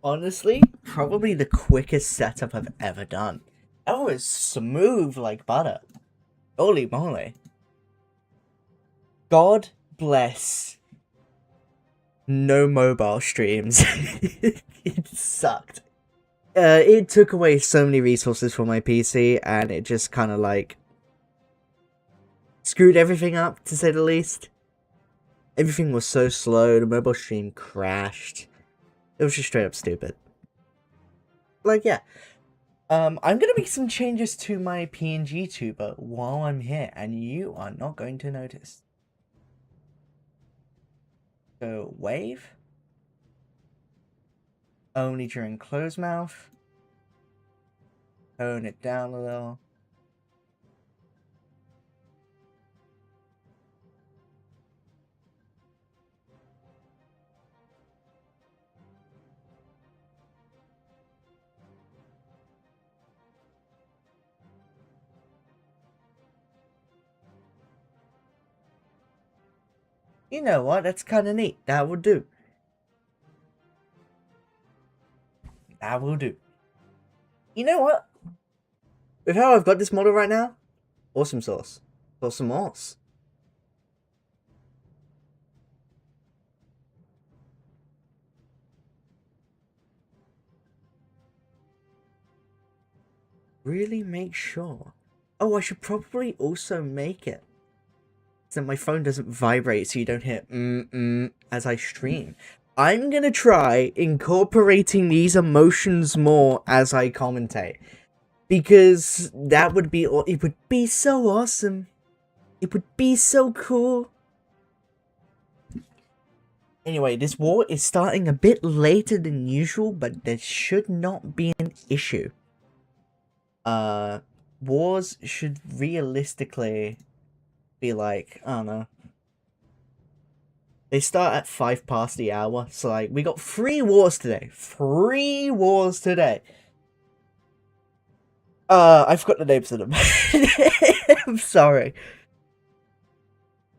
Honestly, probably the quickest setup I've ever done. That was smooth like butter. Holy moly. God bless no mobile streams. It sucked. It took away so many resources from my PC, and it just kind of like screwed everything up, to say the least. Everything was so slow, the mobile stream crashed. It was just straight up stupid. Like, yeah. I'm gonna make some changes to my PNG tuber while I'm here, and you are not going to notice. So, wave. Only during closed mouth. Tone it down a little. You know what? That's kind of neat. That will do. That will do. You know what? With how I've got this model right now, awesome sauce. Awesome sauce. Really make sure. Oh, I should probably also make it so my phone doesn't vibrate so you don't hear as I stream. I'm gonna try incorporating these emotions more as I commentate. Because that would be, it would be so awesome. It would be so cool. Anyway, this war is starting a bit later than usual, but there should not be an issue. Wars should realistically be like, I don't know. They start at 5 past the hour, so like, we got 3 wars today. 3 wars today. I forgot the names of them. I'm sorry.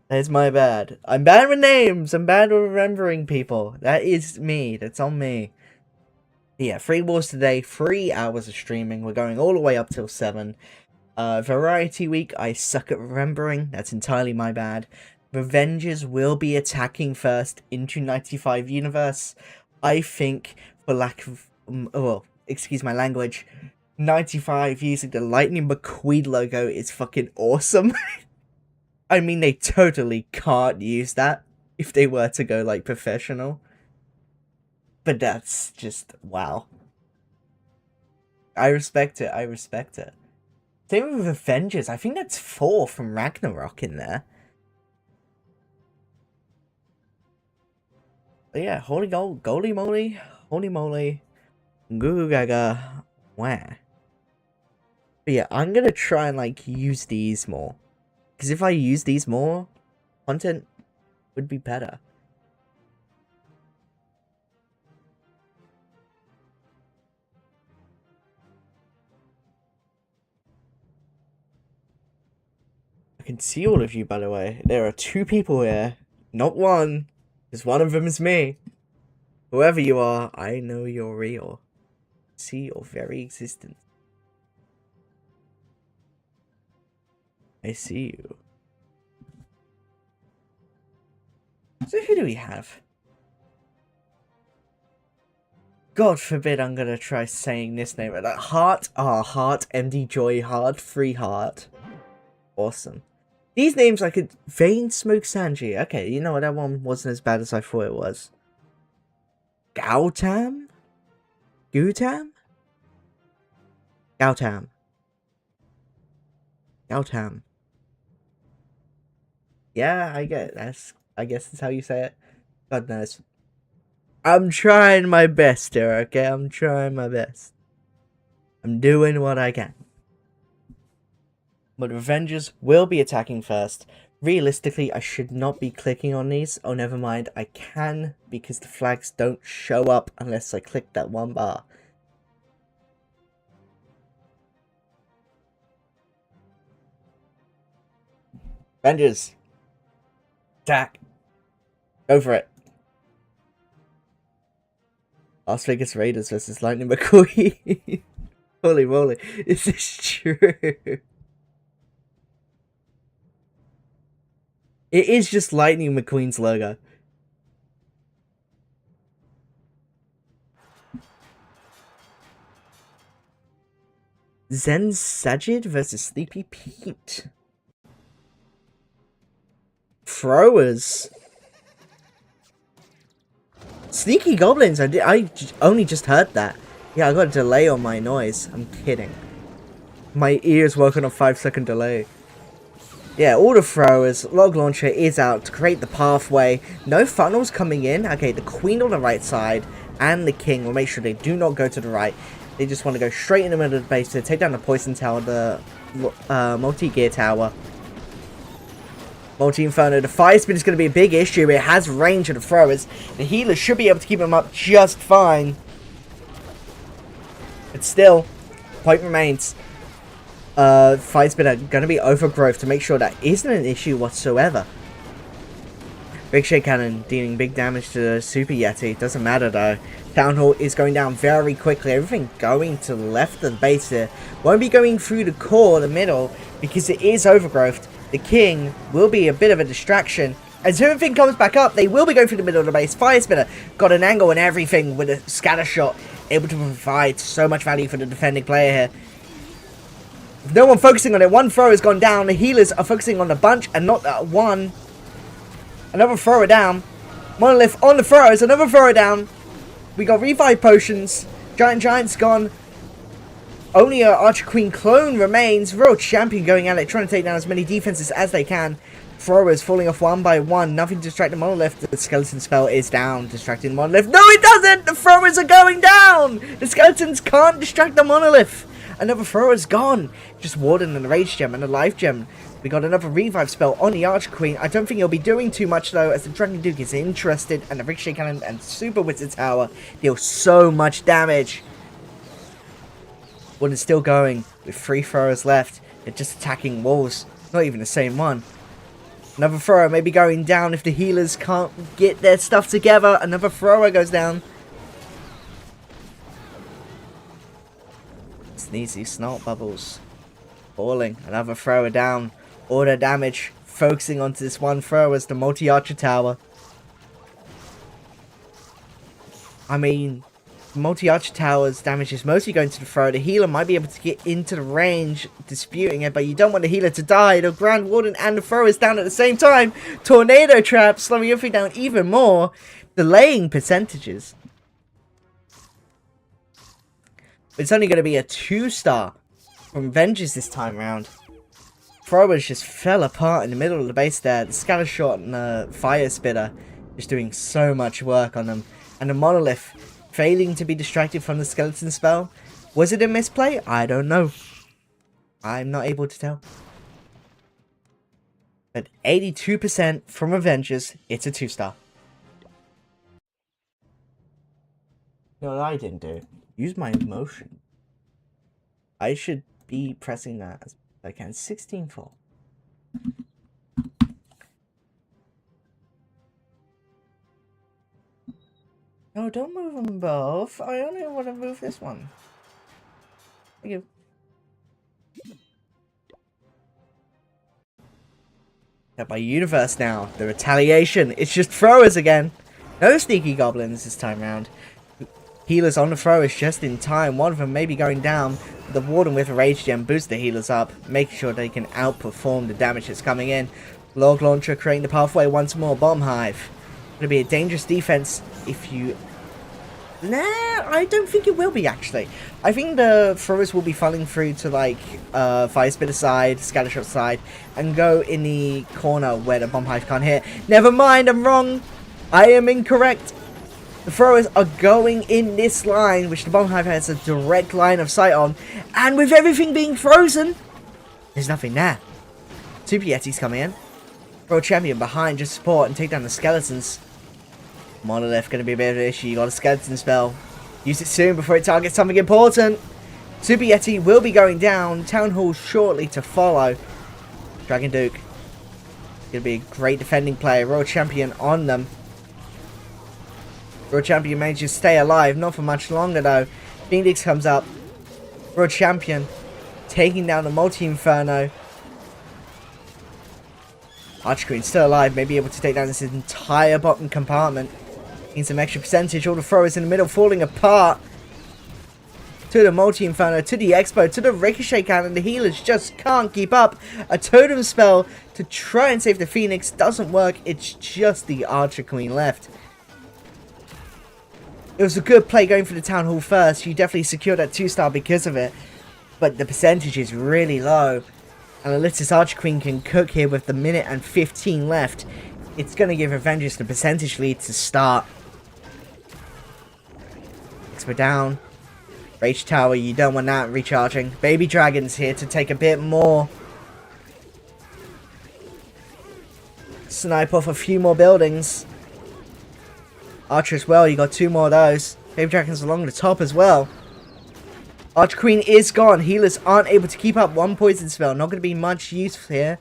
That's my bad. I'm bad with names. I'm bad with remembering people. That is me. That's on me. Yeah, 3 wars today. 3 hours of streaming. We're going all the way up till 7. Variety week. I suck at remembering. That's entirely my bad. Revengers will be attacking first into 95 universe. I think, for lack of... well, excuse my language. 95 using the Lightning McQueen logo is fucking awesome. I mean, they totally can't use that if they were to go, like, professional. But that's just, wow. I respect it, I respect it. Same with Avengers, I think that's 4 from Ragnarok in there. But yeah, holy moly, holy moly, goo goo gaga, wah. But yeah, I'm gonna try and, like, use these more. Because if I use these more, content would be better. I can see all of you, by the way. There are 2 people here, not 1. Because one of them is me. Whoever you are, I know you're real. See your very existence. I see you. So who do we have? God forbid I'm gonna try saying this name. Like Heart, Heart, MD Joy, Heart, Free Heart. Awesome. These names I could... Vein Smoke Sanji. Okay, you know what? That one wasn't as bad as I thought it was. Gautam? Gutam? Gautam. Gautam. Yeah, I guess that's how you say it. God knows. I'm trying my best here, okay? I'm trying my best. I'm doing what I can. But Revengers will be attacking first. Realistically, I should not be clicking on these. Oh, never mind. I can, because the flags don't show up unless I click that one bar. Avengers! Attack! Go for it. Las Vegas Raiders versus Lightning McQueen. Holy moly, is this true? It is just Lightning McQueen's logo. Zen Sajid versus Sleepy Pete. Throwers. Sneaky Goblins. I only just heard that. Yeah, I got a delay on my noise. I'm kidding. My ears work on a 5-second delay. Yeah, all the throwers. Log launcher is out to create the pathway. No funnels coming in. Okay, the queen on the right side and the king will make sure they do not go to the right. They just want to go straight in the middle of the base to take down the poison tower, the multi-gear tower. Multi-inferno. The fire spin is going to be a big issue. It has range of the throwers. The healers should be able to keep them up just fine. But still, point remains. Fire spin are going to be overgrowth to make sure that isn't an issue whatsoever. Ricochet Cannon dealing big damage to the Super Yeti. Doesn't matter though. Town Hall is going down very quickly. Everything going to the left of the base here. Won't be going through the core, the middle, because it is overgrowth. The king will be a bit of a distraction. As everything comes back up, they will be going through the middle of the base. Fire Spinner got an angle and everything with a scatter shot. Able to provide so much value for the defending player here. With no one focusing on it, one thrower has gone down. The healers are focusing on the bunch and not that one. Another thrower down. Monolith on the throwers. Another thrower down. We got revive potions. Giant's gone. Only an Archer Queen clone remains. Royal Champion going at it, trying to take down as many defenses as they can. Throwers falling off one by one. Nothing to distract the Monolith. The skeleton spell is down, distracting the Monolith. No, it doesn't! The throwers are going down! The skeletons can't distract the Monolith. Another thrower's gone. Just Warden and the Rage Gem and the Life Gem. We got another revive spell on the Archer Queen. I don't think he'll be doing too much though, as the Dragon Duke is interested, and the Ricochet Cannon and Super Wizard Tower deal so much damage. Warden's still going with 3 throwers left. They're just attacking walls. Not even the same one. Another thrower may be going down if the healers can't get their stuff together. Another thrower goes down. Sneezy snot bubbles. Falling. Another thrower down. All the damage focusing onto this one thrower as the multi-archer tower. I mean, multi-archer tower's damage is mostly going to the thrower. The healer might be able to get into the range, disputing it, but you don't want the healer to die. The Grand Warden and the thrower is down at the same time. Tornado trap, slowing everything down even more. Delaying percentages. It's only going to be a 2-star from Vengeance this time round. Throwers just fell apart in the middle of the base there. The scatter shot and the fire spitter just doing so much work on them. And the Monolith failing to be distracted from the skeleton spell. Was it a misplay? I don't know. I'm not able to tell. But 82% from Avengers, it's a 2-star. No, I didn't do it. Use my emotion. I should be pressing that as I can. 16-4. No, don't move them both. I only want to move this one. Thank you. Got my universe now. The retaliation. It's just throwers again. No sneaky goblins this time round. Healers on the throwers just in time. One of them may be going down. The Warden with a Rage Gem boosts the healers up, making sure they can outperform the damage that's coming in. Log Launcher creating the pathway once more. Bomb Hive. Gonna be a dangerous defense if you... Nah, I don't think it will be actually. I think the throwers will be falling through to like Fire Spitter side, Scattershot side, and go in the corner where the Bomb Hive can't hit. Never mind, I'm wrong. I am incorrect. The throwers are going in this line, which the Bomb Hive has a direct line of sight on. And with everything being frozen, there's nothing there. Super Yeti's coming in. World Champion behind just support and take down the skeletons. Monolith going to be a bit of an issue. You got a skeleton spell. Use it soon before it targets something important. Super Yeti will be going down. Town Hall shortly to follow. Dragon Duke. Going to be a great defending player. Royal Champion on them. World Champion manages to stay alive. Not for much longer though. Phoenix comes up. World Champion taking down the Multi-Inferno. Archqueen still alive. May be able to take down this entire bottom compartment. Needs some extra percentage. All the throwers in the middle falling apart. To the Multi-Inferno, to the Expo, to the Ricochet Cannon. The healers just can't keep up. A totem spell to try and save the Phoenix doesn't work. It's just the Archer Queen left. It was a good play going for the Town Hall first. You definitely secured that 2-star because of it. But the percentage is really low. And Alyssa's Archer Queen can cook here with the minute and 15 left. It's going to give Avengers the percentage lead to start. Expo down. Rage Tower, you don't want that recharging. Baby Dragon's here to take a bit more. Snipe off a few more buildings. Archer as well, you got 2 more of those. Baby Dragon's along the top as well. Archer Queen is gone. Healers aren't able to keep up. 1 poison spell. Not going to be much use here.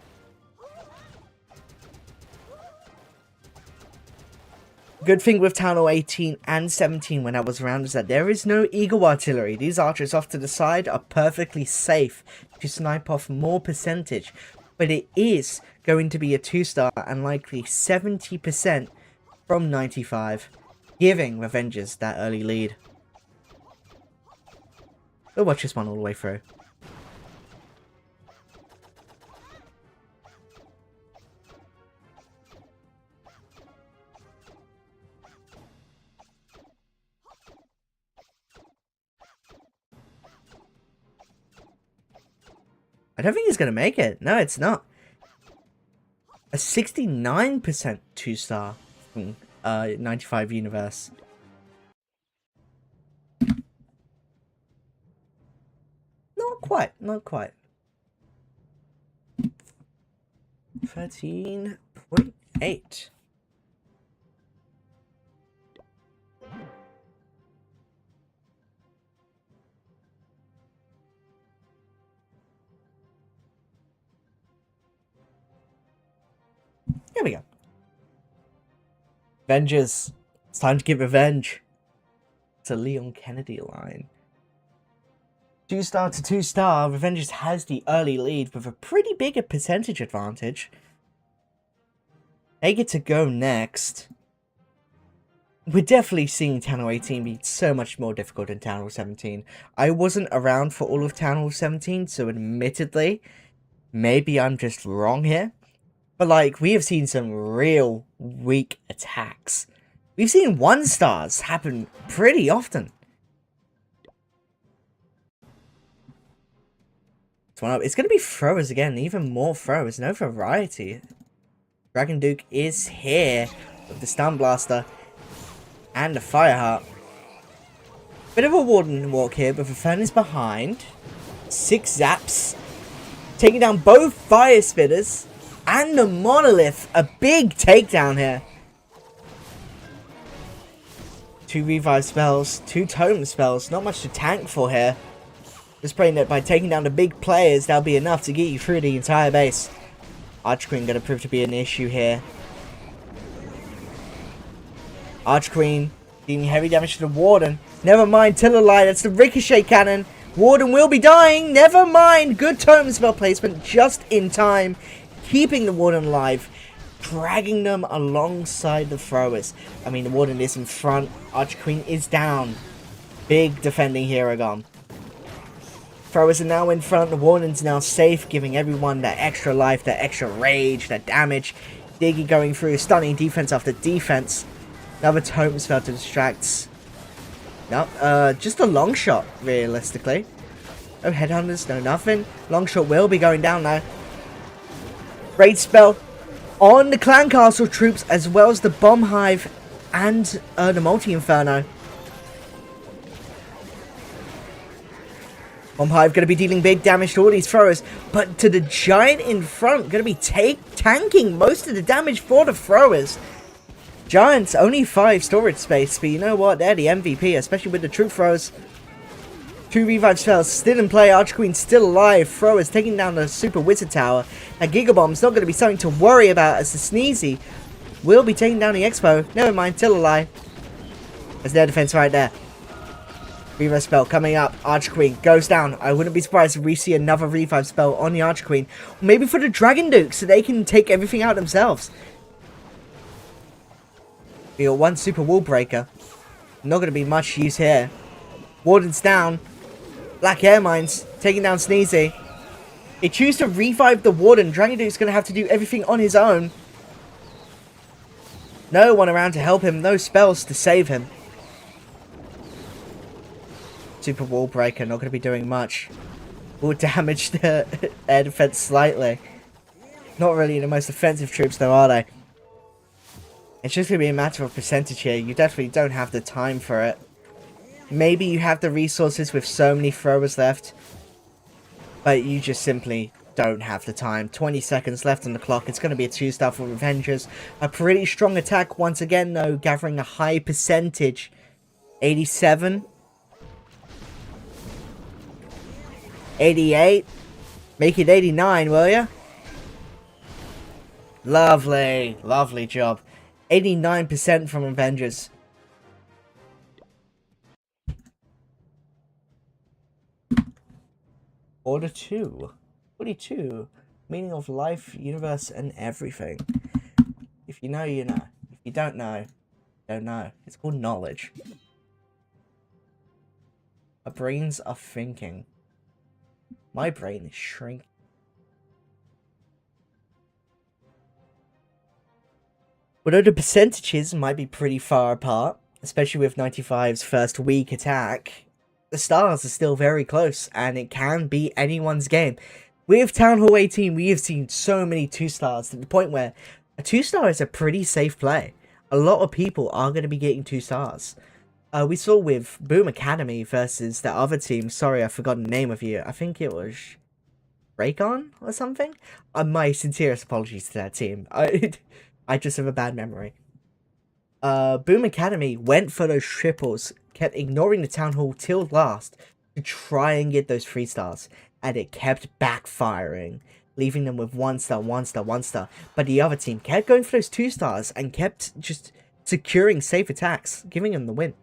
Good thing with Town Hall 18 and 17 when I was around is that there is no Eagle Artillery. These archers off to the side are perfectly safe to snipe off more percentage. But it is going to be a 2-star and likely 70% from 95. Giving Avengers that early lead. We'll watch this one all the way through. I don't think he's going to make it. No, it's not. A 69% 2-star from 95 universe. Not quite. Not quite. 13.8. Here we go. Avengers. It's time to get revenge. It's a Leon Kennedy line. 2-star to 2-star. Avengers has the early lead with a pretty big percentage advantage. They get to go next. We're definitely seeing Town Hall 18 be so much more difficult than Town Hall 17. I wasn't around for all of Town Hall 17, so admittedly, maybe I'm just wrong here. But, like, we have seen some real weak attacks. We've seen 1-stars happen pretty often. It's going to be throwers again. Even more throwers. No variety. Dragon Duke is here with the Stun Blaster and the Fireheart. Bit of a Warden walk here, but the Furnace behind. 6 zaps. Taking down both Fire Spitters. And the Monolith, a big takedown here. 2 revive spells, 2 totem spells, not much to tank for here. Just praying that by taking down the big players, that'll be enough to get you through the entire base. Archer Queen gonna prove to be an issue here. Archer Queen dealing heavy damage to the Warden. Never mind, Tillalai, that's the Ricochet Cannon. Warden will be dying, never mind. Good totem spell placement just in time. Keeping the Warden alive, dragging them alongside the throwers. I mean, the Warden is in front, Archer Queen is down. Big defending hero gone. Throwers are now in front, the Warden's now safe, giving everyone that extra life, that extra rage, that damage. Diggy going through, stunning defense after defense. Another totem spell to distract. No, just a long shot, realistically. No headhunters, no nothing. Long shot will be going down now. Raid spell on the Clan Castle troops, as well as the Bomb Hive and the Multi-Inferno. Bomb Hive going to be dealing big damage to all these throwers, but to the Giant in front, going to be tanking most of the damage for the throwers. Giants, only 5 storage space, but you know what? They're the MVP, especially with the troop throwers. 2 revive spells still in play. Archer Queen still alive. Throwers taking down the Super Wizard Tower. Now Gigabomb's not going to be something to worry about, as the Sneezy will be taking down the Expo. Never mind, still alive. There's their defense right there. Revive spell coming up. Archer Queen goes down. I wouldn't be surprised if we see another revive spell on the Archer Queen. Or maybe for the Dragon Duke so they can take everything out themselves. We got one super wall breaker. Not going to be much use here. Warden's down. Black Air Mines taking down Sneezy. They choose to revive the Warden. Dragon Duke's going to have to do everything on his own. No one around to help him. No spells to save him. Super wall breaker, not going to be doing much. Will damage the air defense slightly. Not really the most offensive troops though, are they? It's just going to be a matter of percentage here. You definitely don't have the time for it. Maybe you have the resources with so many throwers left. But you just simply don't have the time. 20 seconds left on the clock. It's going to be a 2-star for Revengers. A pretty strong attack once again though, gathering a high percentage. 87. 88. Make it 89, will ya? Lovely. Lovely job. 89% from Avengers. Order 2. 42. Meaning of life, universe, and everything. If you know, you know. If you don't know, you don't know. It's called knowledge. Our brains are thinking. My brain is shrinking. Although the percentages might be pretty far apart, especially with 95's first weak attack, the stars are still very close, and it can be anyone's game. With Town Hall 18, we have seen so many 2-stars to the point where a 2-star is a pretty safe play. A lot of people are going to be getting 2 stars. We saw with Boom Academy versus the other team. Sorry, I forgot the name of you. I think it was Raycon or something. My sincerest apologies to that team. I just have a bad memory. Boom Academy went for those triples, kept ignoring the Town Hall till last to try and get those 3 stars, and it kept backfiring, leaving them with 1 star, 1 star, 1 star. But the other team kept going for those 2 stars and kept just securing safe attacks, giving them the win.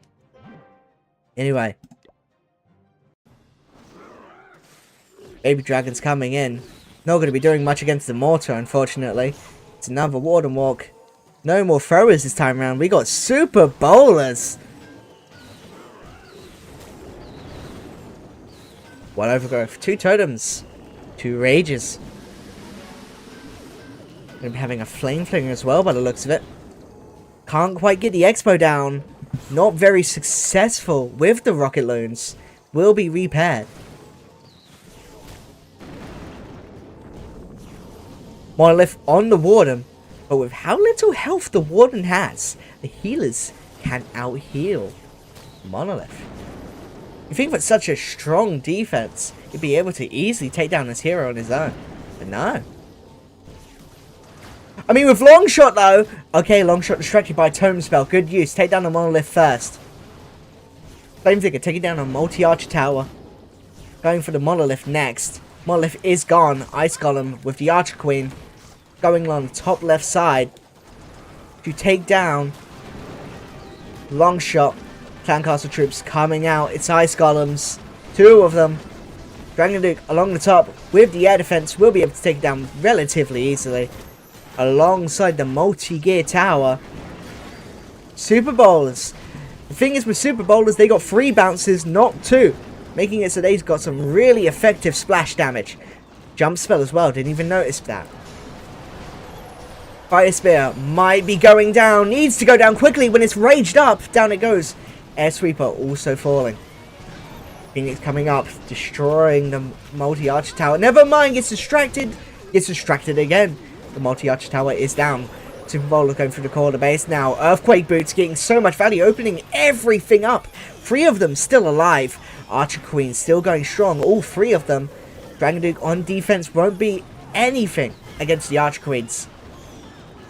Anyway. Baby Dragon's coming in. Not going to be doing much against the Mortar, unfortunately. It's another Warden Walk. No more throwers this time around. We got Super Bowlers. One Overgrowth. 2 Totems. 2 Rages. Going to be having a Flame Flinger as well by the looks of it. Can't quite get the Expo down. Not very successful with the Rocket Loons. Will be repaired. Monolith on the Warden. But with how little health the Warden has, the healers can out-heal Monolith. You think with such a strong defense, he'd be able to easily take down this hero on his own. But no. I mean, with Longshot, though... Okay, Longshot distracted by Tome Spell. Good use. Take down the Monolith first. Flamethrower taking down a multi-archer tower. Going for the Monolith next. Monolith is gone. Ice Golem with the Archer Queen. Going along the top left side. To take down... Longshot. Clan Castle troops coming out. It's Ice Golems. 2 of them. Dragon Duke along the top with the air defense. Will be able to take it down relatively easily. Alongside the multi-gear tower. Super Bowlers. The thing is with Super Bowlers, they got 3 bounces, not 2. Making it so they've got some really effective splash damage. Jump spell as well, didn't even notice that. Fire Spear might be going down. Needs to go down quickly when it's raged up. Down it goes. Air Sweeper also falling. Phoenix coming up, destroying the multi-archer tower. Never mind, gets distracted. Gets distracted again. The multi-archer tower is down. Super Bowler going through the corner base now. Earthquake Boots getting so much value, opening everything up. 3 of them still alive. Archer Queen still going strong. All 3 of them. Dragon Duke on defense won't be anything against the Archer Queens.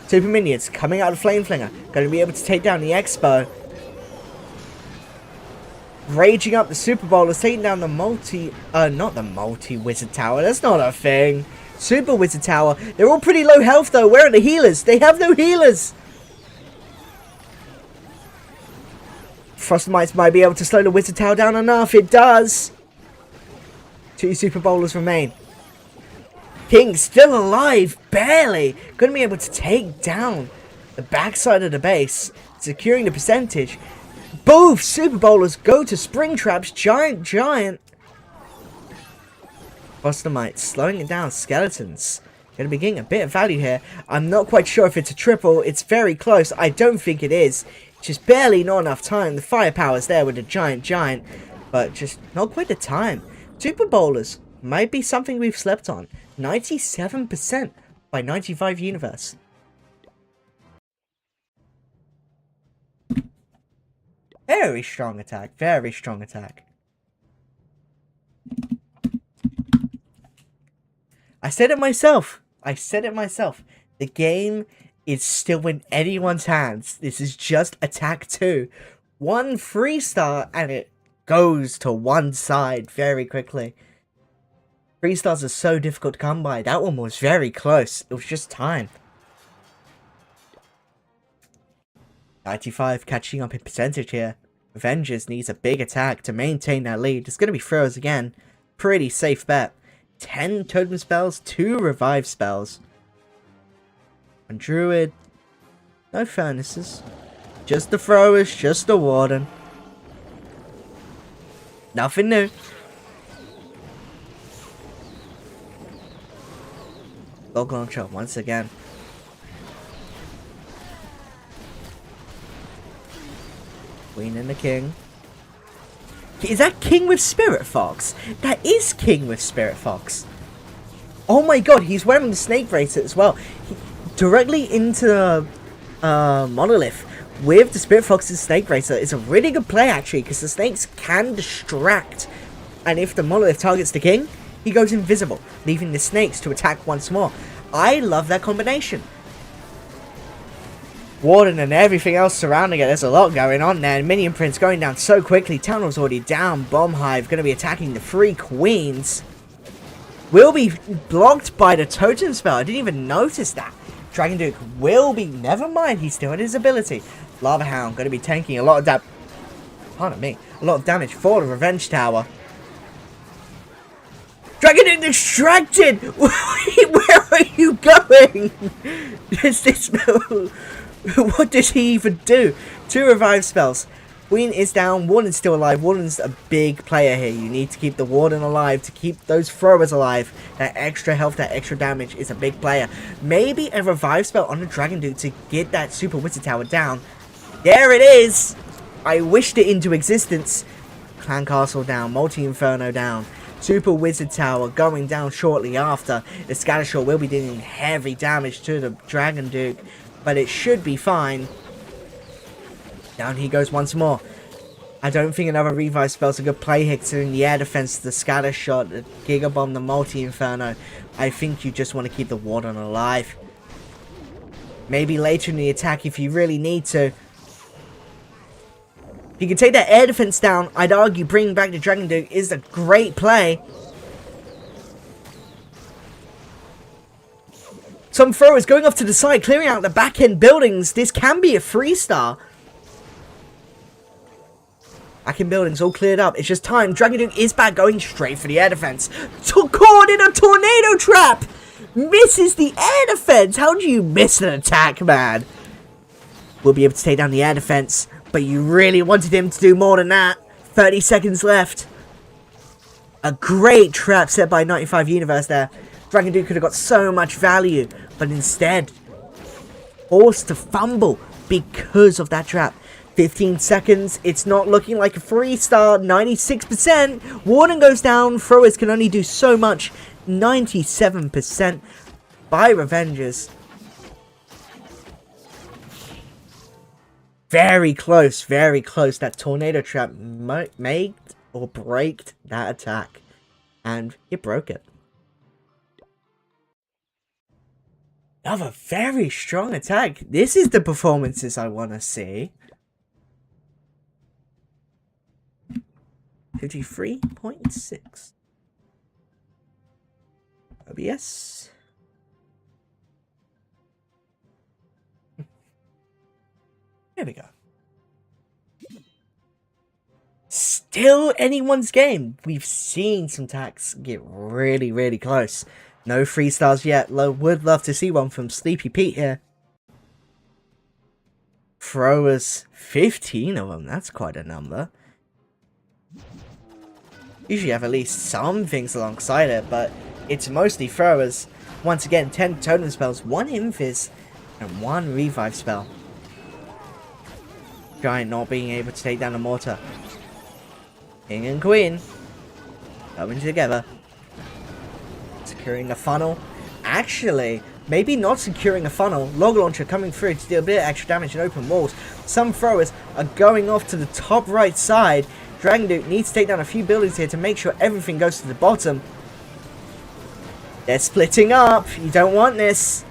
Super Minions coming out of Flame Flinger. Going to be able to take down the Expo. Raging up the Super Bowlers, taking down the not the multi-wizard tower. That's not a thing. Super Wizard Tower. They're all pretty low health though. Where are the healers? They have no healers. Frostmites might be able to slow the Wizard Tower down enough. It does. 2 Super Bowlers remain. King still alive, barely. Going to be able to take down the backside of the base, securing the percentage. Both Super Bowlers go to Spring Traps. Giant. Frostmites slowing it down. Skeletons going to be getting a bit of value here. I'm not quite sure if it's a triple. It's very close. I don't think it is. Just barely not enough time. The firepower's there with the giant, but just not quite the time. Super Bowlers might be something we've slept on. 97% by 95 universe. Very strong attack. Very strong attack. I said it myself. The game is still in anyone's hands. This is just attack 2. 1 free star and it goes to one side very quickly. 3 stars are so difficult to come by. That one was very close. It was just time. 95 catching up in percentage here. Avengers needs a big attack to maintain that lead. It's going to be throws again. Pretty safe bet. 10 totem spells, 2 revive spells. On Druid, no furnaces. Just the throwers, just the warden. Nothing new. Log launcher once again. Queen and the king. Is that king with Spirit Fox? That is king with Spirit Fox. Oh my god, he's wearing the snake bracelet as well. Directly into the monolith with the Spirit Fox's snake bracelet. It's a really good play actually, because the snakes can distract. And if the monolith targets the king, he goes invisible, leaving the snakes to attack once more. I love that combination. Warden and everything else surrounding it. There's a lot going on there. Minion Prince going down so quickly. Town Hall's already down. Bomb Hive going to be attacking the 3 queens. Will be blocked by the totem spell. I didn't even notice that. Dragon Duke will be... Never mind. He still had his ability. Lava Hound going to be tanking a lot of damage. Pardon me. A lot of damage for the Revenge Tower. Dragon Duke distracted! Where are you going? What does he even do? 2 revive spells. Queen is down. Warden's still alive. Warden's a big player here. You need to keep the Warden alive to keep those throwers alive. That extra health, that extra damage is a big player. Maybe a revive spell on the Dragon Duke to get that Super Wizard Tower down. There it is! I wished it into existence. Clan Castle down. Multi-Inferno down. Super Wizard Tower going down shortly after. The Scattershot will be doing heavy damage to the Dragon Duke, but it should be fine. Down he goes once more. I don't think another revive spell's a good play here, considering the air defense, the Scattershot, the Giga Bomb, the Multi-Inferno. I think you just want to keep the Warden alive. Maybe later in the attack if you really need to. If you can take that air defense down, I'd argue bringing back the Dragon Duke is a great play. Some throwers going off to the side, clearing out the back end buildings. This can be a 3-star. Back end buildings all cleared up. It's just time. Dragon Duke is back, going straight for the air defense. Caught in a tornado trap. Misses the air defense. How do you miss an attack, man? We'll be able to take down the air defense. But you really wanted him to do more than that. 30 seconds left. A great trap set by 95 Universe there. Dragon Duke could have got so much value. But instead, forced to fumble because of that trap. 15 seconds. It's not looking like a 3-star. 96%. Warden goes down. Throwers can only do so much. 97% by Revengers. Very close, very close. That tornado trap might make or break that attack. And you broke it. Another very strong attack. This is the performances I want to see. 53.6. OBS. Here we go. still anyone's game. We've seen some attacks get really, really close. No 3 stars yet. Would love to see one from Sleepy Pete here. Throwers, 15 of them. That's quite a number. Usually have at least some things alongside it, but it's mostly throwers. Once again, 10 totem spells, 1 invis, and 1 revive spell. Giant not being able to take down a mortar. King and queen coming together. Securing a funnel. Actually, maybe not securing a funnel. Log launcher coming through to deal a bit of extra damage and open walls. Some throwers are going off to the top right side. Dragon Duke needs to take down a few buildings here to make sure everything goes to the bottom. They're splitting up. You don't want this.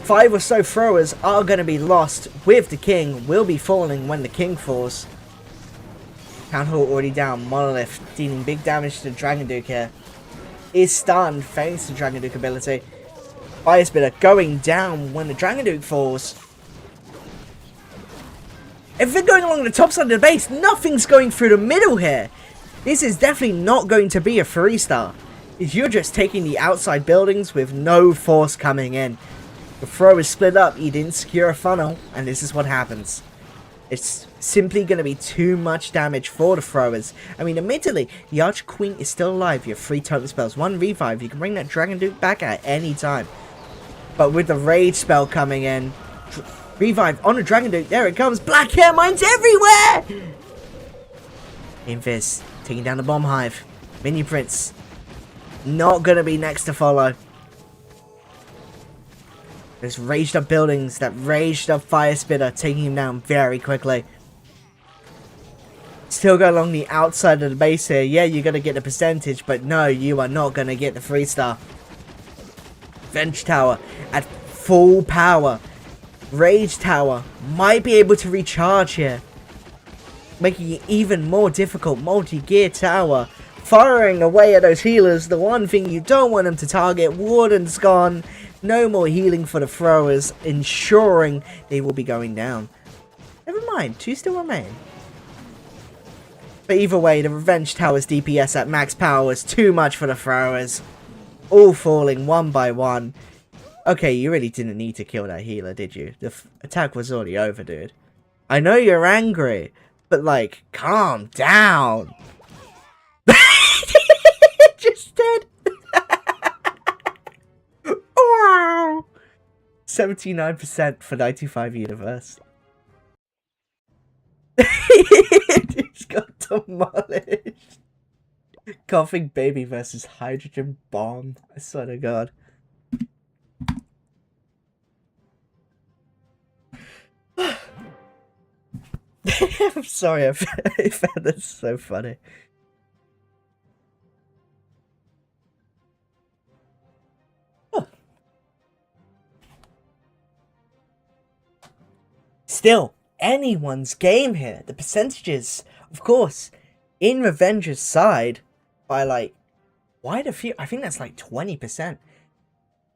5 or so throwers are going to be lost with the king. Will be falling when the king falls. Town Hall already down. Monolith dealing big damage to the Dragon Duke here. Is stunned thanks to Dragon Duke ability. Fire Spitter going down when the Dragon Duke falls. Everything going along the top side of the base. Nothing's going through the middle here. This is definitely not going to be a 3-star. You're just taking the outside buildings with no force coming in. The throw is split up. He didn't secure a funnel. And this is what happens. It's simply going to be too much damage for the throwers. I mean, admittedly, the Archer Queen is still alive. You have 3 totem spells, 1 revive. You can bring that Dragon Duke back at any time. But with the Rage spell coming in, revive on the Dragon Duke. There it comes. Black hair mines everywhere. Invis taking down the bomb hive. Mini Prince not going to be next to follow. There's raged up buildings, that raged up Fire Spitter taking him down very quickly. Still go along the outside of the base here. Yeah, you're going to get the percentage, but no, you are not going to get the 3-star. Venge Tower at full power. Rage Tower might be able to recharge here, making it even more difficult. Multi-gear tower firing away at those healers. The one thing you don't want them to target. Warden's gone. No more healing for the throwers, ensuring they will be going down. Never mind, 2 still remain. But either way, the Revenge Tower's DPS at max power was too much for the throwers. All falling one by one. Okay, you really didn't need to kill that healer, did you? The attack was already over, dude. I know you're angry, but like, calm down. Just dead. Wow. 79% for 95 universe. He's got demolished. Coughing baby versus hydrogen bomb. I swear to God. I'm sorry, I found this so funny. Still, anyone's game here. The percentages, of course, in Revenge's side by like quite a few. I think that's like 20%.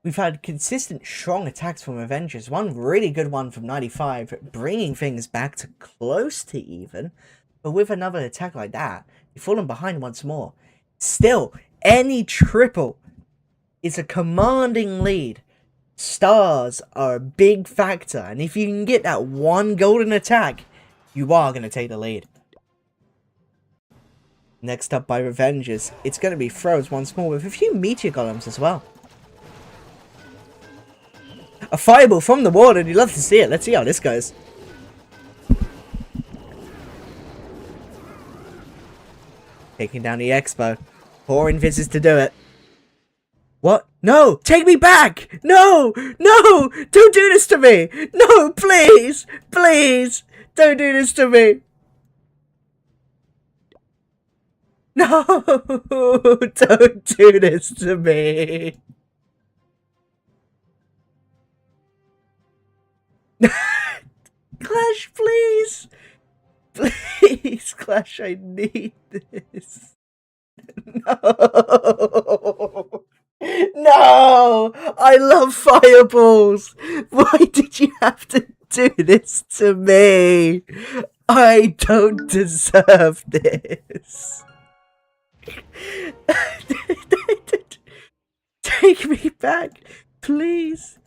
We've had consistent strong attacks from Avengers. One really good one from 95, bringing things back to close to even. But with another attack like that, you've fallen behind once more. Still, any triple is a commanding lead. Stars are a big factor. And if you can get that one golden attack, you are going to take the lead. Next up by Revengers, it's going to be throws once more with a few meteor golems as well. A fireball from the Warden. You'd love to see it. Let's see how this goes. Taking down the Expo. 4 invises to do it. What? No! Take me back! No! No! Don't do this to me! No! Please! Please! Don't do this to me! No! Don't do this to me! Clash, please! Please, Clash, I need this. No! No! I love fireballs! Why did you have to do this to me? I don't deserve this. Take me back, please.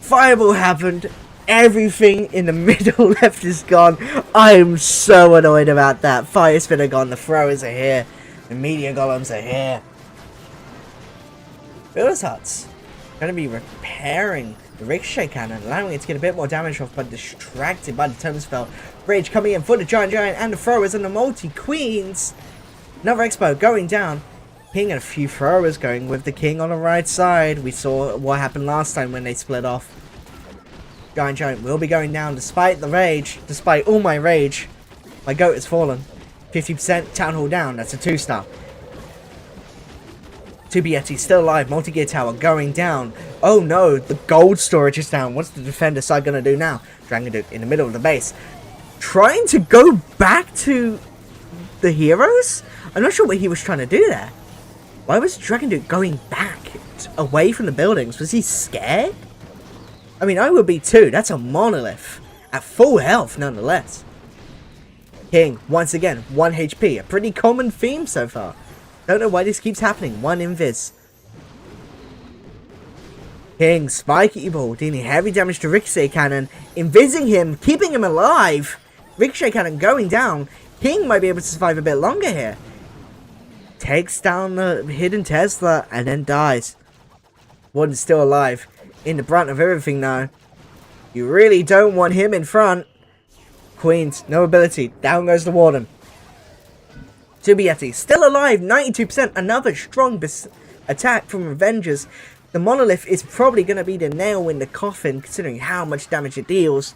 Fireball happened. Everything in the middle left is gone. I am so annoyed about that. Fire spinner gone. The throwers are here. The meteor golems are here. Builder's Huts going to be repairing the ricochet cannon, allowing it to get a bit more damage off, but distracted by the totem spell. Rage coming in for the giant and the throwers and the multi-queens. Another expo going down. King and a few throwers going with the king on the right side. We saw what happened last time when they split off. Giant will be going down despite the rage. Despite all my rage. My goat has fallen. 50% town hall down. That's a 2-star. 2 Yeti still alive. Multi-gear tower going down. Oh no, the gold storage is down. What's the defender side going to do now? Dragon Duke in the middle of the base. Trying to go back to the heroes? I'm not sure what he was trying to do there. Why was Dragon Duke going back away from the buildings? Was he scared? I mean, I would be too. That's a monolith. At full health, nonetheless. King, once again, 1 HP. A pretty common theme so far. Don't know why this keeps happening. 1 invis. King, spiky ball, dealing heavy damage to Ricochet Cannon. Invising him, keeping him alive. Ricochet Cannon going down. King might be able to survive a bit longer here. Takes down the hidden Tesla and then dies. Warden's still alive. In the brunt of everything now. You really don't want him in front. Queens, no ability. Down goes the Warden. 2 Yeti, still alive. 92%. Another strong attack from Avengers. The monolith is probably going to be the nail in the coffin, considering how much damage it deals.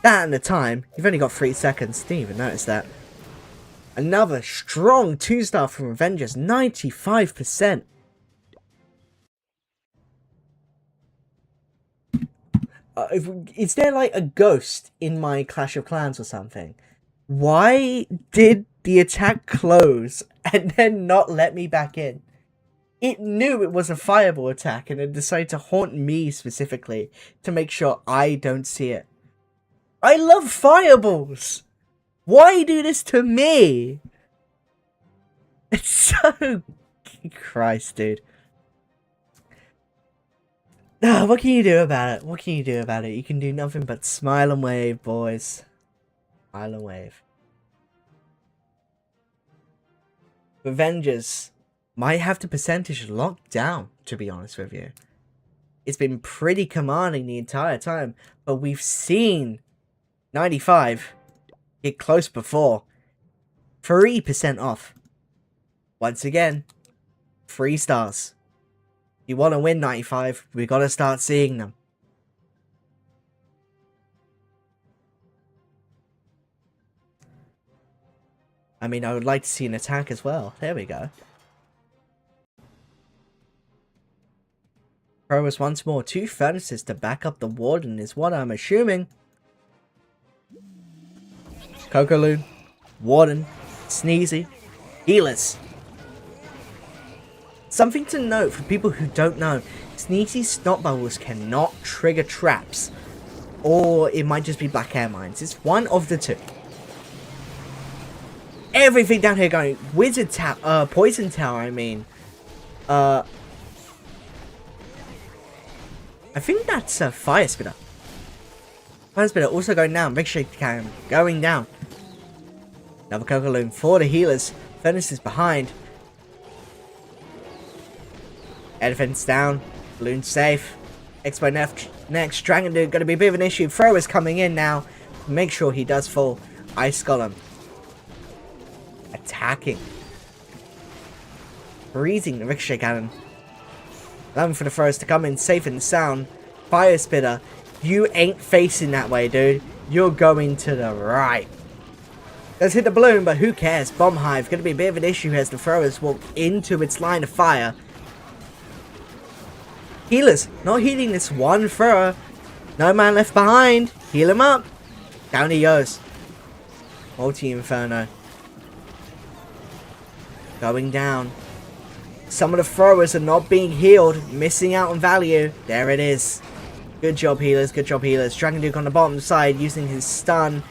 That and the time. You've only got 3 seconds. Didn't even notice that. Another strong 2-star from Avengers. 95%. Is there like a ghost in my Clash of Clans or something? Why did the attack close and then not let me back in? It knew it was a fireball attack and it decided to haunt me specifically to make sure I don't see it. I love fireballs! Why do this to me? It's so... Christ, dude. What can you do about it? What can you do about it? You can do nothing but smile and wave, boys. Smile and wave. Avengers might have the percentage locked down, to be honest with you. It's been pretty commanding the entire time, but we've seen 95 get close before. 3% off. Once again, 3 stars. You want to win 95, we got to start seeing them. I mean, I would like to see an attack as well. There we go. Throwers once more. 2 furnaces to back up the Warden is what I'm assuming. Kokoloon, Warden, Sneezy, Healers. Something to note for people who don't know, Sneezy's snot bubbles cannot trigger traps. Or it might just be black air mines. It's one of the two. Everything down here going. Wizard Tower, Poison Tower, I mean. I think that's a Fire Spitter. Fire Spitter also going down. Ricochet Cannon going down. Another Kokoloon for the healers. Furnace is behind. Elephant's down. Balloon safe. Expo next. Dragon Dude going to be a bit of an issue. Thrower's coming in now. Make sure he does fall. Ice Golem. Attacking. Freezing the Ricochet Cannon. Allowing for the throwers to come in safe and sound. Fire Spitter. You ain't facing that way, dude. You're going to the right. Let's hit the balloon, but who cares? Bomb Hive. Going to be a bit of an issue as the throwers walk into its line of fire. Healers. Not healing this one thrower. No man left behind. Heal him up. Down he goes. Multi-Inferno. Going down. Some of the throwers are not being healed. Missing out on value. There it is. Good job, healers. Good job, healers. Dragon Duke on the bottom side using his stun.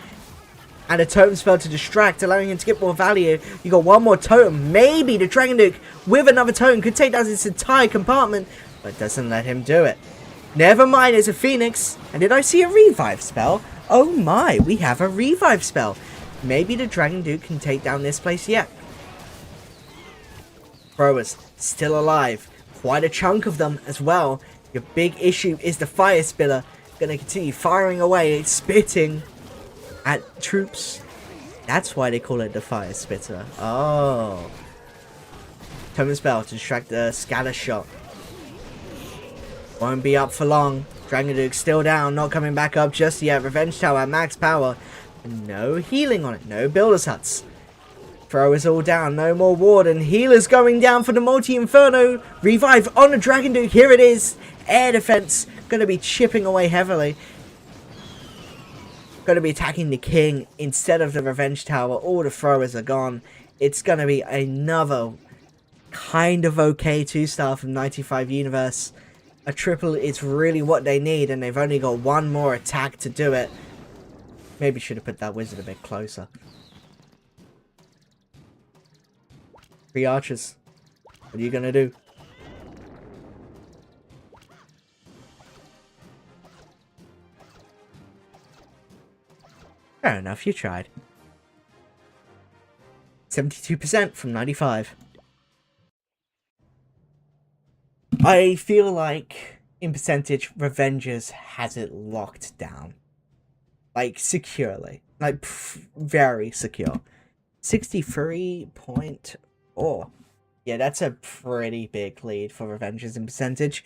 And a totem spell to distract, allowing him to get more value. You got one more totem. Maybe the Dragon Duke with another totem could take down this entire compartment. But doesn't let him do it. Never mind, it's a Phoenix. And did I see a revive spell? Oh my, we have a revive spell. Maybe the Dragon Duke can take down this place yet. Throwers still alive. Quite a chunk of them as well. Your big issue is the Fire Spiller. Gonna continue firing away, spitting at troops. That's why they call it the Fire Spitter. Oh. Totem spell to distract the scatter shot. Won't be up for long. Dragon Duke still down, not coming back up just yet. Revenge Tower at max power. No healing on it, no Builder's Huts. Throwers all down, no more Warden. Healers going down for the Multi-Inferno. Revive on the Dragon Duke, here it is. Air defense, gonna be chipping away heavily. Going to be attacking the king instead of the Revenge Tower. All the throwers are gone. It's going to be another kind of okay 2-star from 95 Universe. A triple is really what they need, and they've only got one more attack to do it. Maybe should have put that wizard a bit closer. 3 archers. What are you going to do? Fair enough, you tried. 72% from 95. I feel like, in percentage, Revengers has it locked down. Like, securely. Like, very secure. 63.4. Yeah, that's a pretty big lead for Revengers in percentage.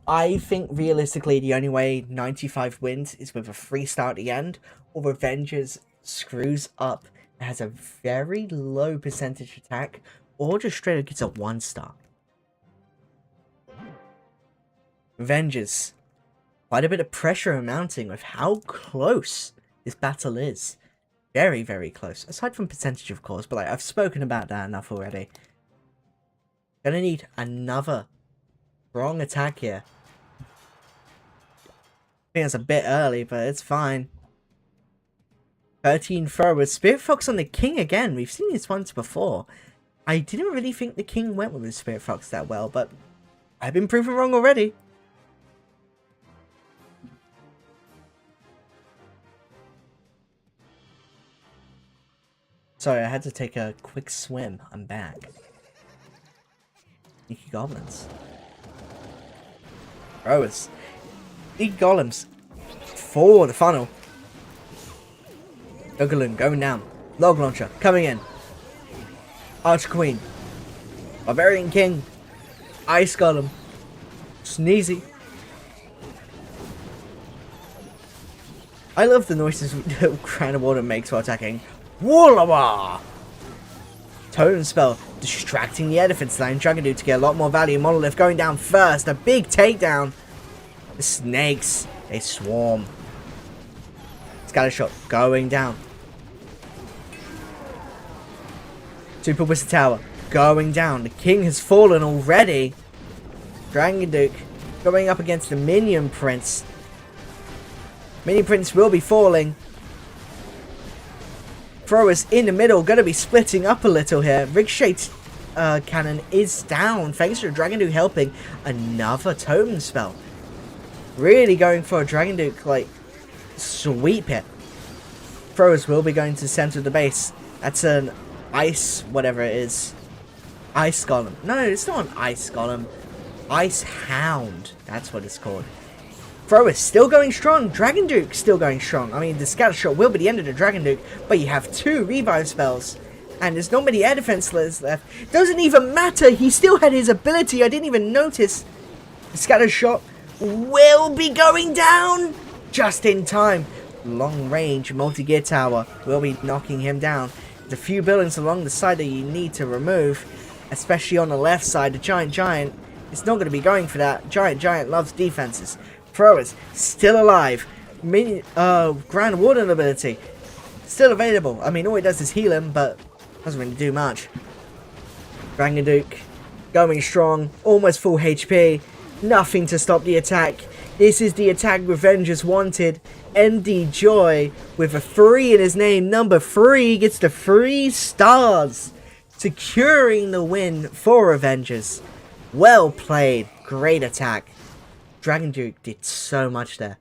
I think, realistically, the only way 95 wins is with a 3-star at the end, or Revengers screws up and has a very low percentage attack, or just straight up gets a 1-star. Revengers. Quite a bit of pressure mounting with how close this battle is. Very, very close. Aside from percentage, of course, but like, I've spoken about that enough already. Gonna need another strong attack here. I think it's a bit early, but it's fine. 13 throwers. Spirit Fox on the king again. We've seen this once before. I didn't really think the king went with his Spirit Fox that well, but I've been proven wrong already. Sorry, I had to take a quick swim. I'm back. Sneaky goblins. Throwers. Sneaky golems. For the funnel. Gogaloon going down. Log launcher coming in. Arch Queen. Barbarian King. Ice Golem. Sneezy. I love the noises Crown of Water makes while attacking. Wallawah! Totem spell. Distracting the air defense line. Dragon Duke to get a lot more value. Monolith going down first. A big takedown. The snakes. They swarm. Scattershot going down. Super Wizard Tower going down. The king has fallen already. Dragon Duke going up against the Minion Prince. Minion Prince will be falling. Throwers in the middle, going to be splitting up a little here. Ricochet cannon is down thanks to Dragon Duke helping. Another totem spell. Really going for a Dragon Duke like sweep hit. Throwers will be going to the center of the base. That's an ice, whatever it is. Ice Golem. No, it's not an Ice Golem. Ice Hound. That's what it's called. Throwers still going strong. Dragon Duke still going strong. I mean, the scatter shot will be the end of the Dragon Duke, but you have 2 revive spells. And there's not many air defense left. Doesn't even matter. He still had his ability. I didn't even notice. The scatter shot will be going down just in time. Long range multi-gear tower will be knocking him down. There's a few buildings along the side that you need to remove, especially on the left side. The Giant is not going to be going for that. Giant loves defenses. Throwers still alive. Grand Warden ability still available. I mean, all it does is heal him, but doesn't really do much. Dragon Duke going strong, almost full HP. Nothing to stop the attack. This is the attack Revengers wanted. MD Joy with a 3 in his name. Number 3 gets the 3 stars. Securing the win for Revengers. Well played. Great attack. Dragon Duke did so much there.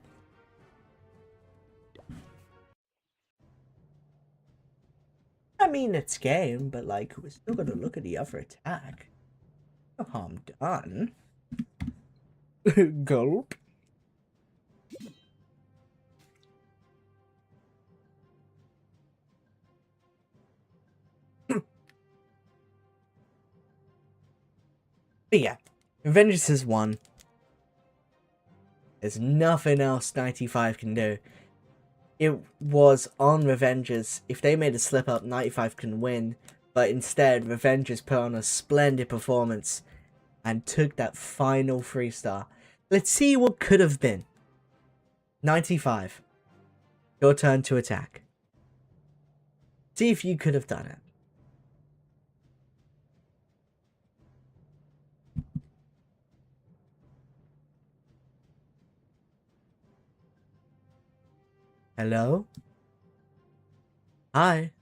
I mean, it's game, but like, we're still gonna look at the other attack. No harm done. Gulp. But yeah, Avengers has won. There's nothing else 95 can do. It was on Revengers. If they made a slip up, 95 can win. But instead, Revengers put on a splendid performance and took that final 3-star. Let's see what could have been. 95. Your turn to attack. See if you could have done it. Hello? Hi.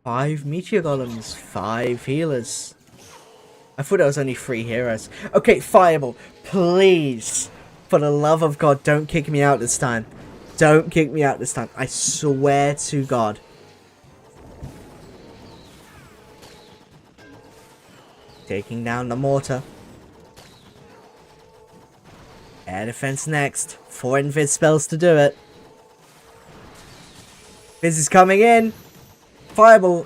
Five Meteor Golems, 5 healers. I thought there was only 3 heroes. Okay, Fireball, please, for the love of God, don't kick me out this time. Don't kick me out this time. I swear to God. Taking down the mortar. Air defense next. 4 invis spells to do it. This is coming in. Fireball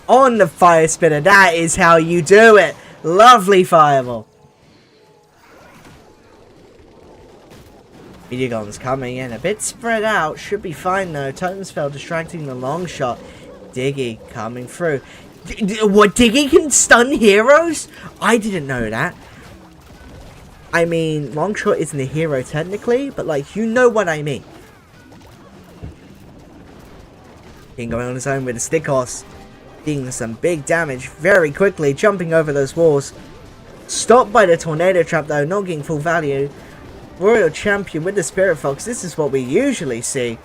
on the fire spitter. That is how you do it. Lovely Fireball. Meteor Golem's coming in. A bit spread out. Should be fine though. Totem spell distracting the long shot. Diggy coming through. What? Diggy can stun heroes? I didn't know that. I mean, Longshot isn't a hero technically, but like, you know what I mean. King going on his own with a stick horse. Doing some big damage very quickly, jumping over those walls. Stopped by the tornado trap though, not getting full value. Royal Champion with the Spirit Fox, this is what we usually see.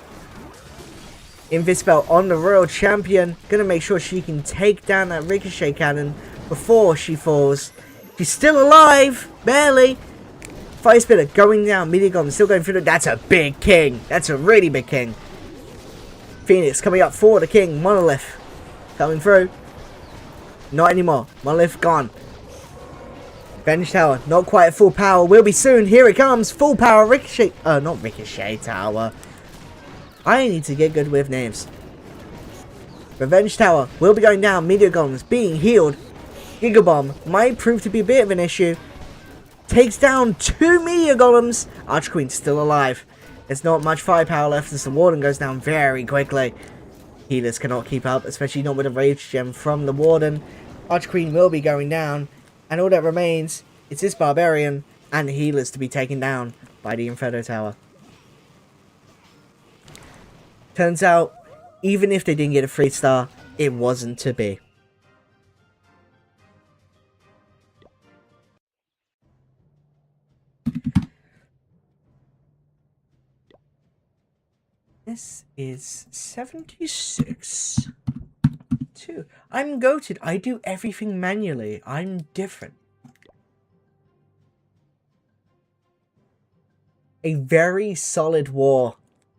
Invispell on the Royal Champion, gonna make sure she can take down that Ricochet Cannon before she falls. She's still alive, barely. Fire Spitter going down, Meteor Golem still going through. That's a big king. That's a really big king. Phoenix coming up for the king. Monolith coming through. Not anymore. Monolith gone. Revenge Tower not quite at full power. Will be soon. Here it comes. Full power Ricochet. Not Ricochet Tower. I need to get good with names. Revenge Tower will be going down. Meteor Golems being healed. Giga Bomb might prove to be a bit of an issue. Takes down 2 Meteor Golems. Arch Queen still alive. There's not much firepower left as the Warden goes down very quickly. Healers cannot keep up, especially not with a Rage Gem from the Warden. Arch Queen will be going down. And all that remains is this Barbarian and the healers to be taken down by the Inferno Tower. Turns out, even if they didn't get a 3-star, it wasn't to be. This is 76. 2. I'm goated. I do everything manually. I'm different. A very solid war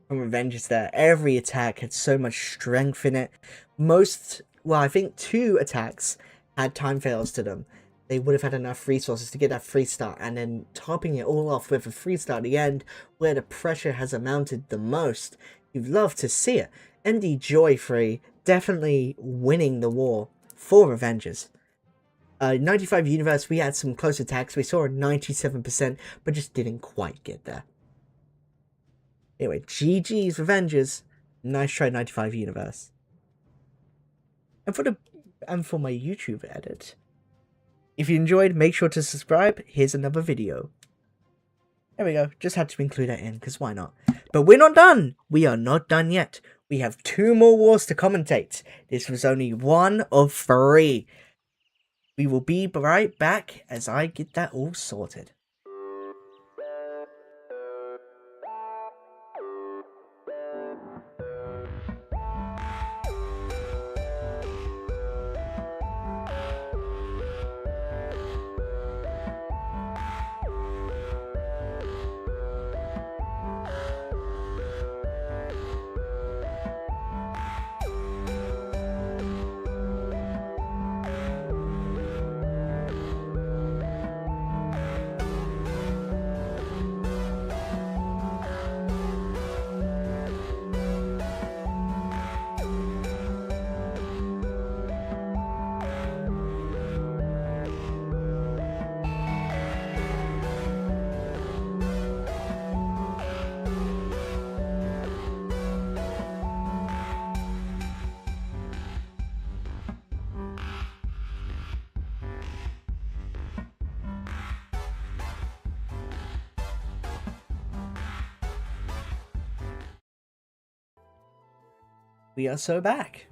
from Revengers there. Every attack had so much strength in it. Well, I think 2 attacks had time fails to them. They would have had enough resources to get that 3-star, and then topping it all off with a 3-star at the end, where the pressure has amounted the most. You'd love to see it. MD Joy 3 definitely winning the war for Revengers. 95 Universe, we had some close attacks. We saw a 97%, but just didn't quite get there. Anyway, GG's Revengers. Nice try, 95 Universe. And for my YouTube edit. If you enjoyed, make sure to subscribe. Here's another video. There we go. Just had to include that in, because why not? But we're not done. We are not done yet. We have 2 more wars to commentate. This was only 1 of 3. We will be right back as I get that all sorted. We are so back.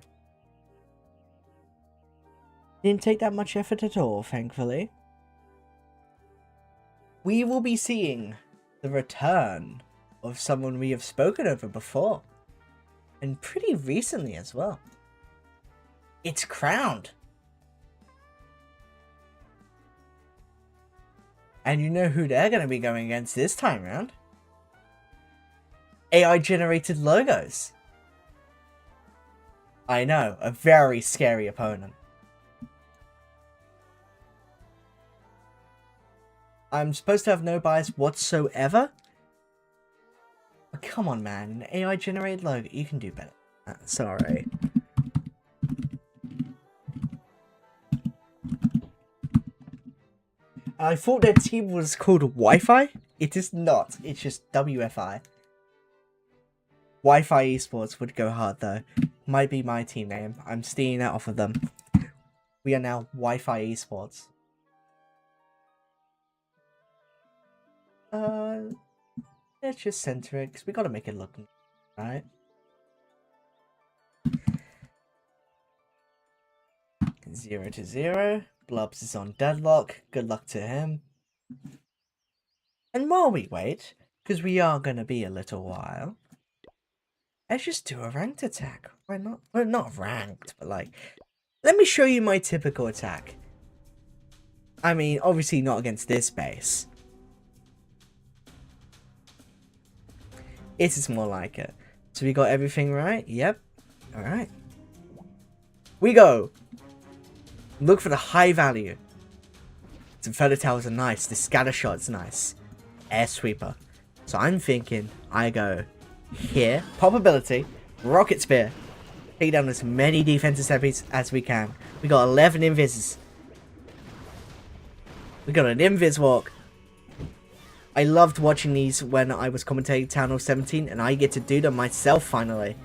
Didn't take that much effort at all, thankfully. We will be seeing the return of someone we have spoken over before. And pretty recently as well. It's Crowned. And you know who they're going to be going against this time round? AI generated logos. I know, a very scary opponent. I'm supposed to have no bias whatsoever? But come on, man. An AI generated logo, you can do better. Sorry. I thought their team was called Wi-Fi. It is not. It's just WFI. Wi-Fi Esports would go hard though. Might be my team name. I'm stealing that off of them. We are now Wi-Fi Esports. Let's just center it because we gotta make it look right. Zero to 0. Blubs is on deadlock. Good luck to him. And while we wait, because we are gonna be a little while, let's just do a ranked attack. Why not? Well, not ranked, but like, let me show you my typical attack. I mean, obviously not against this base. It is more like it. So we got everything right? Yep. Alright. We go. Look for the high value. Some feather towers are nice. The scatter shot's nice. Air sweeper. So I'm thinking I go here. Pop ability. Rocket spear. Take down as many defensive enemies as we can. We got 11 invises. We got an invis walk. I loved watching these when I was commentating Town Hall 17 and I get to do them myself finally.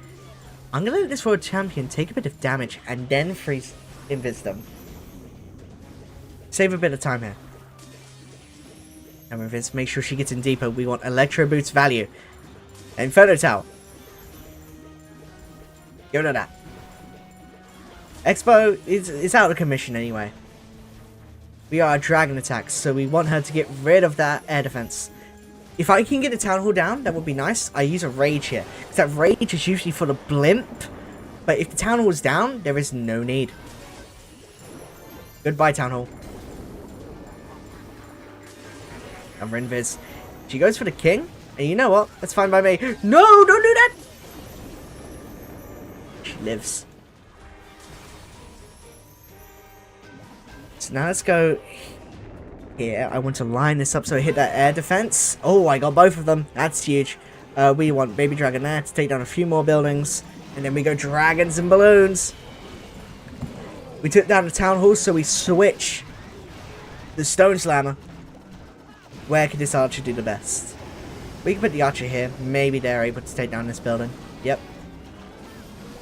I'm gonna let this world champion take a bit of damage and then freeze invis them. Save a bit of time here. And with this, make sure she gets in deeper. We want Electro Boots value. And Photo Towel. Get rid of that. Expo is out of commission anyway. We are a dragon attack, so we want her to get rid of that air defense. If I can get a Town Hall down, that would be nice. I use a Rage here. Because that Rage is usually for the Blimp. But if the Town Hall is down, there is no need. Goodbye, Town Hall. And Rinviz. She goes for the King. And you know what? That's fine by me. No, don't do that! She lives. So now let's go here. I want to line this up so I hit that air defense. Oh, I got both of them. That's huge. We want Baby Dragon there to take down a few more buildings. And then we go dragons and balloons. We took down the Town Hall, so we switch the Stone Slammer. Where could this archer do the best? We can put the archer here. Maybe they're able to take down this building. Yep.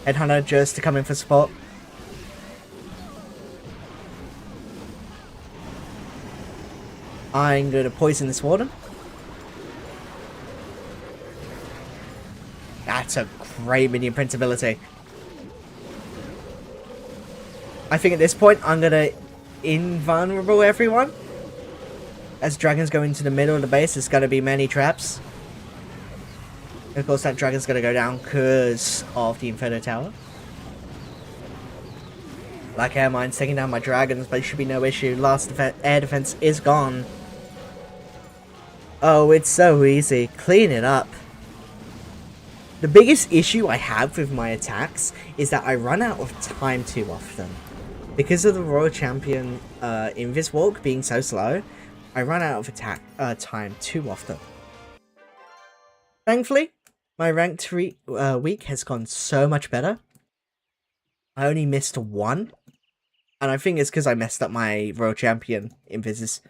Headhunter just to come in for support. I'm going to poison this warden. That That's a great minion prince ability. I think at this point, I'm going to invulnerable everyone. As dragons go into the middle of the base, there's going to be many traps. Of course, that dragon's going to go down because of the Inferno Tower. Like air mines taking down my dragons, but it should be no issue. Last air defense is gone. Oh, it's so easy. Clean it up. The biggest issue I have with my attacks is that I run out of time too often. Because of the Royal Champion Invis Walk being so slow, I run out of attack time too often. Thankfully, my ranked week has gone so much better. I only missed one. And I think it's because I messed up my Royal Champion Invises.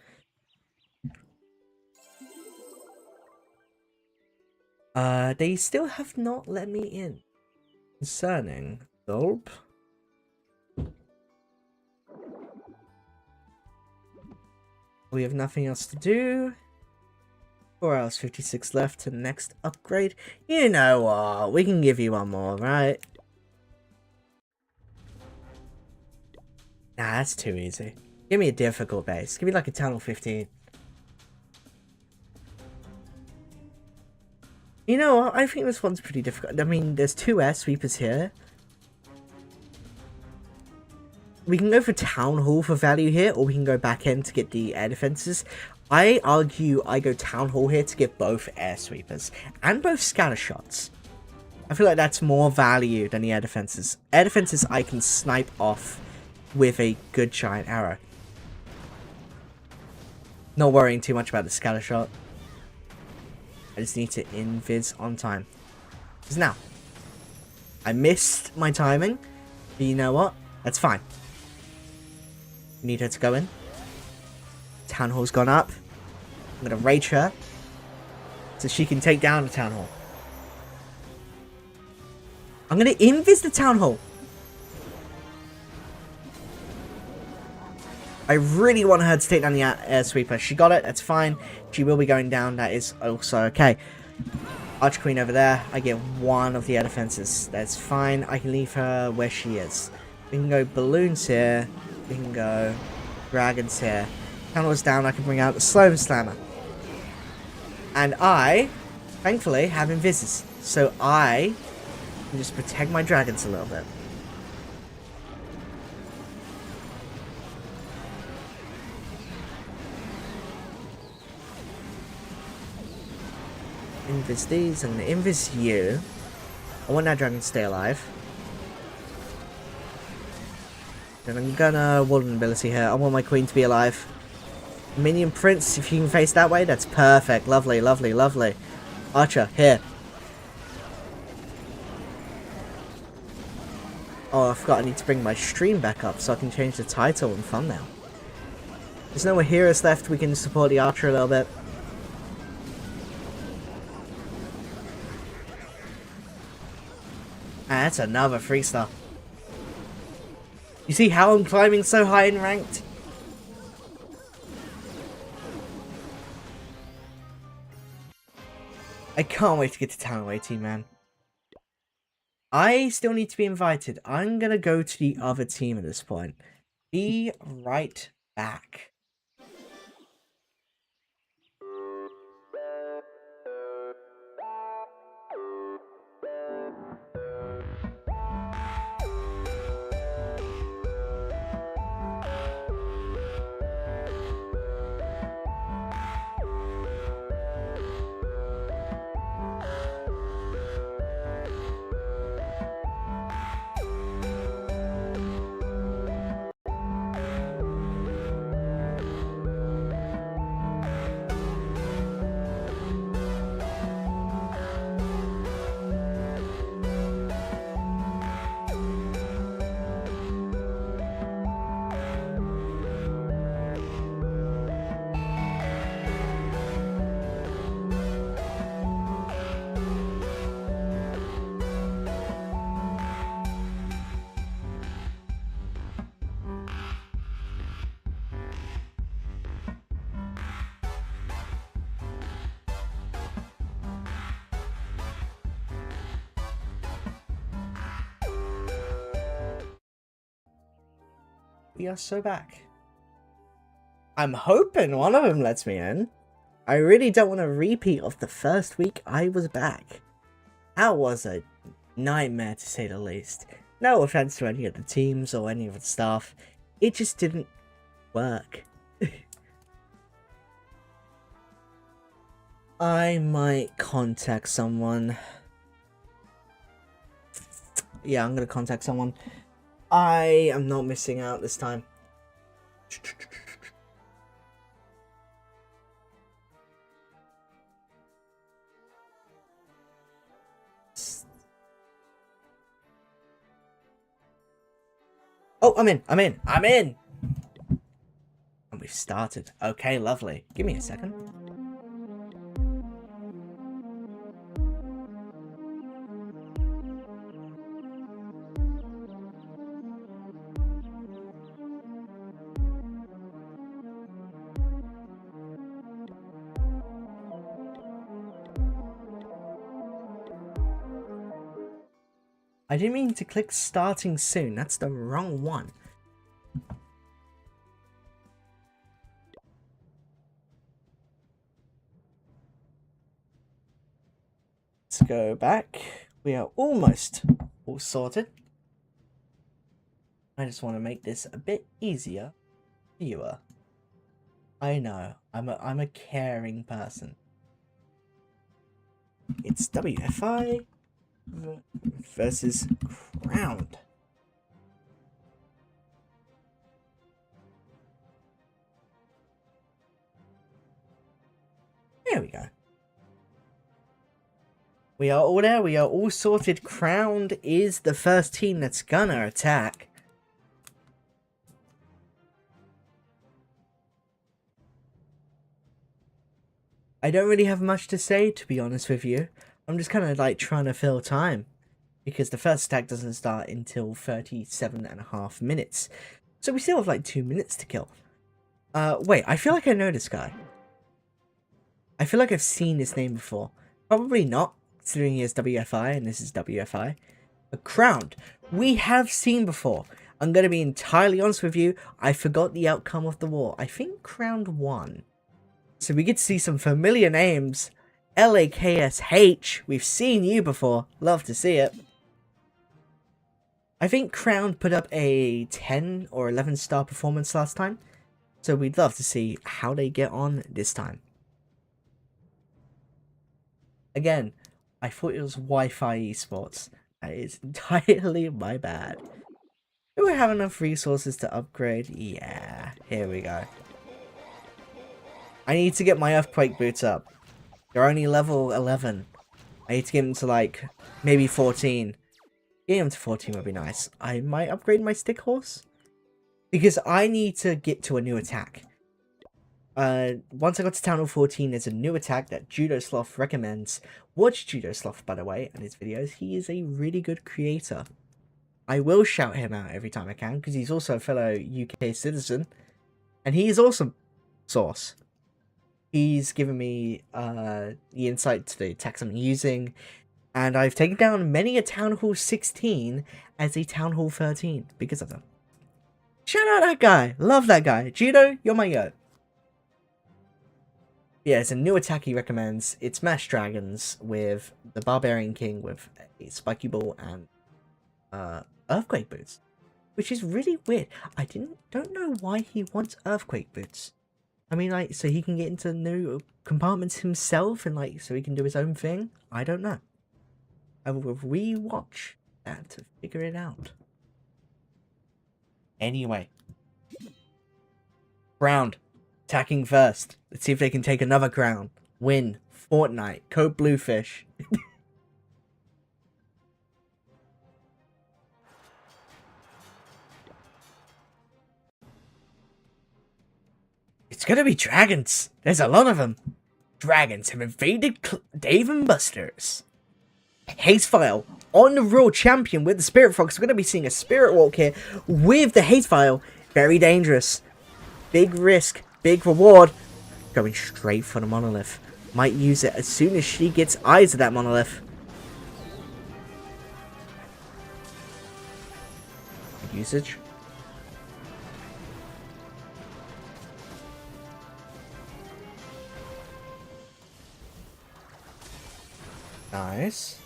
They still have not let me in. Concerning. Gulp. We have nothing else to do. 4 hours 56 left to the next upgrade. You know what? We can give you one more, right? Nah, that's too easy. Give me a difficult base. Give me like a Town Hall 15. You know what? I think this one's pretty difficult. I mean, there's 2 air sweepers here. We can go for Town Hall for value here, or we can go back in to get the air defenses. I argue I go Town Hall here to get both air sweepers and both scatter shots. I feel like that's more value than the air defenses. Air defenses I can snipe off with a good giant arrow. Not worrying too much about the scatter shot. I just need to invis on time. Because now, I missed my timing, but you know what? That's fine. Need her to go in. Town Hall's gone up. I'm going to rage her so she can take down the Town Hall. I'm going to invis the Town Hall. I really want her to take down the air sweeper. She got it. That's fine. She will be going down. That is also okay. Archer Queen over there. I get one of the air defenses. That's fine. I can leave her where she is. We can go balloons here. We can go dragons here. Panel's down. I can bring out the Sloan Slammer. And I, thankfully, have invises. So I can just protect my dragons a little bit. Invis these. I'm going to invis you. I want that dragon to stay alive. Then I'm gonna Walden ability here. I want my queen to be alive. Minion Prince, if you can face that way, that's perfect. Lovely, lovely, lovely. Archer, here. Oh, I forgot I need to bring my stream back up so I can change the title and thumbnail. There's no more heroes left. We can support the Archer a little bit. Ah, that's another 3-star. You see how I'm climbing so high in ranked? I can't wait to get to Town Hall 18, man. I still need to be invited. I'm gonna go to the other team at this point. Be right back. we are so back. I'm hoping one of them lets me in. I really don't want a repeat of the first week I was back. That was a nightmare to say the least. No offense to any of the teams or any of the staff. It just didn't work. I might contact someone. Yeah, I'm gonna contact someone. I am not missing out this time. Oh, I'm in. And we've started. Okay, lovely. Give me a second. I didn't mean to click starting soon. That's the wrong one. Let's go back. We are almost all sorted. I just want to make this a bit easier for you. I know. I'm a caring person. It's WFI versus Crowned. There we go. We are all there. We are all sorted. Crowned is the first team that's gonna attack. I don't really have much to say, to be honest with you. I'm just kind of like trying to fill time. Because the first attack doesn't start until 37.5 minutes. So we still have like 2 minutes to kill. Wait, I feel like I know this guy. I feel like I've seen his name before. Probably not, considering he is WFI and this is WFI. But Crowned, we have seen before. I'm going to be entirely honest with you, I forgot the outcome of the war. I think Crowned won. So we get to see some familiar names. LAKSH, we've seen you before. Love to see it. I think Crown put up a 10 or 11 star performance last time. So we'd love to see how they get on this time. Again, I thought it was Wi-Fi Esports. That is entirely my bad. Do I have enough resources to upgrade? Yeah, here we go. I need to get my Earthquake boots up. They're only level 11. I need to get them to like, maybe 14. Getting them to 14 would be nice. I might upgrade my stick horse. Because I need to get to a new attack. Once I got to Town Hall 14, there's a new attack that Judo Sloth recommends. Watch Judo Sloth, by the way, and his videos. He is a really good creator. I will shout him out every time I can, because he's also a fellow UK citizen. And he is awesome. Source. He's given me the insight to the attacks I'm using, and I've taken down many a Town Hall 16 as a Town Hall 13 because of them. Shout out that guy! Love that guy! Judo, you're my goat. Yeah, it's a new attack he recommends. It's Mash Dragons with the Barbarian King with a Spiky Ball and Earthquake Boots, which is really weird. I don't know why he wants Earthquake Boots. I mean, like, so he can get into new compartments himself and, like, so he can do his own thing? I don't know. I will re-watch that to figure it out. Anyway. Crowned. Attacking first. Let's see if they can take another crown. Win. Fortnite. Code Bluefish. It's gonna be dragons. There's a lot of them. Dragons have invaded Dave and Buster's. Haze File on the Royal Champion with the Spirit Fox. We're gonna be seeing a Spirit Walk here with the Haze File. Very dangerous. Big risk, big reward. Going straight for the Monolith. Might use it as soon as she gets eyes of that Monolith. Usage. Nice.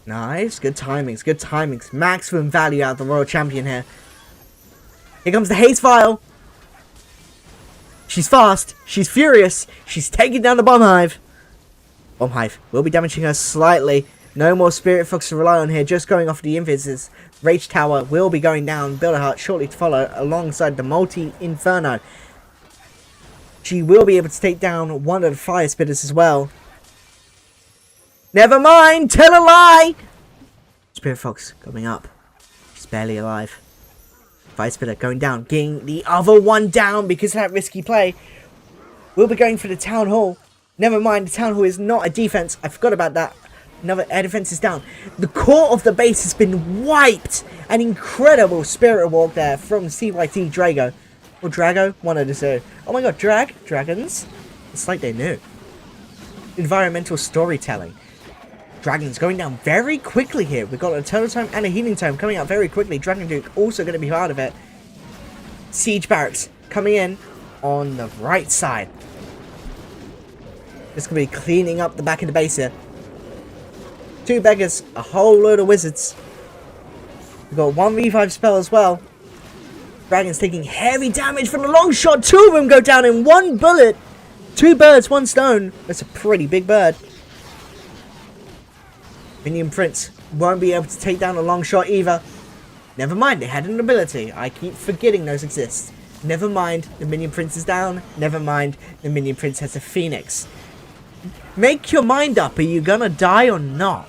Nice. Good timings. Good timings. Maximum value out of the Royal Champion here. Here comes the Haze Vial. She's fast. She's furious. She's taking down the Bomb Hive. Bomb Hive will be damaging her slightly. No more Spirit Fox to rely on here. Just going off the Invises. Rage Tower will be going down. Builder Heart shortly to follow alongside the Multi-Inferno. She will be able to take down one of the Fire Spitters as well. Never mind. Tell a lie. Spirit Fox coming up. She's barely alive. Fire Spitter going down. Getting the other one down because of that risky play. We'll be going for the Town Hall. Never mind. The Town Hall is not a defense. I forgot about that. Another air defense is down. The core of the base has been wiped. An incredible Spirit Walk there from CYT Drago. Or Drago? One of the two. Oh my god, Dragons? It's like they knew. Environmental storytelling. Dragons going down very quickly here. We've got a Turtle Tome and a Healing Tome coming out very quickly. Dragon Duke also going to be part of it. Siege Barracks coming in on the right side. This going to be cleaning up the back of the base here. 2 beggars, a whole load of wizards. We've got 1 revive spell as well. Dragons taking heavy damage from the long shot. 2 of them go down in 1 bullet. 2 birds, 1 stone. That's a pretty big bird. Minion Prince won't be able to take down a long shot either. Never mind, they had an ability. I keep forgetting those exist. Never mind, the Minion Prince is down. Never mind, the Minion Prince has a Phoenix. Make your mind up. Are you gonna die or not?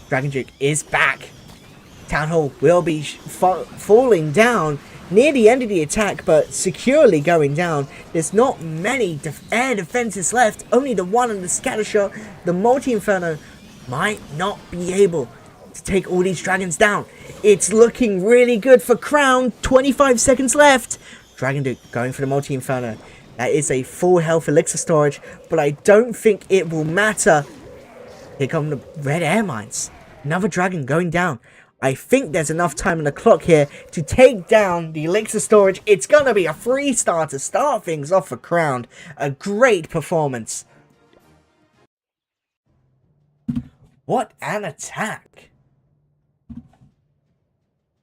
Dragon Duke is back. Town Hall will be falling down near the end of the attack, but securely going down. There's not many air defenses left. Only the one on the scatter shot. The Multi-Inferno might not be able to take all these dragons down. It's looking really good for Crown. 25 seconds left. Dragon Duke going for the Multi-Inferno. That is a full health elixir storage, but I don't think it will matter. Here come the red air mines. Another dragon going down. I think there's enough time on the clock here to take down the elixir storage. It's going to be a 3-star to start things off for Crown. A great performance. What an attack.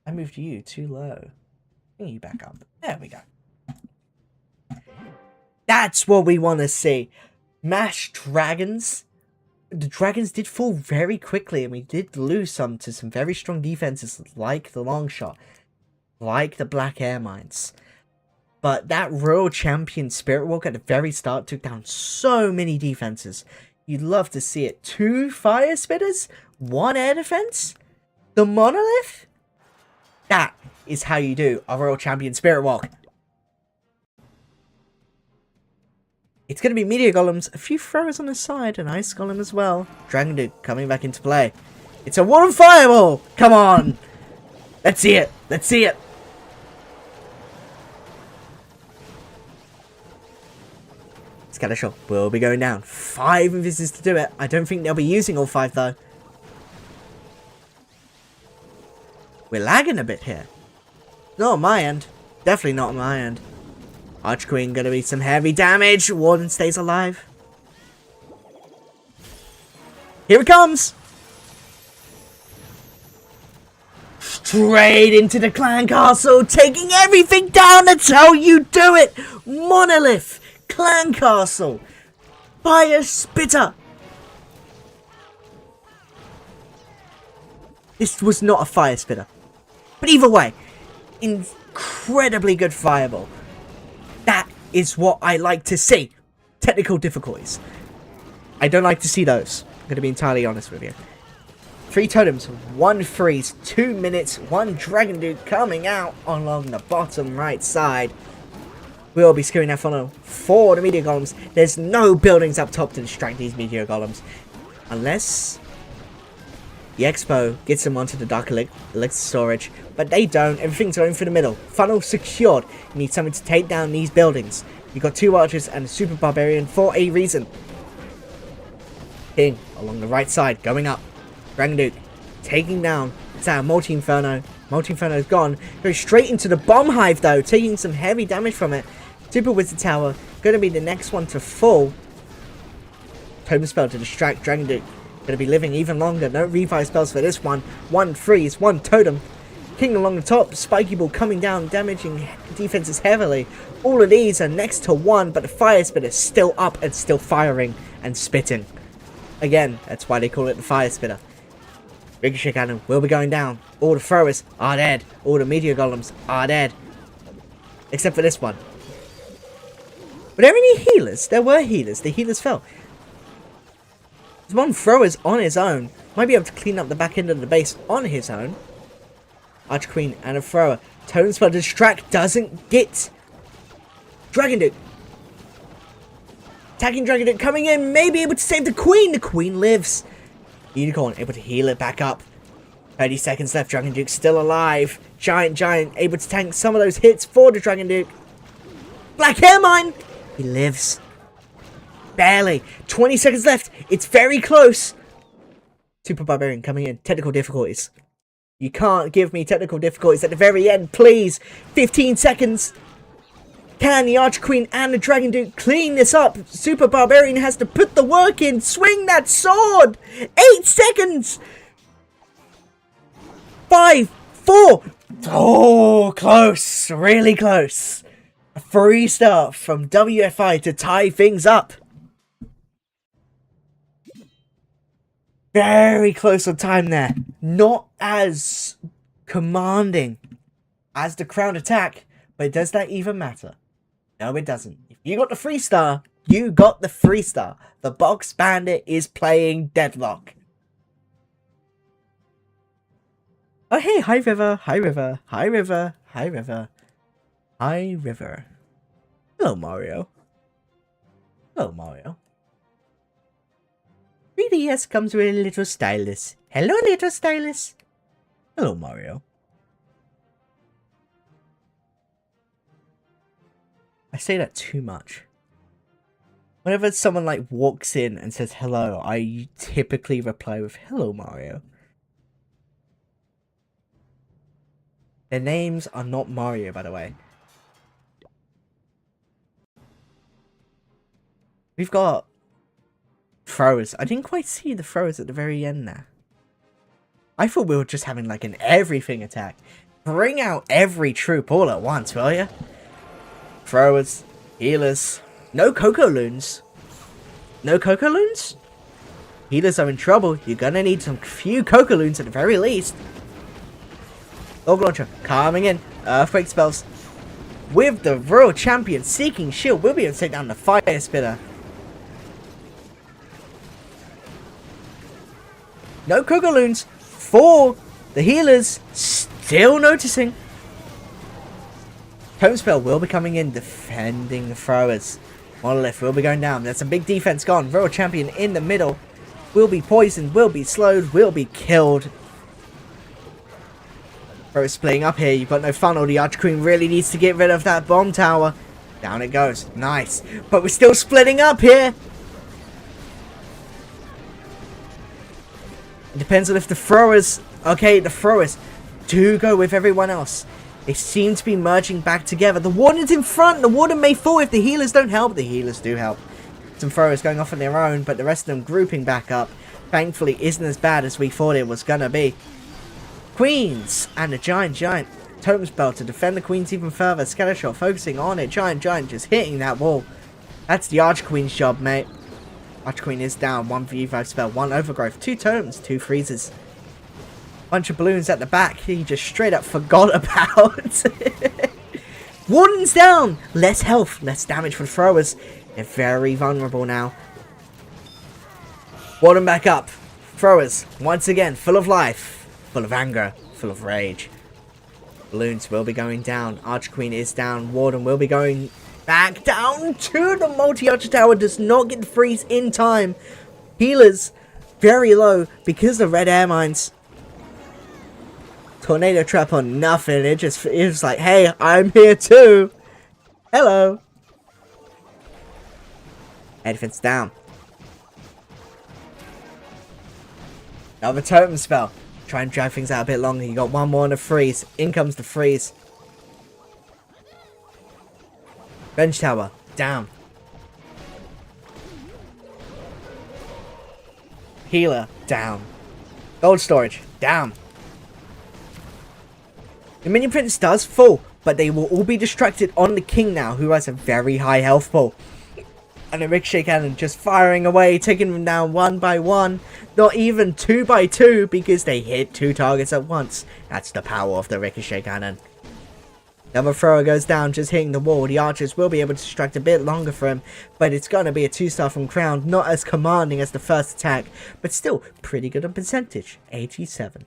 I moved you too low. Bring you back up. There we go. That's what we want to see. Mash dragons. The dragons did fall very quickly, and we did lose some to some very strong defenses like the long shot, like the black air mines. But that Royal Champion Spirit Walk at the very start took down so many defenses. You'd love to see it. 2 fire spitters, 1 air defense, the monolith. That is how you do a Royal Champion Spirit Walk. It's going to be Meteor Golems, a few throwers on the side, an Ice Golem as well. Dragon Duke coming back into play. It's a Water Fireball! Come on! Let's see it! Let's see it! Scatter Shot will be going down. 5 invises to do it. I don't think they'll be using all 5 though. We're lagging a bit here. Not on my end. Definitely not on my end. Arch Queen gonna be some heavy damage. Warden stays alive. Here it comes! Straight into the clan castle, taking everything down. That's how you do it! Monolith! Clan castle! Fire Spitter! This was not a Fire Spitter. But either way, incredibly good fireball. That is what I like to see. Technical difficulties. I don't like to see those. I'm going to be entirely honest with you. 3 totems, 1 freeze, 2 minutes, 1 Dragon Duke coming out along the bottom right side. We'll be skewing that funnel for the Meteor Golems. There's no buildings up top to distract these Meteor Golems. Unless the Expo gets them onto the Dark Elixir storage. But they don't. Everything's going for the middle. Funnel secured. You need something to take down these buildings. You've got 2 archers and a super barbarian for a reason. King along the right side, going up. Dragon Duke taking down. It's our Multi-Inferno. Multi-Inferno's gone. Goes straight into the Bomb Hive though, taking some heavy damage from it. Super Wizard Tower Gonna be the next one to fall. Totem spell to distract. Dragon Duke gonna be living even longer. No revive spells for this one. One freeze, one totem. King along the top. Spiky ball coming down, damaging defenses heavily. All of these are next to one, but the fire spit is still up and still firing and spitting. Again, that's why they call it the fire spitter. Ricochet cannon will be going down. All the throwers are dead. All the meteor golems are dead. Except for this one. Were there any healers? There were healers. The healers fell. There's one thrower's on his own. Might be able to clean up the back end of the base on his own. Arch Queen and a thrower. Totem spell distract doesn't get Dragon Duke. Attacking Dragon Duke coming in. May be able to save the Queen. The Queen lives. Unicorn able to heal it back up. 30 seconds left. Dragon Duke still alive. Giant able to tank some of those hits for the Dragon Duke. Black Hair Mine. He lives. Barely. 20 seconds left. It's very close. Super Barbarian coming in. Technical difficulties. You can't give me technical difficulties at the very end, please. 15 seconds. Can the Arch Queen and the Dragon Duke clean this up? Super Barbarian has to put the work in. Swing that sword. 8 seconds. 5, 4. Oh, close. Really close. A 3-star from WFI to tie things up. Very close on time there. Not as commanding as the crowd attack, but does that even matter? No, it doesn't. If you got the 3-star, you got the 3-star. The Box Bandit is playing Deadlock. Oh, hey, hi, River. Hi, River. Hi, River. Hi, River. Hi, River. Hello, Mario. Hello, Mario. 3DS comes with a little stylus. Hello, little stylus. Hello, Mario. I say that too much. Whenever someone like walks in and says hello, I typically reply with hello, Mario. Their names are not Mario, by the way. We've got throwers. I didn't quite see the throwers at the very end there. I thought we were just having like an everything attack. Bring out every troop all at once, will ya? Throwers, healers. No Coco Loons. No Coco Loons? Healers are in trouble. You're gonna need some few Coco Loons at the very least. Orb Launcher coming in. Earthquake spells. With the Royal Champion seeking shield, we'll be able to take down the Fire Spitter. No Coco Loons for the healers. Still noticing. Home spell will be coming in, defending the throwers. Monolith will be going down. There's some big defense gone. Royal Champion in the middle. Will be poisoned, will be slowed, will be killed. Bro, splitting up here. You've got no funnel. The Arch Queen really needs to get rid of that bomb tower. Down it goes. Nice. But we're still splitting up here. It depends on if the throwers... Okay, the throwers do go with everyone else. They seem to be merging back together. The Warden's in front. The Warden may fall if the healers don't help. The healers do help. Some throwers going off on their own, but the rest of them grouping back up. Thankfully, isn't as bad as we thought it was going to be. Queens and a giant totem spell to defend the queens even further. Scattershot focusing on it. Giant just hitting that wall. That's the Arch Queen's job, mate. Arch Queen is down. 1 revive spell, 1 overgrowth, 2 totems, 2 freezes. Bunch of balloons at the back. He just straight up forgot about. Warden's down. Less health, less damage for the throwers. They're very vulnerable now. Warden back up. Throwers once again full of life. Full of anger, full of rage. Balloons will be going down. Arch Queen is down. Warden will be going back down to the multi-archer tower. Does not get the freeze in time. Healers very low because of red air mines. Tornado trap on nothing. It was like, hey, I'm here too. Hello. Air defense down. Another totem spell. Try and drag things out a bit longer. You got one more on the freeze. In comes the freeze. Bench tower. Down. Healer, down. Gold storage, down. The minion prince does fall, but they will all be distracted on the king now, who has a very high health pool. And the ricochet cannon just firing away, taking them down one by one. Not even 2 by 2, because they hit 2 targets at once. That's the power of the ricochet cannon. Another thrower goes down, just hitting the wall. The archers will be able to distract a bit longer for him, but it's going to be a 2-star from Crown. Not as commanding as the first attack, but still pretty good on percentage. 87.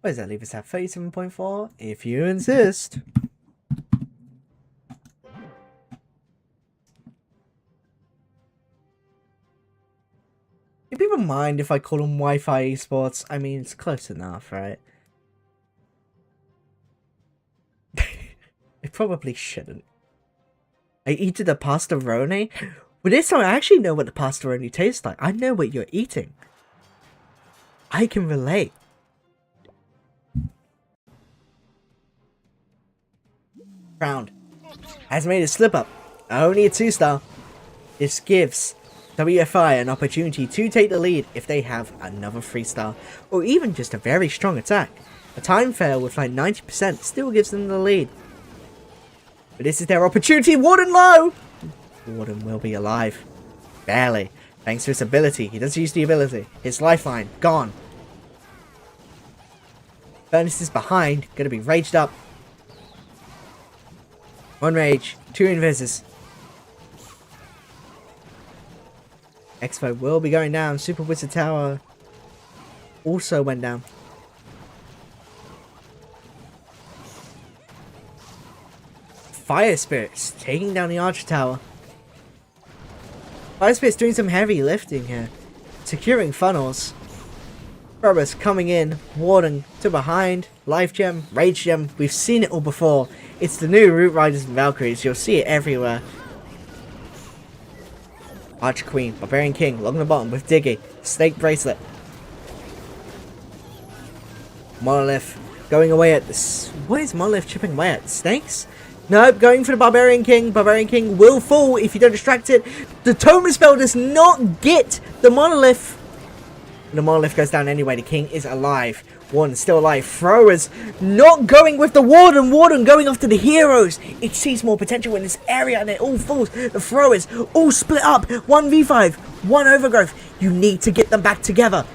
What does that leave us at? 37.4? If you insist. Do people mind if I call them Wi-Fi Esports? I mean, it's close enough, right? I probably shouldn't. I eat the pastaroni? With this time, I actually know what the pastaroni tastes like. I know what you're eating. I can relate. Crowned has made a slip up. Only a 2-star. This gives WFI an opportunity to take the lead if they have another 3-star, or even just a very strong attack. A time fail with like 90% still gives them the lead. But this is their opportunity. Warden low! Warden will be alive. Barely. Thanks to his ability. He does use the ability. His lifeline, gone. Furnace is behind, gonna be raged up. 1 rage, 2 invises. Expo will be going down. Super Wizard Tower also went down. Fire Spirits taking down the Archer Tower. Fire Spirits doing some heavy lifting here. Securing funnels. Robbers coming in. Warden to behind. Life Gem. Rage Gem. We've seen it all before. It's the new Root Riders and Valkyries. You'll see it everywhere. Archer Queen. Barbarian King. Along the bottom with Diggy. Snake Bracelet. Monolith. Going away at this. What is Monolith chipping away at? Snakes? Nope, going for the Barbarian King. Barbarian King will fall if you don't distract it. The Toma spell does not get the Monolith. The Monolith goes down anyway. The King is alive. Warden still alive. Throwers not going with the Warden. Warden going after the heroes. It sees more potential in this area and it all falls. The Throwers all split up. 1v5. 1 Overgrowth. You need to get them back together.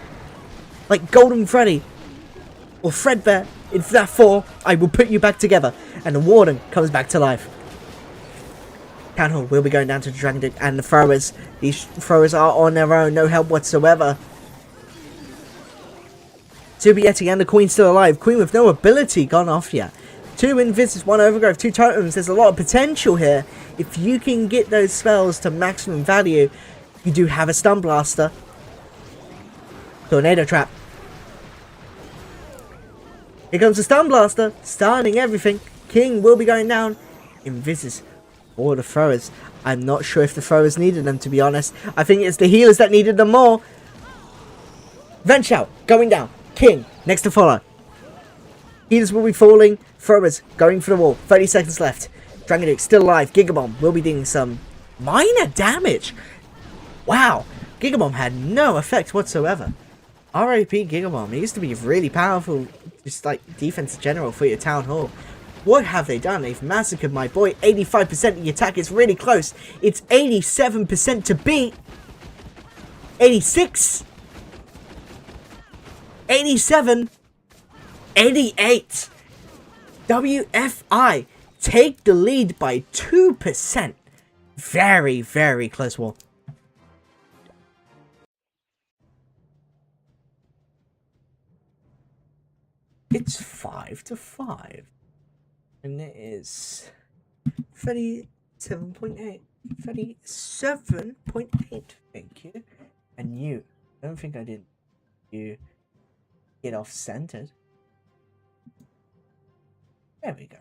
Like Golden Freddy. Or Fredbear. In FNAF 4, I will put you back together. And the Warden comes back to life. Town Hall will be going down to the Dragon Duke and the Throwers. These Throwers are on their own. No help whatsoever. Super Yeti and the Queen still alive. Queen with no ability gone off yet. 2 Invises, 1 Overgrowth, 2 Totems. There's a lot of potential here. If you can get those spells to maximum value, you do have a Stun Blaster. Tornado Trap. Here comes the Stun Blaster, stunning everything. King will be going down. Invises for the Throwers. I'm not sure if the Throwers needed them, to be honest. I think it's the healers that needed them more. Vent Shout going down. King next to follow. Healers will be falling. Throwers going for the wall. 30 seconds left. Dragon Duke still alive. Gigabomb will be doing some minor damage. Wow. Gigabomb had no effect whatsoever. RAP Gigabomb. It used to be really powerful, just like defense in general for your Town Hall. What have they done? They've massacred my boy. 85% of the attack is really close. It's 87% to beat. 86. 87. 88. WFI. Take the lead by 2%. Very, very close war. It's 5-5. And it is 37.8. 37.8. Thank you. And you. I don't think I did. You get off centered. There we go.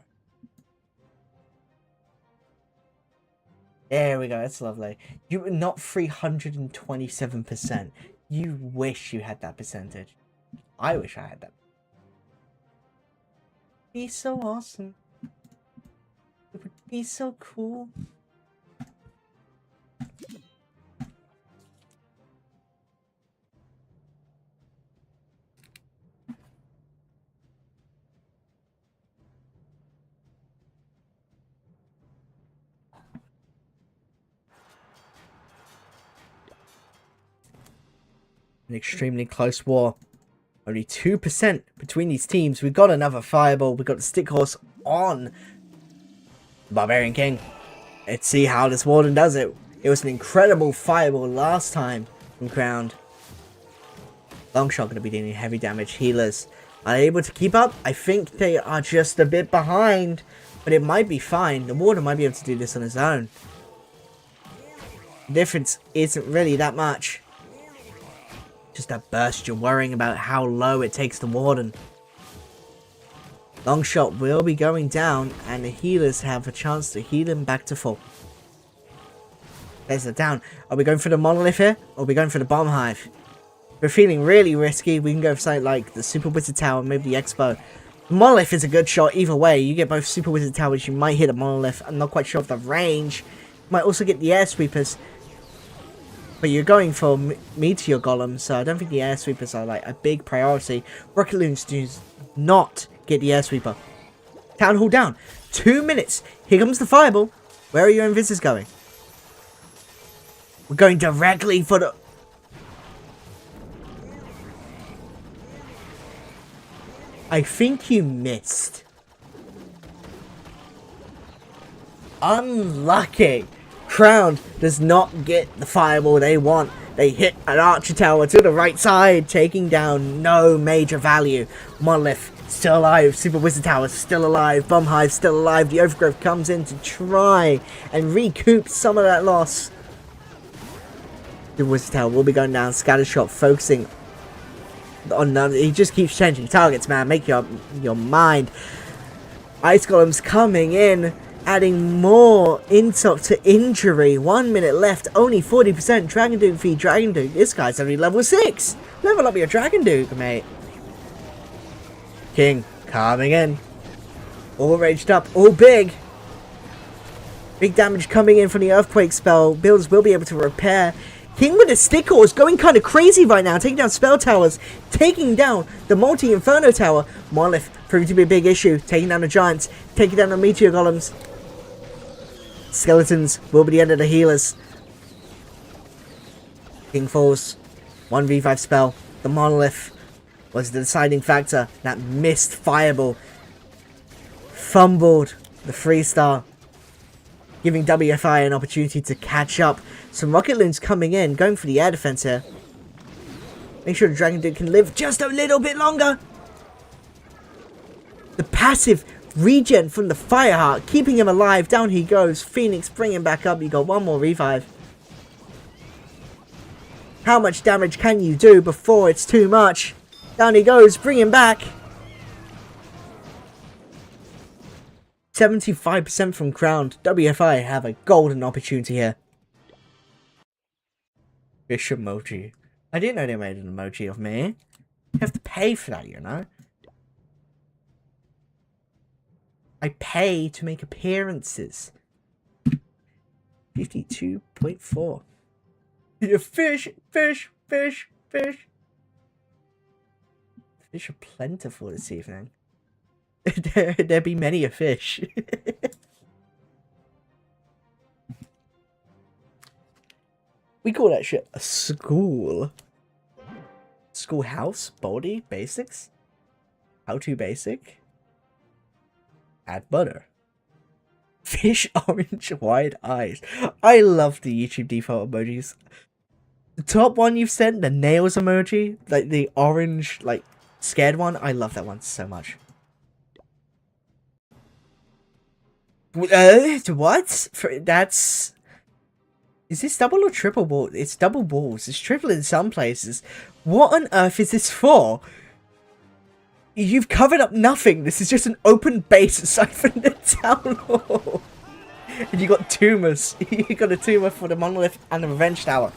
There we go. That's lovely. You were not 327%. You wish you had that percentage. I wish I had that. Be so awesome. It would He's so cool. An extremely close war. Only 2% between these teams. We've got another fireball. We've got the stick horse on Barbarian King. Let's see how this Warden does it. It was an incredible fireball last time from Crowned. Longshot going to be dealing heavy damage. Healers are they able to keep up. I think they are just a bit behind, but it might be fine. The Warden might be able to do this on his own. The difference isn't really that much. Just that burst, you're worrying about how low it takes the Warden. Longshot will be going down, and the healers have a chance to heal him back to full. There's the down. Are we going for the monolith here, or are we going for the bomb hive? If we're feeling really risky, we can go for something like the Super Wizard Tower, maybe the Expo. The monolith is a good shot either way. You get both Super Wizard Towers, you might hit a monolith. I'm not quite sure of the range. You might also get the air sweepers. But you're going for Meteor Golem, so I don't think the air sweepers are like a big priority. Rocket Loons do not get the air sweeper. Town Hall down. 2 minutes. Here comes the fireball. Where are your invisors going? We're going directly for the... I think you missed. Unlucky. Crowned does not get the fireball they want. They hit an archer tower to the right side, taking down no major value. Monolith still alive. Super Wizard Tower still alive. Bomb Hive still alive. The Overgrowth comes in to try and recoup some of that loss. The Wizard Tower will be going down. Scattershot focusing on none. He just keeps changing targets, man. Make your mind. Ice Golems coming in, adding more insult to injury. 1 minute left, only 40%. Dragon Duke v Dragon Duke. This guy's only level 6. Level up your Dragon Duke, mate. King coming in. All raged up, all big. Big damage coming in from the Earthquake spell. Builders will be able to repair. King with the stick horse going kind of crazy right now. Taking down spell towers. Taking down the multi-inferno tower. Monolith proving to be a big issue. Taking down the giants. Taking down the meteor golems. Skeletons will be the end of the healers. King falls. 1v5 spell. The monolith was the deciding factor. That missed fireball. Fumbled the 3-star. Giving WFI an opportunity to catch up. Some Rocket Loons coming in. Going for the air defense here. Make sure the Dragon Dude can live just a little bit longer. The passive regen from the Fireheart. Keeping him alive. Down he goes. Phoenix bringing him back up. You got one more revive. How much damage can you do before it's too much? Down he goes. Bring him back. 75% from Crowned. WFI have a golden opportunity here. Fish emoji. I didn't know they made an emoji of me. You have to pay for that, you know. I pay to make appearances. 52.4. Fish, fish, fish, fish. Fish are plentiful this evening. There be many a fish. We call that shit a school. Schoolhouse, body, basics. How to basic. Add butter. Fish, orange, wide eyes. I love the YouTube default emojis. The top one you've sent, the nails emoji, like the orange, like scared one. I love that one so much. What? That's... Is this double or triple ball? It's double balls. It's triple in some places. What on earth is this for? You've covered up nothing. This is just an open base aside from the town hall. And you got tumors. You got a tumor for the monolith and the revenge tower.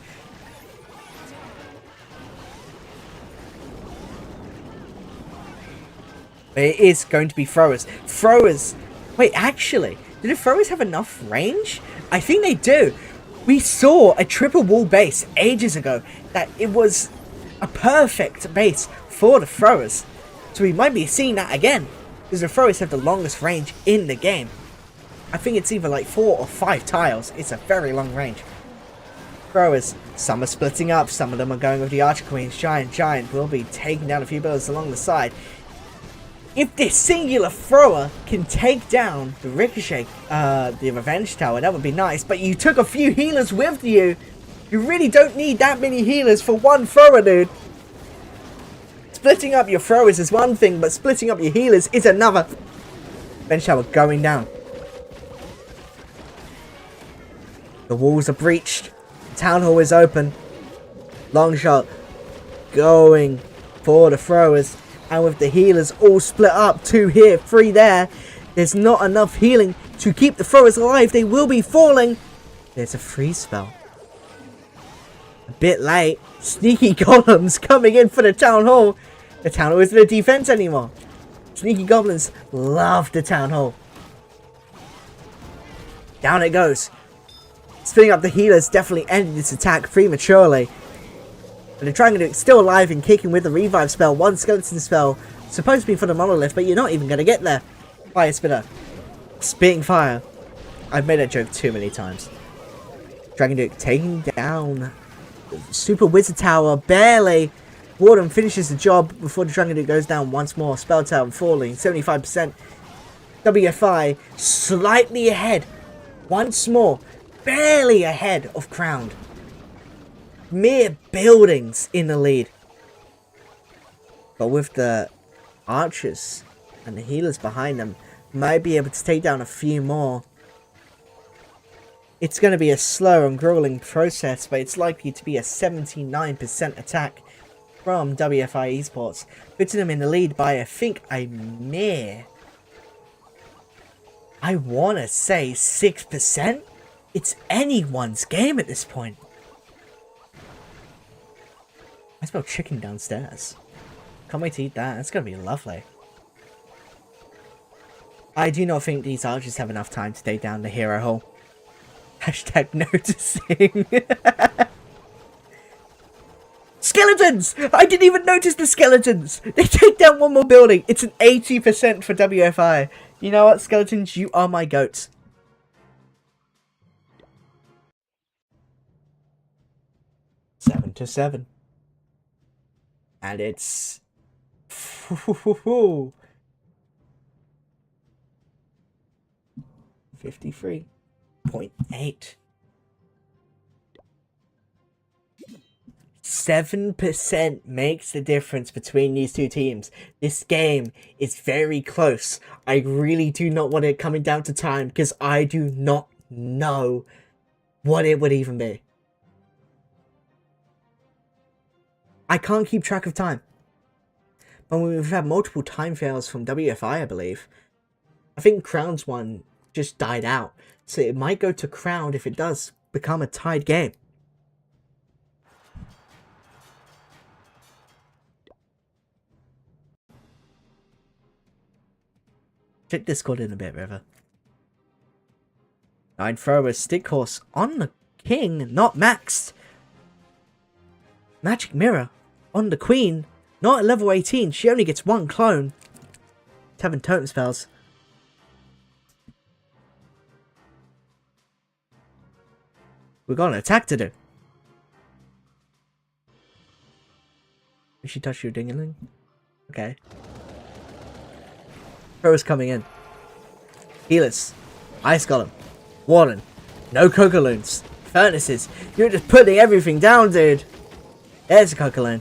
It is going to be throwers. Throwers. Wait, actually, Do the throwers have enough range? I think they do. We saw a triple wall base ages ago that it was a perfect base for the throwers. So we might be seeing that again, because the throwers have the longest range in the game. I think it's either like 4 or 5 tiles. It's a very long range. Throwers, some are splitting up, some of them are going with the Archer Queens. Giant will be taking down a few buildings along the side. If this singular thrower can take down the Ricochet, the Revenge Tower, that would be nice. But you took a few healers with you. You really don't need that many healers for one thrower, dude. Splitting up your throwers is one thing, but splitting up your healers is another. Revenge Tower going down. The walls are breached. Town Hall is open. Long shot going for the throwers. And with the healers all split up, 2 here, 3 there, there's not enough healing to keep the throwers alive. They will be falling. There's a freeze spell. A bit late. Sneaky golems coming in for the Town Hall. The Town Hall isn't a defense anymore. Sneaky goblins love the Town Hall. Down it goes. Spinning up the healers definitely ended this attack prematurely. But the Dragon Duke's still alive and kicking with the revive spell. 1 skeleton spell. Supposed to be for the monolith, but you're not even going to get there. Fire spitter. Spitting fire. I've made that joke too many times. Dragon Duke taking down the Super Wizard Tower. Barely. Warden finishes the job before the Dragon Duke goes down once more. Spell Tower falling. 75%. WFI slightly ahead. Once more. Barely ahead of Crowned. Mere buildings in the lead. But with the archers and the healers behind them, might be able to take down a few more. It's going to be a slow and grueling process, but it's likely to be a 79% attack from WFI Esports, putting them in the lead by, I think, a mere, I want to say 6%? It's anyone's game at this point. I smell chicken downstairs. Can't wait to eat that. That's going to be lovely. I do not think these archers have enough time to take down the hero hole. Hashtag noticing. Skeletons! I didn't even notice the skeletons! They take down one more building. It's an 80% for WFI. You know what, skeletons? You are my goats. Seven to 7. And it's 53.8. 7% makes the difference between these two teams. This game is very close. I really do not want it coming down to time because I do not know what it would even be. I can't keep track of time. But we've had multiple time fails from WFI, I believe. I think Crown's one just died out. So it might go to Crown if it does become a tied game. Check Discord in a bit, River. 9 throwers, stick horse on the king, not maxed. Magic mirror on the queen, not at level 18. She only gets 1 clone. 7 totem spells. We've got an attack to do. Did she touch your ding-a-ling? Okay. Throwers coming in. Healers. Ice Golem. Warden. No Cocaloons. Furnaces. You're just putting everything down, dude. There's a Cocaloon.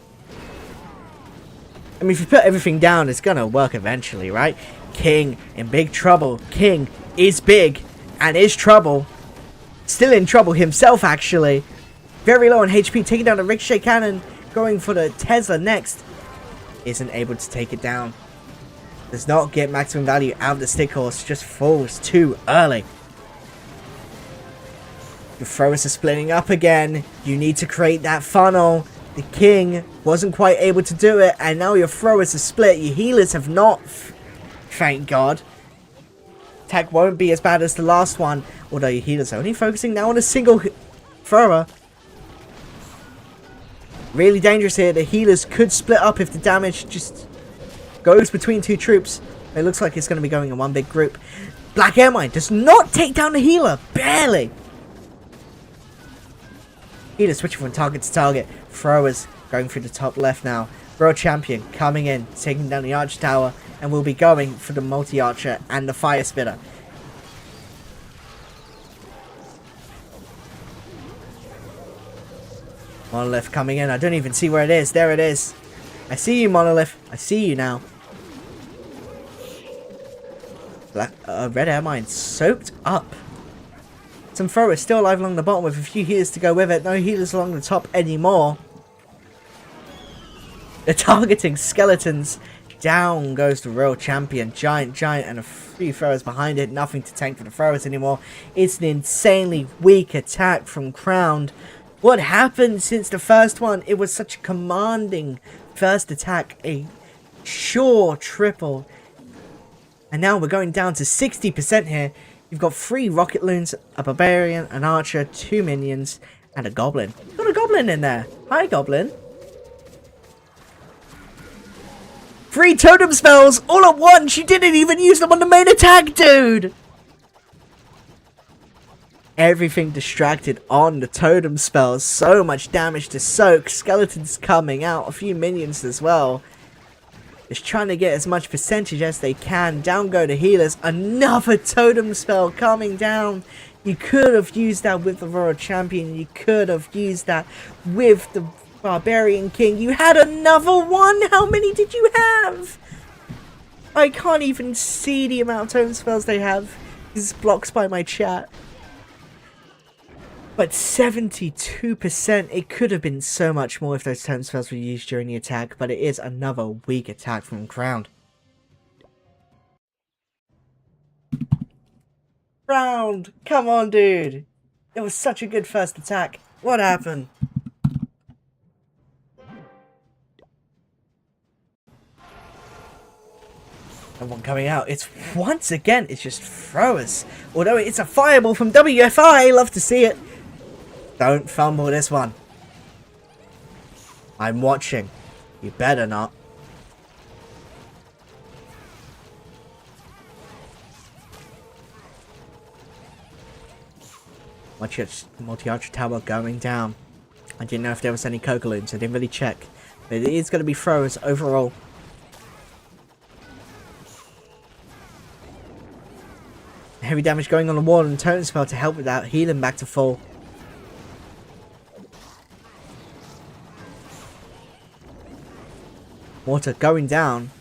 I mean, if you put everything down, it's gonna work eventually, right? King in big trouble. King is big and is trouble. Still in trouble himself, actually. Very low on HP. Taking down the Ricochet Cannon. Going for the Tesla next. Isn't able to take it down. Does not get maximum value out of the stick horse. Just falls too early. The throwers are splitting up again. You need to create that funnel. The king wasn't quite able to do it. And now your throwers are split. Your healers have not. Thank God. attack won't be as bad as the last one. Although your healer's only focusing now on a single thrower. Really dangerous here. The healers could split up if the damage just goes between two troops. It looks like it's going to be going in one big group. Black Air Mine does not take down the healer. Barely. Healer switching from target to target. Throwers going through the top left now. World Champion coming in, taking down the Archer Tower. And we'll be going for the Multi-Archer and the Fire Spitter. Monolith coming in. I don't even see where it is. There it is. I see you, Monolith. I see you now. Red Air Mine soaked up. Some throwers still alive along the bottom with a few healers to go with it. No healers along the top anymore. They're targeting skeletons. Down goes the Royal Champion. Giant, and a few throwers behind it. Nothing to tank for the throwers anymore. It's an insanely weak attack from Crowned. What happened since the first one? It was such a commanding first attack. A sure triple. And now we're going down to 60% here. You've got 3 Rocket Loons, a Barbarian, an Archer, 2 Minions, and a Goblin. You've got a Goblin in there. Hi, Goblin. 3 Totem Spells all at once. You didn't even use them on the main attack, dude. Everything distracted on the Totem Spells. So much damage to soak. Skeletons coming out. A few Minions as well. Just trying to get as much percentage as they can. Down go the healers. Another Totem Spell coming down. You could have used that with the Royal Champion. You could have used that with the Barbarian King. You had another one. How many did you have? I can't even see the amount of Totem Spells they have. This is blocked by my chat. But 72%, it could have been so much more if those Totem Spells were used during the attack, but it is another weak attack from Crowned. Crowned! Come on, dude! It was such a good first attack. What happened? One coming out. It's once again, it's just throwers. Although it's a fireball from WFI, love to see it. Don't fumble this one. I'm watching. You better not. Watch it. Multi-Archer Tower going down. I didn't know if there was any Cocaloons. I didn't really check. But it is going to be throwers overall. Heavy damage going on the wall and Totem Spell to help with that. Healing back to full. Water going down.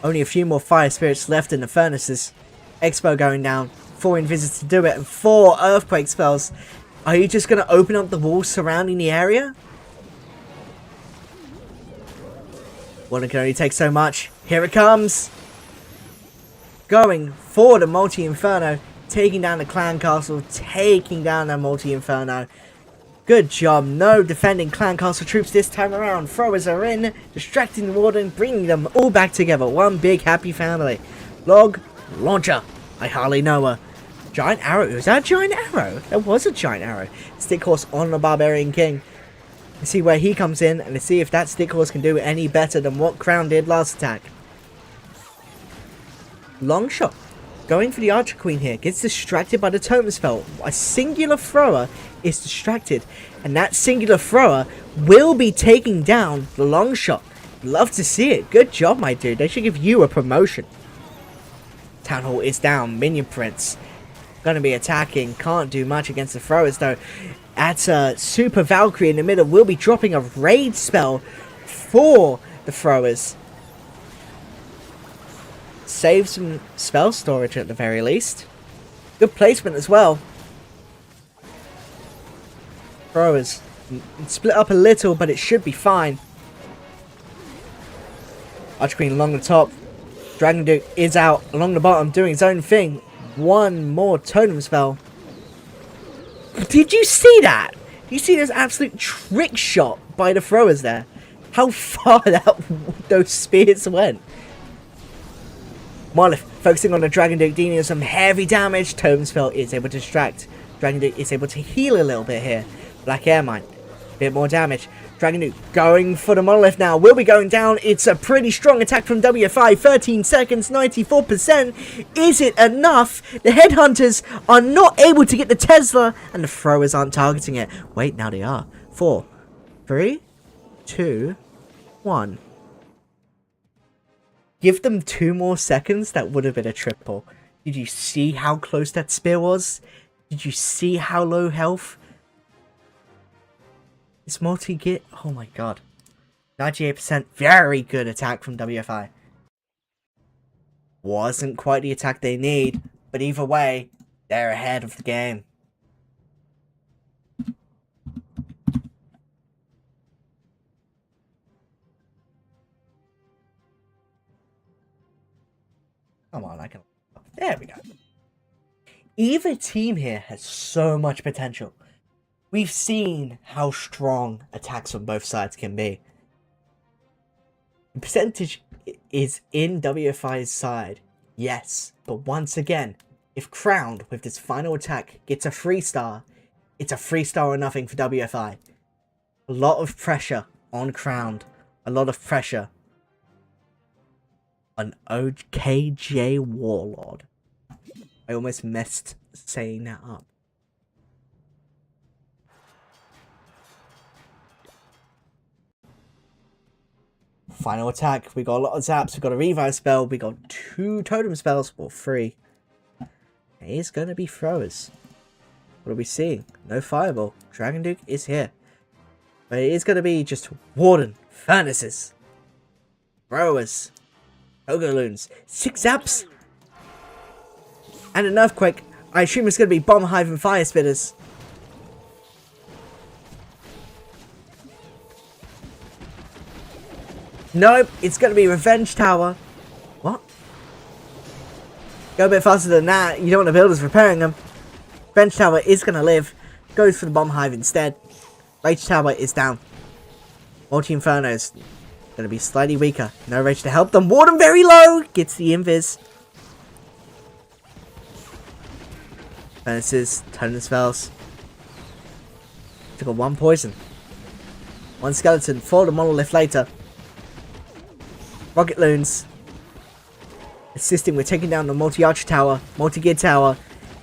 Only a few more Fire Spirits left in the furnaces. Expo going down. 4 Invisors to do it and 4 Earthquake spells. Are you just going to open up the walls surrounding the area? One can only take so much. Here it comes. Going for the Multi-Inferno. Taking down the Clan Castle. Taking down the Multi-Inferno. Good job. No defending Clan Castle troops this time around. Throwers are in. Distracting the Warden. Bringing them all back together. One big happy family. Log. Launcher. I hardly know her. Giant Arrow. Was that a Giant Arrow? There was a Giant Arrow. Stick Horse on the Barbarian King. Let's see where he comes in. And let's see if that Stick Horse can do any better than what Crown did last attack. Long shot. Going for the Archer Queen here. Gets distracted by the Totem Spell. A singular thrower is distracted. And that singular thrower will be taking down the long shot. Love to see it. Good job, my dude. They should give you a promotion. Town Hall is down. Minion Prince. Going to be attacking. Can't do much against the throwers, though. At Super Valkyrie in the middle. Will be dropping a raid spell for the throwers. Save some spell storage at the very least. Good placement as well. Throwers. Split up a little, but it should be fine. Archer Queen along the top. Dragon Duke is out along the bottom doing his own thing. One more Totem Spell. Did you see that? You see this absolute trick shot by the throwers there? How far those spears went. Monolith Focusing on the Dragon Duke, dealing some heavy damage. Totem Spell is able to distract. Dragon Duke is able to heal a little bit here. Black Air Mine, bit more damage. Dragon Duke going for the Monolith now. Will be going down. It's a pretty strong attack from WFI. 13 seconds, 94%. Is it enough? The Headhunters are not able to get the Tesla, and the throwers aren't targeting it. Wait, now they are. 4, 3, 2, 1. Give them 2 more seconds, that would have been a triple. Did you see how close that spear was? Did you see how low health? This multi-git, oh my god. 98%, very good attack from WFI. Wasn't quite the attack they need, but either way, they're ahead of the game. Come on, I can... There we go. Either team here has so much potential. We've seen how strong attacks on both sides can be. The percentage is in WFI's side, yes. But once again, if Crowned with this final attack gets a 3-star, it's a 3-star or nothing for WFI. A lot of pressure on Crowned. A lot of pressure on OKJ Warlord. I almost messed saying that up. Final attack. We got a lot of zaps. We got a revive spell. We got 2 totem spells. Or 3. It is going to be throwers. What are we seeing? No fireball. Dragon Duke is here. But it is going to be just Warden, Furnaces, Throwers, Ogoloons, 6 zaps, and an Earthquake. I assume it's going to be Bomb Hive and Fire Spitters. Nope, it's going to be Revenge Tower. What? Go a bit faster than that. You don't want the builders repairing them. Revenge Tower is going to live. Goes for the Bomb Hive instead. Rage Tower is down. Multi Inferno's going to be slightly weaker. No Rage to help them. Warden very low. Gets the Invis. Furnaces. Totem spells. Took a 1 poison. 1 skeleton for the Monolith later. Rocket Loons. Assisting with taking down the multi-archer tower. Multi-gear tower.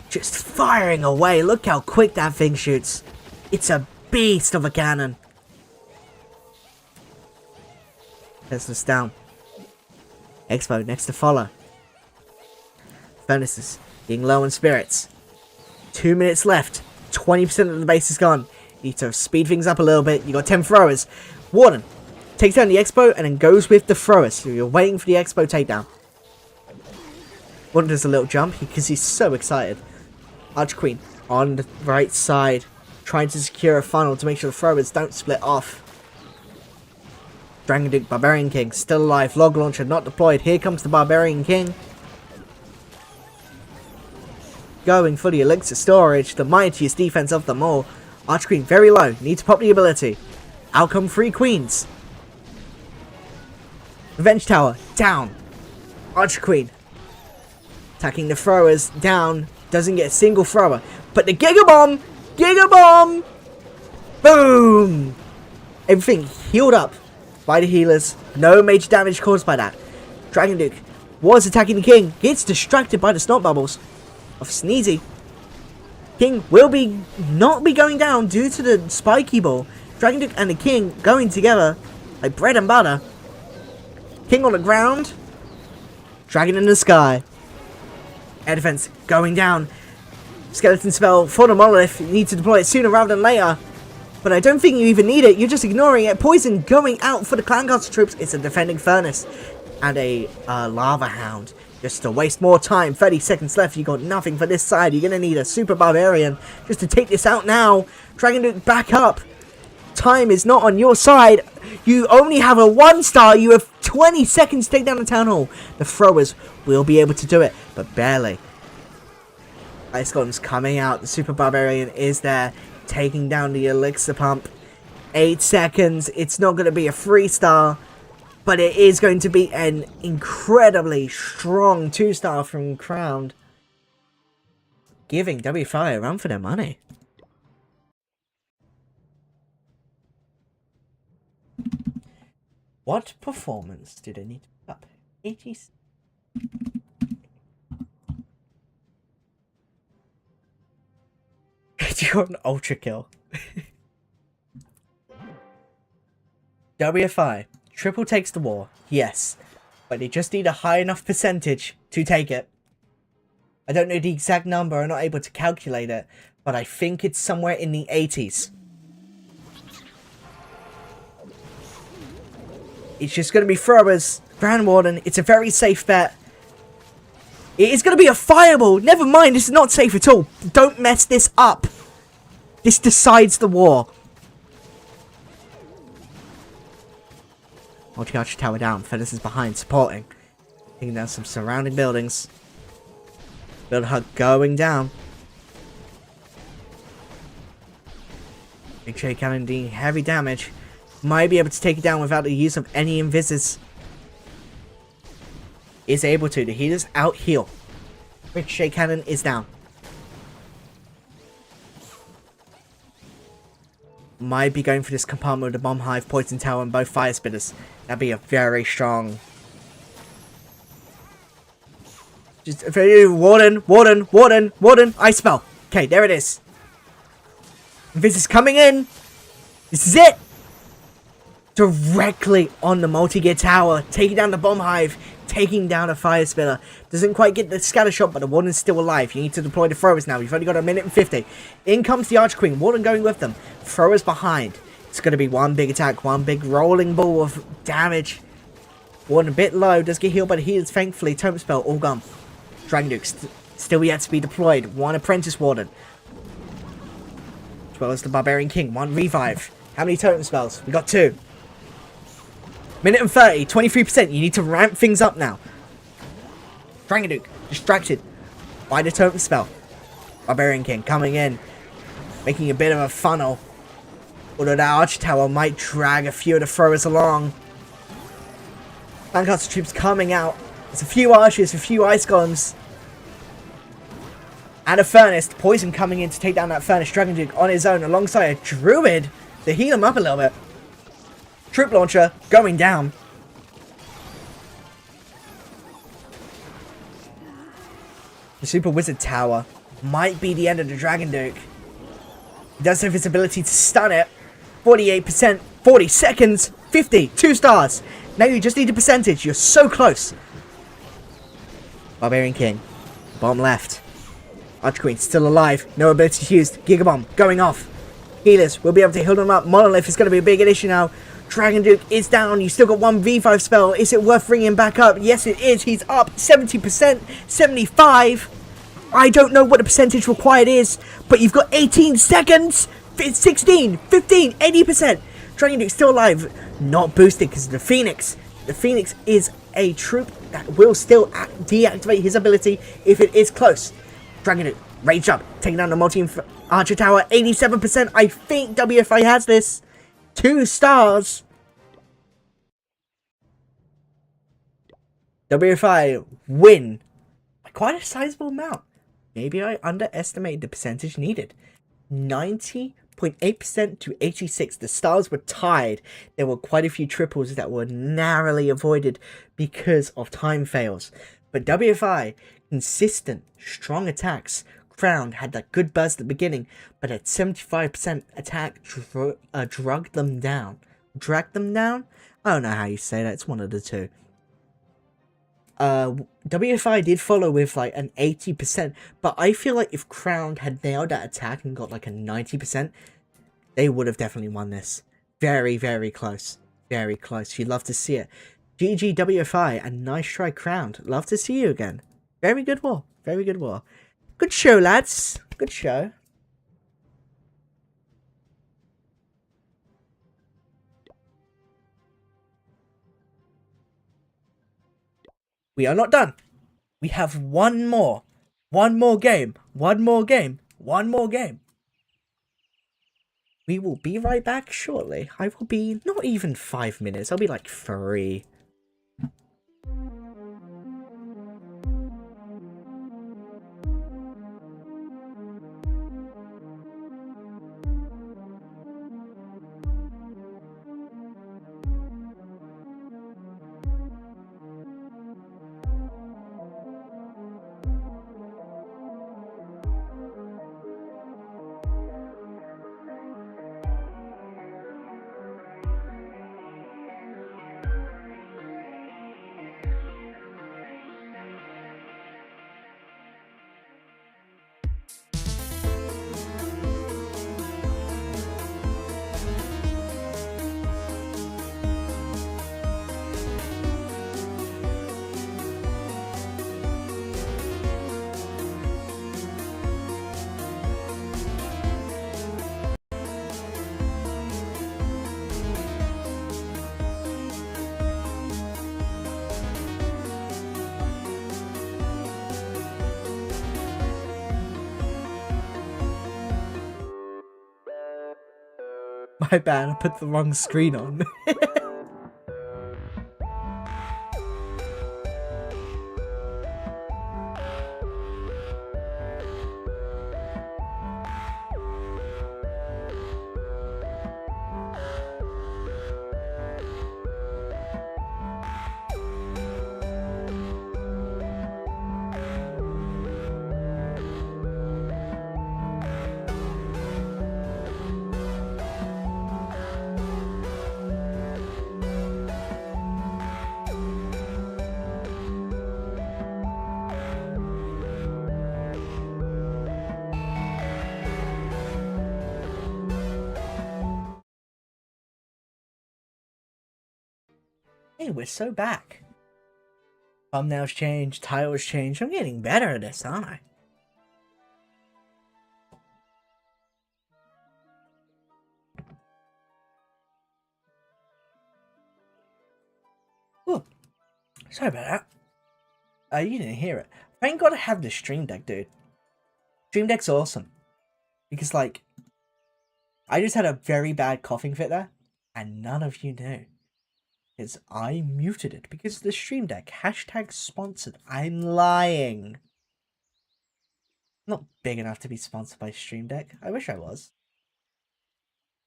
Just firing away. Look how quick that thing shoots. It's a beast of a cannon. Tesla's down. Expo next to follow. Furnaces getting low on spirits. 2 minutes left. 20% of the base is gone. You need to speed things up a little bit. You got 10 throwers. Warden takes down the Expo and then goes with the throwers. So you're waiting for the Expo takedown. Warden does a little jump because he's so excited. Arch Queen on the right side, trying to secure a funnel to make sure the throwers don't split off. Dragon Duke, Barbarian King, still alive. Log launcher not deployed. Here comes the Barbarian King. Going for the elixir storage, the mightiest defense of them all. Arch Queen very low, need to pop the ability. Out come 3 queens. Revenge Tower, down. Arch Queen attacking the throwers, down. Doesn't get a single thrower. But the Giga Bomb! Giga Bomb! Boom! Everything healed up by the healers. No major damage caused by that. Dragon Duke was attacking the King. Gets distracted by the snot bubbles of Sneezy. King will not be going down due to the spiky ball. Dragon Duke and the King going together like bread and butter. King on the ground. Dragon in the sky. Air defense going down. Skeleton spell for the Monolith. You need to deploy it sooner rather than later. But I don't think you even need it. You're just ignoring it. Poison going out for the Clancaster troops. It's a defending Furnace. And a Lava Hound. Just to waste more time. 30 seconds left. You got nothing for this side. You're going to need a Super Barbarian just to take this out now. Dragon Duke back up. Time is not on your side. You only have a 1-star. You have 20 seconds to take down the Town Hall. The throwers will be able to do it, but barely. Ice Golem's coming out. The Super Barbarian is there, taking down the Elixir Pump. 8 seconds. It's not going to be a 3-star. But it is going to be an incredibly strong 2-star from Crown, giving WFI a run for their money. What performance do they need to pick up? 80. You're an ultra kill. WFI. Triple takes the war. Yes. But they just need a high enough percentage to take it. I don't know the exact number. I'm not able to calculate it. But I think it's somewhere in the 80s. It's just going to be throwers. Grand Warden. It's a very safe bet. It is going to be a fireball. Never mind. This is not safe at all. Don't mess this up. This decides the war. Multi-arch tower down. Feathers is behind, supporting. Taking down some surrounding buildings. Build hug going down. Big Shade Cannon doing heavy damage. Might be able to take it down without the use of any invises. Is able to. The healers out heal. Big Shade Cannon is down. Might be going for this compartment with the bomb hive, poison tower, and both fire spitters. That'd be a very strong. Just a very warden, ice spell. Okay, there it is. This is coming in. This is it. Directly on the multi-gear tower, taking down the bomb hive, taking down a fire spitter. Doesn't quite get the scatter shot, but the warden's still alive. You need to deploy the throwers now. You've only got 1:50. In comes the Arch Queen. Warden going with them. Throwers behind. It's going to be one big attack, one big rolling ball of damage. Warden a bit low, does get healed by the healers, thankfully. Tome spell, all gone. Dragon Duke still yet to be deployed. One Apprentice Warden. As well as the Barbarian King. One revive. How many totem spells? We got 2. 1:30, 23%. You need to ramp things up now. Dragon Duke, distracted by the totem spell. Barbarian King coming in, making a bit of a funnel. Although that Arch Tower might drag a few of the throwers along. Landcastle troops coming out. There's a few archers, a few ice golems. And a furnace. Poison coming in to take down that furnace. Dragon Duke on his own alongside a druid to heal him up a little bit. Troop launcher going down. The Super Wizard Tower might be the end of the Dragon Duke. He does have his ability to stun it. 48%, 40 seconds, 50, 2 stars. Now you just need a percentage. You're so close. Barbarian King, bomb left. Arch Queen still alive. No abilities used. Giga Bomb going off. Healers will be able to heal them up. Monolith is going to be a big issue now. Dragon Duke is down. You still got one V5 spell. Is it worth bringing back up? Yes, it is. He's up 70%, 75. I don't know what the percentage required is, but you've got 18 seconds, 16, 15, 80%. Dragon Duke still alive. Not boosted because of the Phoenix. The Phoenix is a troop that will still deactivate his ability if it is close. Dragon Duke, rage up. Taking down the multi-archer tower. 87%. I think WFI has this. 2 stars. WFI win by quite a sizable amount. Maybe I underestimated the percentage needed. 90.8% to 86. The stars were tied. There were quite a few triples that were narrowly avoided because of time fails. But WFI, consistent, strong attacks. Crown had that good burst at the beginning, but at 75% attack, dragged them down. Dragged them down? I don't know how you say that. It's one of the two. WFI did follow with like an 80%, but I feel like if Crown had nailed that attack and got like a 90%, they would have definitely won this. Very, very close. Very close. You'd love to see it. GG WFI, and nice try Crown. Love to see you again. Very good war. Very good war. Good show, lads. Good show. We are not done. We have one more. One more game. One more game. One more game. We will be right back shortly. I will be not even 5 minutes. I'll be like 3. My bad, I put the wrong screen on. Hey, we're so back. Thumbnails changed, titles changed. I'm getting better at this, aren't I? Oh, sorry about that. You didn't hear it. Thank God I have the Stream Deck, dude. Stream Deck's awesome. Because, like, I just had a very bad coughing fit there, and none of you knew. Because I muted it because of the Stream Deck. Hashtag sponsored. I'm lying. I'm not big enough to be sponsored by Stream Deck. I wish I was.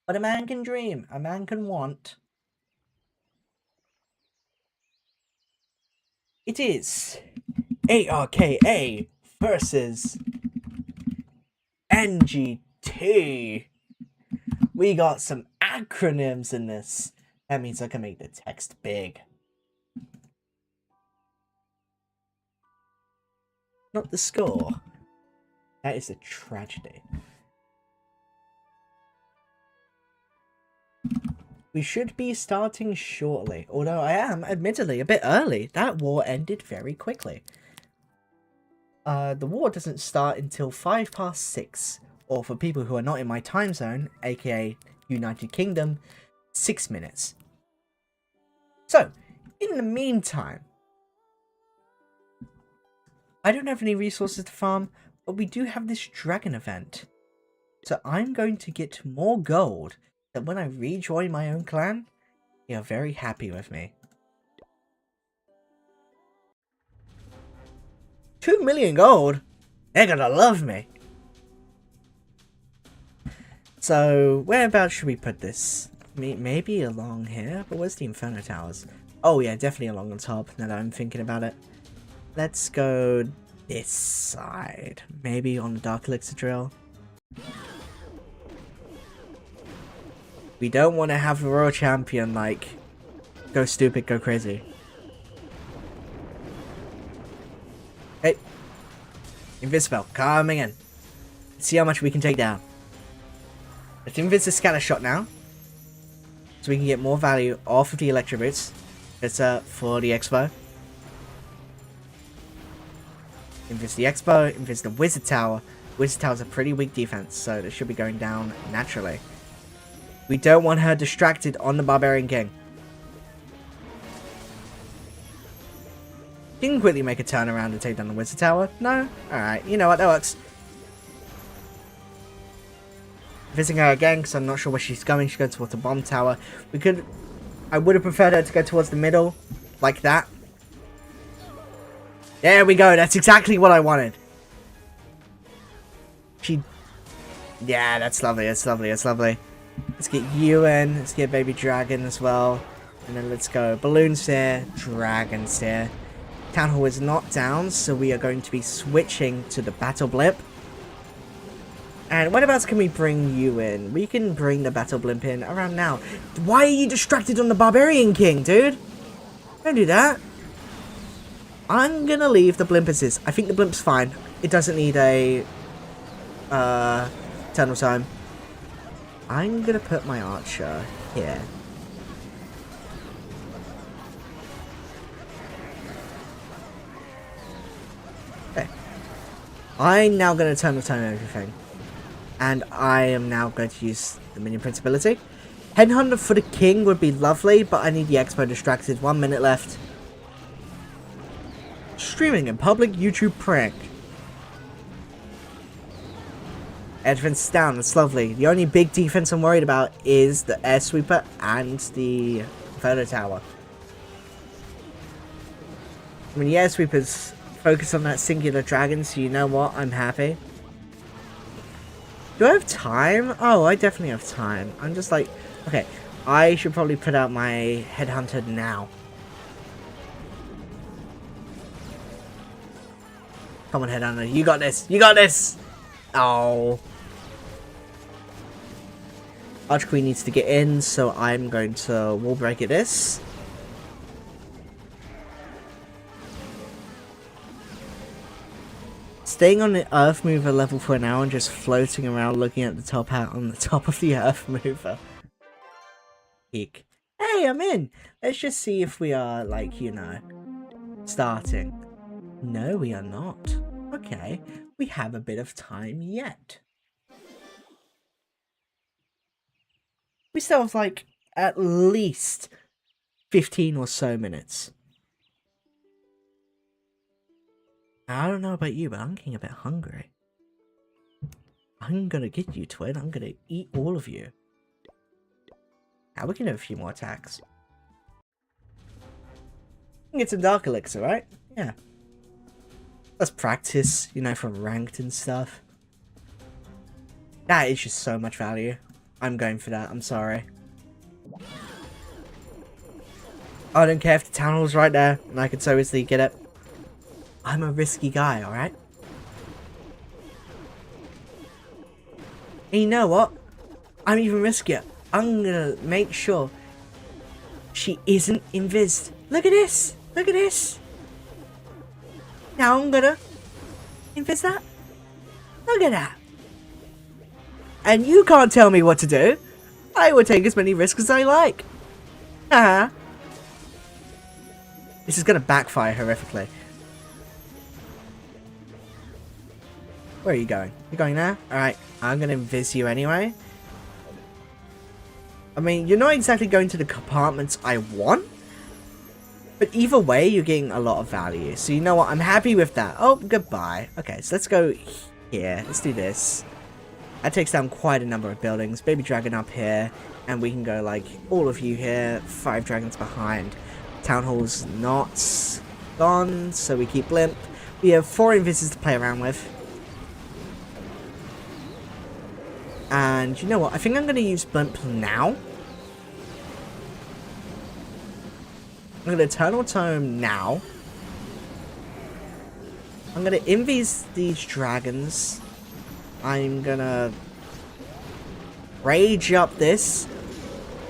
But a man can dream. A man can want. It is ARKA versus NGT. We got some acronyms in this. That means I can make the text big. Not the score. That is a tragedy. We should be starting shortly, although I am, admittedly, a bit early. That war ended very quickly. The war doesn't start until 6:05, or for people who are not in my time zone, aka United Kingdom, 6 minutes. So, in the meantime, I don't have any resources to farm, but we do have this dragon event. So I'm going to get more gold, that when I rejoin my own clan, you're very happy with me. 2 million gold? They're gonna love me. So, whereabouts should we put this? Maybe along here? But where's the Inferno Towers? Oh yeah, definitely along the top, now that I'm thinking about it. Let's go this side. Maybe on the Dark Elixir Drill. We don't want to have the Royal Champion, like, go stupid, go crazy. Hey. Invisible, coming in. Let's see how much we can take down. Let's invis the Scatter Shot now. So we can get more value off of the Electro Boots. It's for the Expo. Invis the Expo, invis the Wizard Tower. Wizard Tower's a pretty weak defense, so it should be going down naturally. We don't want her distracted on the Barbarian King. She can quickly make a turn around and take down the Wizard Tower. No? Alright, you know what, that works. visiting her again because I'm not sure where she's going. She's going towards the bomb tower. I would have preferred her to go towards the middle, like that. There we go. That's exactly what I wanted. Yeah, that's lovely. That's lovely. That's lovely. Let's get you in. Let's get Baby Dragon as well. And then let's go. Balloons here. Dragons here. Town Hall is not down, so we are going to be switching to the Battle Blimp. And whereabouts can we bring you in? We can bring the Battle Blimp in around now. Why are you distracted on the Barbarian King, dude? Don't do that. I'm gonna leave the blimp as is. I think the blimp's fine. It doesn't need a eternal time. I'm gonna put my archer here. Okay. I'm now gonna eternal time everything. And I am now going to use the minion principality. Headhunter for the king would be lovely, but I need the expo distracted. 1 minute left. Streaming in public YouTube prank. Air defense is down, that's lovely. The only big defense I'm worried about is the air sweeper and the photo tower. I mean, the air sweeper's focused on that singular dragon, so you know what? I'm happy. Do I have time? Oh, I definitely have time. I'm just like, okay, I should probably put out my headhunter now. Come on, headhunter, you got this, you got this! Oh. Archqueen needs to get in, so I'm going to wall break at this. Staying on the Earth Mover level for an hour and just floating around looking at the top hat on the top of the Earth Mover. Eek. Hey, I'm in! Let's just see if we are, like, you know, starting. No, we are not. Okay, we have a bit of time yet. We still have, like, at least 15 or so minutes. I don't know about you, but I'm getting a bit hungry. I'm gonna get you, Twin. I'm gonna eat all of you. Now we can have a few more attacks. We can get some Dark Elixir, right? Yeah. Let's practice, you know, for ranked and stuff. That is just so much value. I'm going for that. I'm sorry. I don't care if the town hall's right there, and I could so easily get it. I'm a risky guy, alright? And you know what? I'm even riskier. I'm gonna make sure she isn't invised. Look at this! Look at this! Now I'm gonna invis that. Look at that! And you can't tell me what to do. I will take as many risks as I like. This is gonna backfire horrifically. Where are you going? You're going there? Alright, I'm gonna invis you anyway. I mean, you're not exactly going to the compartments I want. But either way, you're getting a lot of value. So you know what? I'm happy with that. Oh, goodbye. Okay, so let's go here. Let's do this. That takes down quite a number of buildings. Baby Dragon up here. And we can go like all of you here. 5 dragons behind. Town Hall's not gone. So we keep Blimp. We have 4 invises to play around with. And you know what? I think I'm going to use Blimp now. I'm going to Eternal Tome now. I'm going to invis these dragons. I'm going to Rage up this.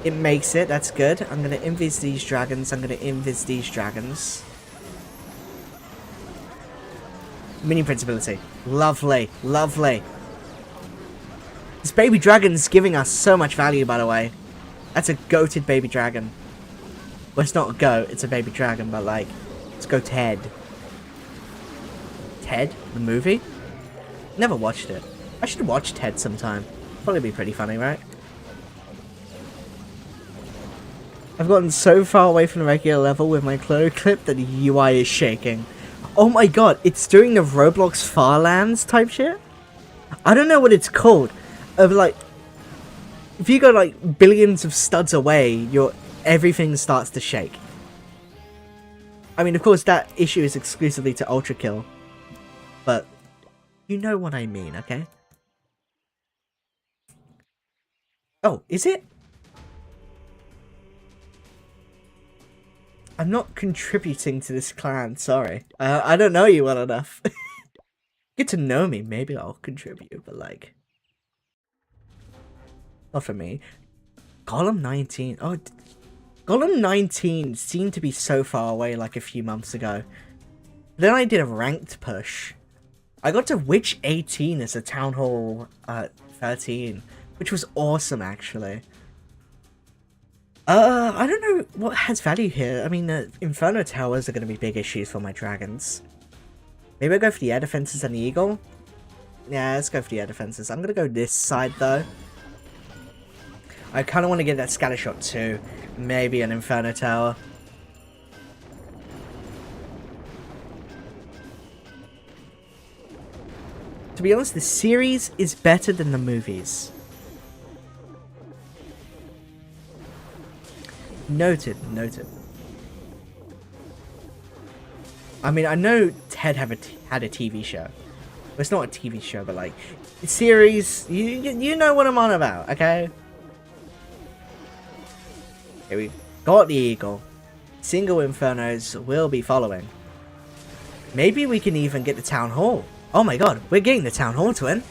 It makes it. That's good. I'm going to invis these dragons. I'm going to invis these dragons. Minion Principality. Lovely. Lovely. This baby dragon's giving us so much value, by the way. That's a goated baby dragon. Well, it's not a goat, it's a baby dragon, but like, let's go Ted. Ted? The movie? Never watched it. I should watch Ted sometime. Probably be pretty funny, right? I've gotten so far away from the regular level with my clone clip that the UI is shaking. Oh my god, it's doing the Roblox Farlands type shit? I don't know what it's called. Of like, if you go like billions of studs away, everything starts to shake. I mean, of course, that issue is exclusively to Ultra Kill, but you know what I mean, okay? Oh, is it? I'm not contributing to this clan, sorry. I don't know you well enough. Get to know me, maybe I'll contribute, but like... Not for me. Golem 19. Oh, Golem 19 seemed to be so far away like a few months ago. Then I did a ranked push. I got to Witch 18 as a Town Hall 13, which was awesome actually. I don't know what has value here. I mean, Inferno Towers are going to be big issues for my dragons. Maybe I'll go for the air defenses and the eagle. Yeah, let's go for the air defenses. I'm going to go this side though. I kind of want to get that scatter shot too. Maybe an Inferno Tower. To be honest, the series is better than the movies. Noted, noted. I mean, I know Ted had a TV show. Well, it's not a TV show, but like, a series, you know what I'm on about, okay? Here we got the eagle. Single infernos will be following. Maybe we can even get the town hall. Oh my god, we're getting the town hall twin.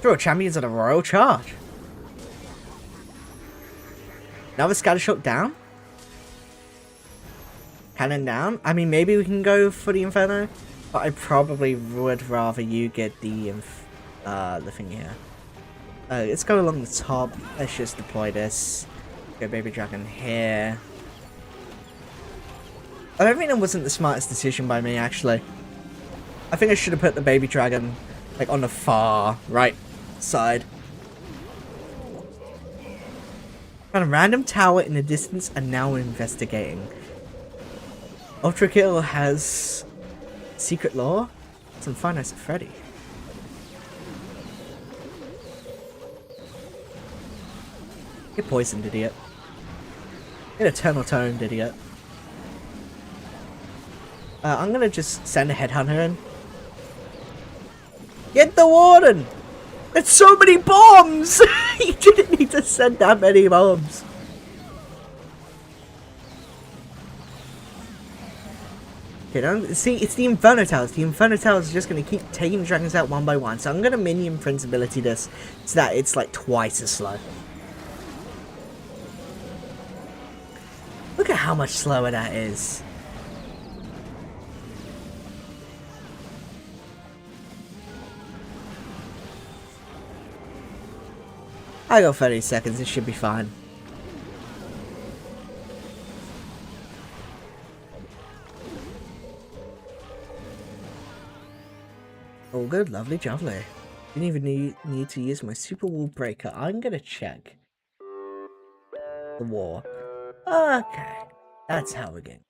Throw champions at a royal charge. Another scatter shot down. Cannon down. I mean, maybe we can go for the inferno, but I probably would rather you get the thing here. Let's go along the top. Let's just deploy this. Go baby dragon here. I don't think that wasn't the smartest decision by me, actually. I think I should have put the baby dragon like on the far right side. Found a random tower in the distance and now we're investigating. Ultra Kill has secret lore. Some Five Nights at Freddy. Get poisoned, idiot. Get eternal toned, idiot. I'm gonna just send a headhunter in. Get the warden! That's so many bombs! You didn't need to send that many bombs. Okay, now, see, it's the Inferno Towers. The Inferno Towers are just gonna keep taking the dragons out one by one. So I'm gonna minion Prince ability this so that it's like twice as slow. Look at how much slower that is. I got 30 seconds, it should be fine. All good, lovely, lovely. Didn't even need to use my super wall breaker. I'm gonna check the war. Okay, that's how we're getting.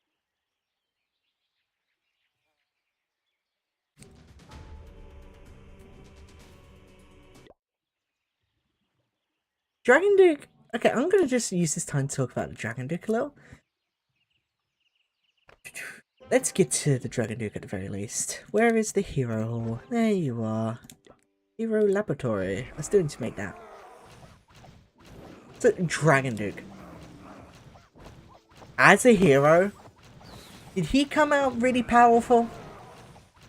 Dragon Duke. Okay, I'm gonna just use this time to talk about the Dragon Duke a little. Let's get to the Dragon Duke at the very least. Where is the hero? There you are. Hero Laboratory. I still need to make that. So, Dragon Duke. As a hero, did he come out really powerful?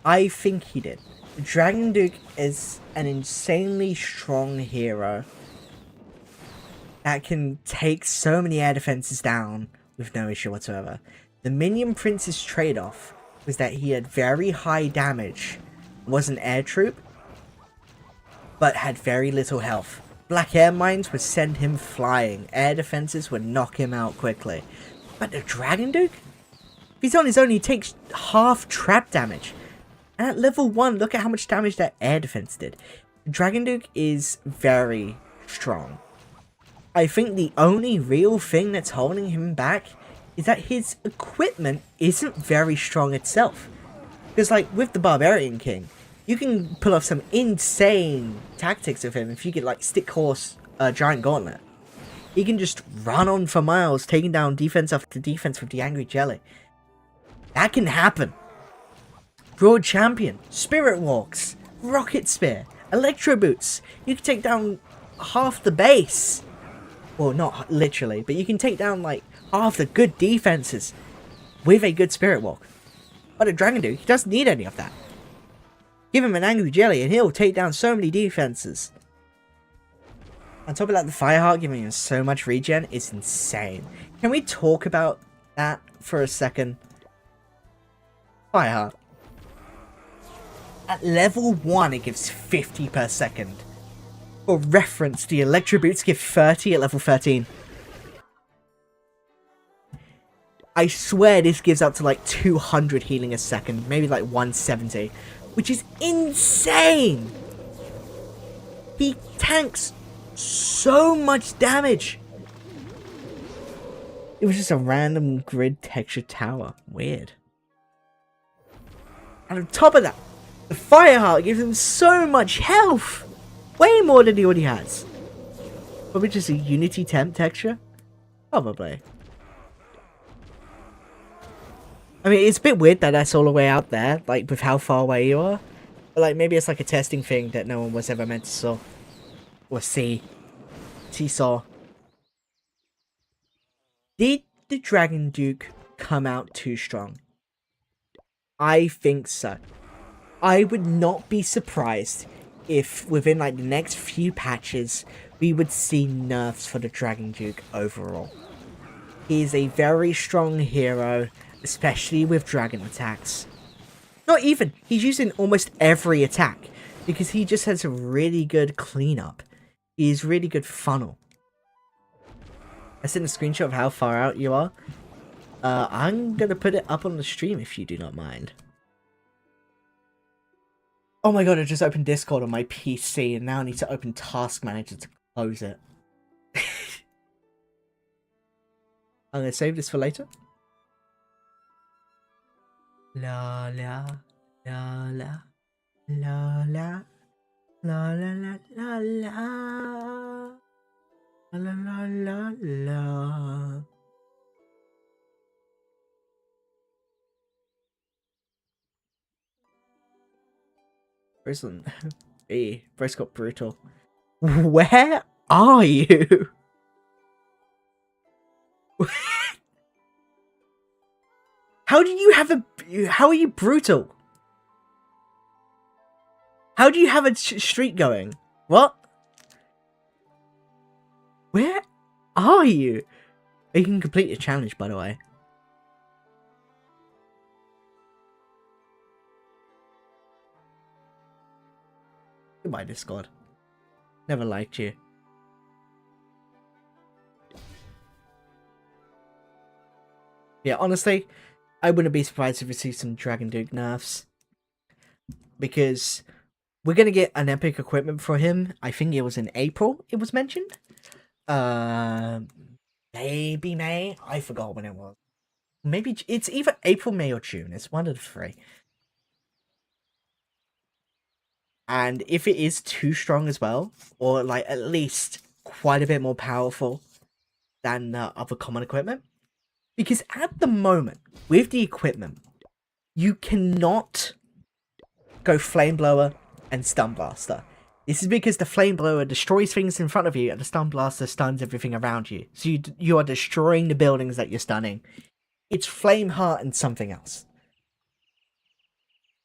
I think he did. The Dragon Duke is an insanely strong hero that can take so many air defenses down with no issue whatsoever. The Minion Prince's trade-off was that he had very high damage, was an air troop, but had very little health. Black air mines would send him flying, air defenses would knock him out quickly. But the Dragon Duke? If he's on his own, he takes half trap damage. And at level 1, look at how much damage that air defense did. The Dragon Duke is very strong. I think the only real thing that's holding him back is that his equipment isn't very strong itself. Because, like, with the Barbarian King, you can pull off some insane tactics with him if you get, like, Stick Horse Giant Gauntlet. He can just run on for miles, taking down defense after defense with the Angry Jelly. That can happen. Broad Champion, Spirit Walks, Rocket Spear, Electro Boots. You can take down half the base. Well, not literally, but you can take down, like, half the good defenses with a good Spirit Walk. But a Dragon Duke, he doesn't need any of that. Give him an Angry Jelly and he'll take down so many defenses. On top of that, the Fireheart giving him so much regen is insane. Can we talk about that for a second? Fireheart. At level 1, it gives 50 per second. For reference, the Electro Boots give 30 at level 13. I swear this gives up to like 200 healing a second, maybe like 170, which is insane! He tanks so much damage! It was just a random grid texture tower. Weird. And on top of that, the Fireheart gives him so much health! Way more than he already has. Probably just a Unity temp texture? Probably. I mean, it's a bit weird that that's all the way out there, like, with how far away you are. But, like, maybe it's like a testing thing that no one was ever meant to saw. Or see. Seesaw. Did the Dragon Duke come out too strong? I think so. I would not be surprised if within, like, the next few patches, we would see nerfs for the Dragon Duke overall. He is a very strong hero, especially with dragon attacks. Not even, he's using almost every attack, because he just has a really good cleanup. He's really good funnel. I sent a screenshot of how far out you are. I'm gonna put it up on the stream if you do not mind. Oh my god, I just opened Discord on my PC and now I need to open Task Manager to close it. I'm gonna save this for later. La la la la la la la la la la la la la la. Prison. Hey, Bryce got brutal. Where are you? How do you have a... How are you brutal? How do you have a streak going? What? Where are you? You can complete your challenge, by the way. Goodbye, Discord. Never liked you. Yeah, honestly, I wouldn't be surprised if we see some Dragon Duke nerfs. Because we're going to get an epic equipment for him. I think it was in April it was mentioned. Maybe May? I forgot when it was. Maybe it's either April, May, or June. It's one of the three. And if it is too strong as well, or like at least quite a bit more powerful than other common equipment, because at the moment, with the equipment, you cannot go Flame Blower and Stun Blaster. This is because the Flame Blower destroys things in front of you, and the Stun Blaster stuns everything around you. So you are destroying the buildings that you're stunning. It's Flame Heart and something else.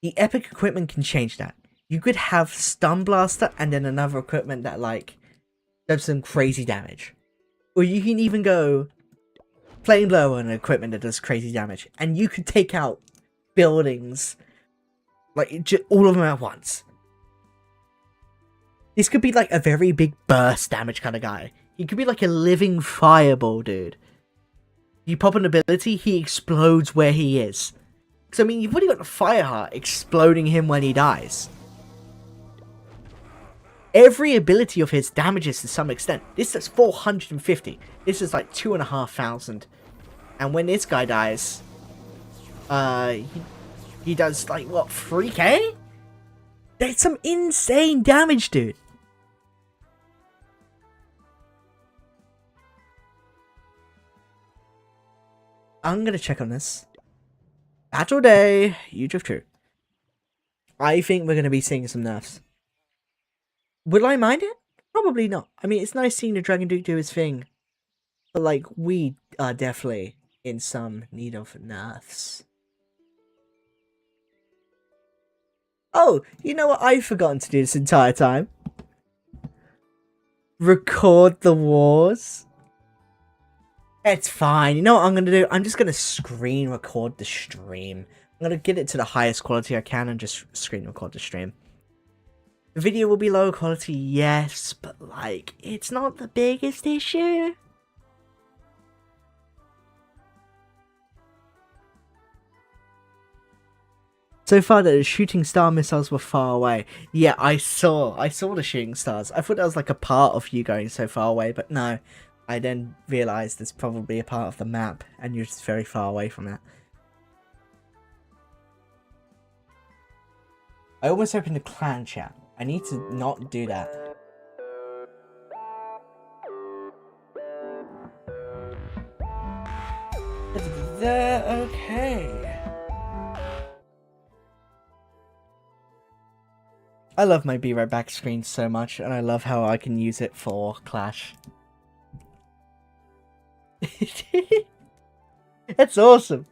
The epic equipment can change that. You could have Stun Blaster and then another equipment that, like, does some crazy damage. Or you can even go Flame Blower and an equipment that does crazy damage. And you could take out buildings, like, all of them at once. This could be, like, a very big burst damage kind of guy. He could be, like, a living fireball, dude. You pop an ability, he explodes where he is. So, I mean, you've already got the Fireheart exploding him when he dies. Every ability of his damages to some extent. This is 450. This is like 2,500. And when this guy dies, He does, like, what, 3k? That's some insane damage, dude. I'm gonna check on this. Battle Day, YouTube True. I think we're gonna be seeing some nerfs. Will I mind it? Probably not. I mean, it's nice seeing the Dragon Duke do his thing. But, like, we are definitely in some need of nerfs. Oh, you know what I've forgotten to do this entire time? Record the wars. It's fine. You know what I'm going to do? I'm just going to screen record the stream. I'm going to get it to the highest quality I can and just screen record the stream. The video will be low quality, yes, but, like, it's not the biggest issue. So far that the shooting star missiles were far away. Yeah, I saw the shooting stars. I thought that was like a part of you going so far away, but no. I then realised it's probably a part of the map, and you're just very far away from it. I almost opened the clan chat. I need to not do that. Okay. I love my Be Right Back screen so much, and I love how I can use it for Clash. That's awesome.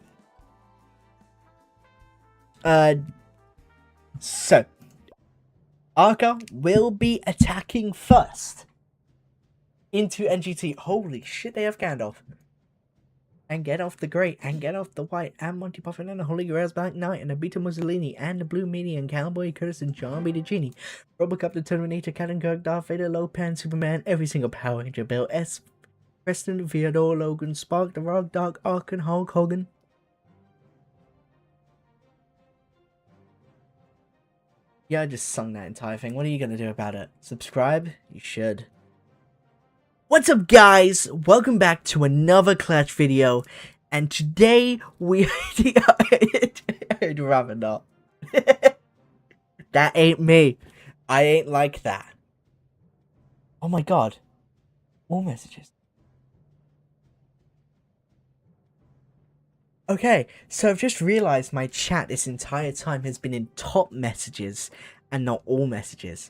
So ARKA will be attacking first into NGT. Holy shit, they have Gandalf. And Gandalf the Great, and Gandalf the White, and Monty Python, and the Holy Grail's Black Knight, and the Beta Mussolini, and the Blue Median, Cowboy Curtis, and John B. the Genie, Robocop the Terminator, Captain Kirk, Darth Vader, Lopan, Superman, every single Power Ranger, Bill S. Preston, Theodore, Logan, Spark, The Rock, Doc, Ark, and Hulk Hogan. Yeah, I just sung that entire thing. What are you gonna do about it? Subscribe? You should. What's up, guys? Welcome back to another Clash video, and today we... I'd rather not. That ain't me. I ain't like that. Oh my god. More messages. Okay, so I've just realised my chat this entire time has been in top messages and not all messages.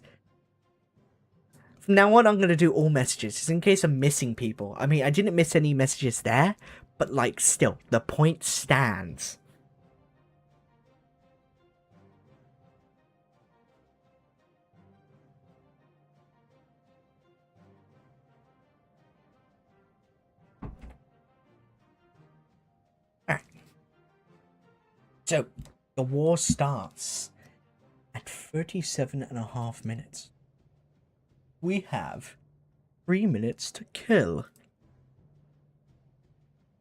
From now on, I'm going to do all messages, just in case I'm missing people. I mean, I didn't miss any messages there, but, like, still, the point stands. Alright. So, the war starts at 37.5 minutes. We have 3 minutes to kill.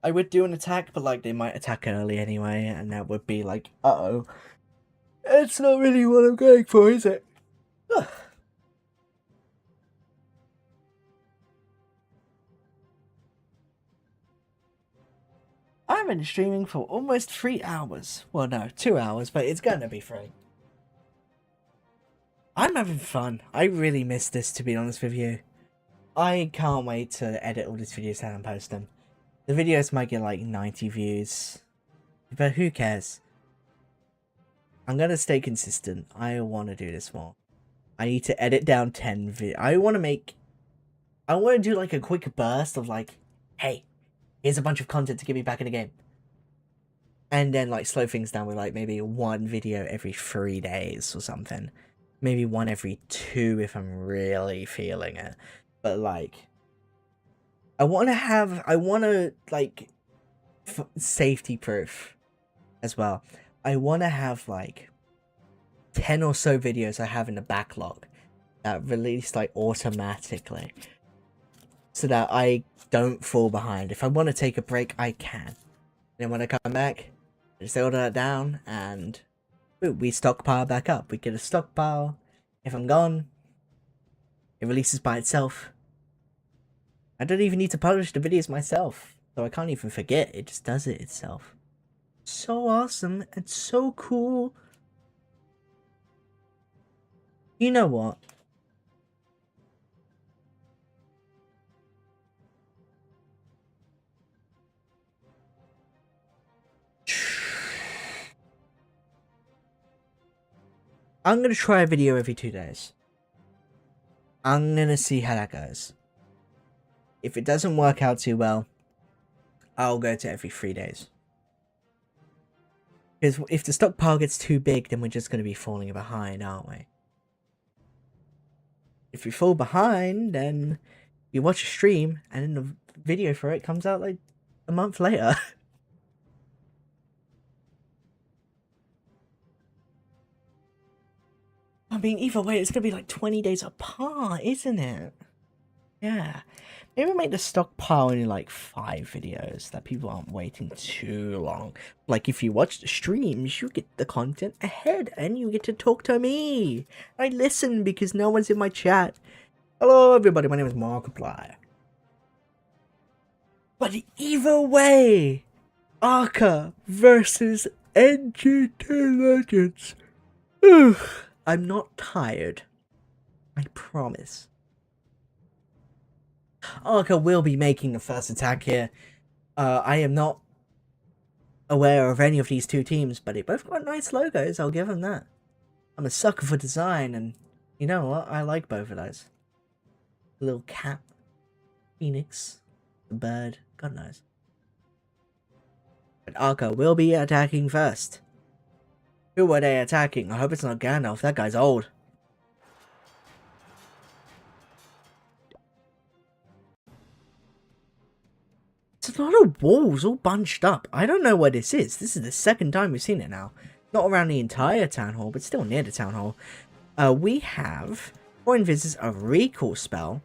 I would do an attack, but, like, they might attack early anyway, and that would be like, uh-oh. It's not really what I'm going for, is it? Ugh. I've been streaming for almost 3 hours. Well, no, 2 hours, but it's gonna be 3. I'm having fun. I really miss this, to be honest with you. I can't wait to edit all these videos and post them. The videos might get like 90 views, but who cares? I'm gonna stay consistent. I want to do this more. I need to edit down 10 videos. I want to do like a quick burst of like, hey, here's a bunch of content to get me back in the game. And then like slow things down with like maybe 1 video every 3 days or something. Maybe 1 every 2 if I'm really feeling it. But like, I want to like, safety proof as well. I want to have like 10 or so videos I have in the backlog that release like automatically, so that I don't fall behind. If I want to take a break, I can. Then when I come back, I just order that down and boom, we stockpile back up. We get a stockpile. If I'm gone, it releases by itself. I don't even need to publish the videos myself, so I can't even forget. It just does it itself. So awesome and so cool. You know what? I'm gonna try a video every 2 days. I'm gonna see how that goes. If it doesn't work out too well, I'll go to every 3 days. Because if the stockpile gets too big, then we're just gonna be falling behind, aren't we? If we fall behind, then you watch a stream, and then the video for it comes out like a month later. I mean, either way, it's gonna be like 20 days apart, isn't it? Yeah. Maybe make the stockpile only like 5 videos that people aren't waiting too long. Like if you watch the streams, you get the content ahead and you get to talk to me. I listen because no one's in my chat. Hello everybody, my name is Markiplier. But either way, ARKA versus NGT Legends. Ugh, I'm not tired. I promise. ARKA will be making the first attack here. I am not aware of any of these two teams, but they both got nice logos, I'll give them that. I'm a sucker for design, and you know what? I like both of those. The little cat, phoenix, the bird, God knows. But ARKA will be attacking first. Who are they attacking? I hope it's not Gandalf, that guy's old. It's a lot of walls all bunched up. I don't know what this is. This is the second time we've seen it now. Not around the entire town hall, but still near the town hall. We have, for Invis, a recall spell.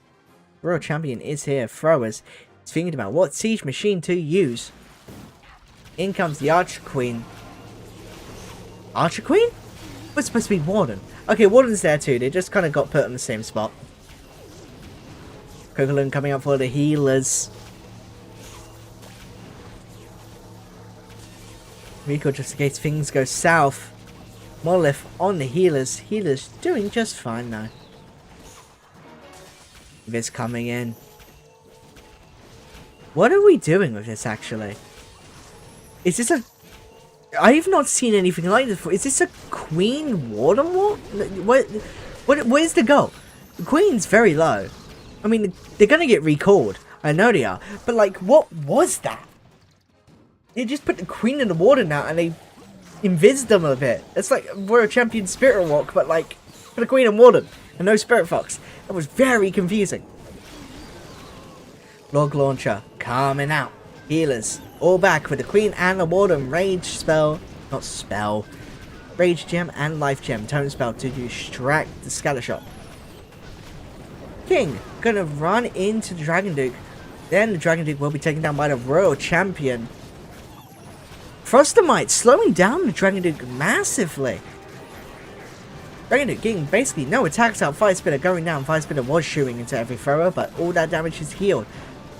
Royal Champion is here. Throwers. He's thinking about what siege machine to use. In comes the Archer Queen. Archer Queen? What's supposed to be Warden? Okay, Warden's there too. They just kind of got put in the same spot. Kokoloon coming up for the healers. Rico just in case things go south. Monolith on the healers. Healers doing just fine now. This coming in. What are we doing with this actually? Is this a... I've not seen anything like this before. Is this a Queen Warden War? Where's the goal? The Queen's very low. I mean, they're gonna get recalled. I know they are. But like, what was that? They just put the Queen and the Warden out and they invis them a bit. It's like we're a champion Spirit Walk, but like for the Queen and Warden and no Spirit Fox. That was very confusing. Log Launcher coming out. Healers all back with the Queen and the Warden. Rage spell, not spell. Rage Gem and Life Gem. Tone spell to distract the Scatter Shot. King gonna run into the Dragon Duke. Then the Dragon Duke will be taken down by the Royal Champion. Frostamite slowing down the Dragon Duke massively. Dragon Duke getting basically no attacks out. Fire Spitter going down. Fire Spitter was shooting into every thrower, but all that damage is healed.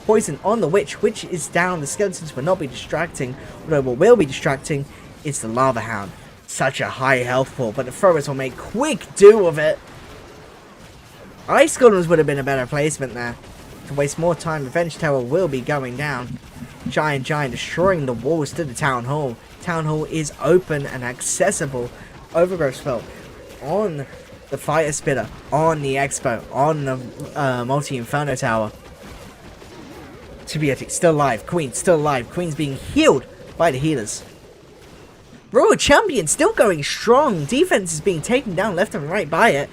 Poison on the Witch. Witch is down. The Skeletons will not be distracting. Although what will be distracting is the Lava Hound. Such a high health pool, but the throwers will make quick do of it. Ice Golems would have been a better placement there. To waste more time, Revenge Tower will be going down. Giant destroying the walls to the Town Hall. Town Hall is open and accessible. Overgrowth spell on the Fire Spitter, on the Expo, on the Multi-Inferno Tower. Tibiotic still alive. Queen still alive. Queen's being healed by the healers. Royal Champion still going strong. Defense is being taken down left and right by it.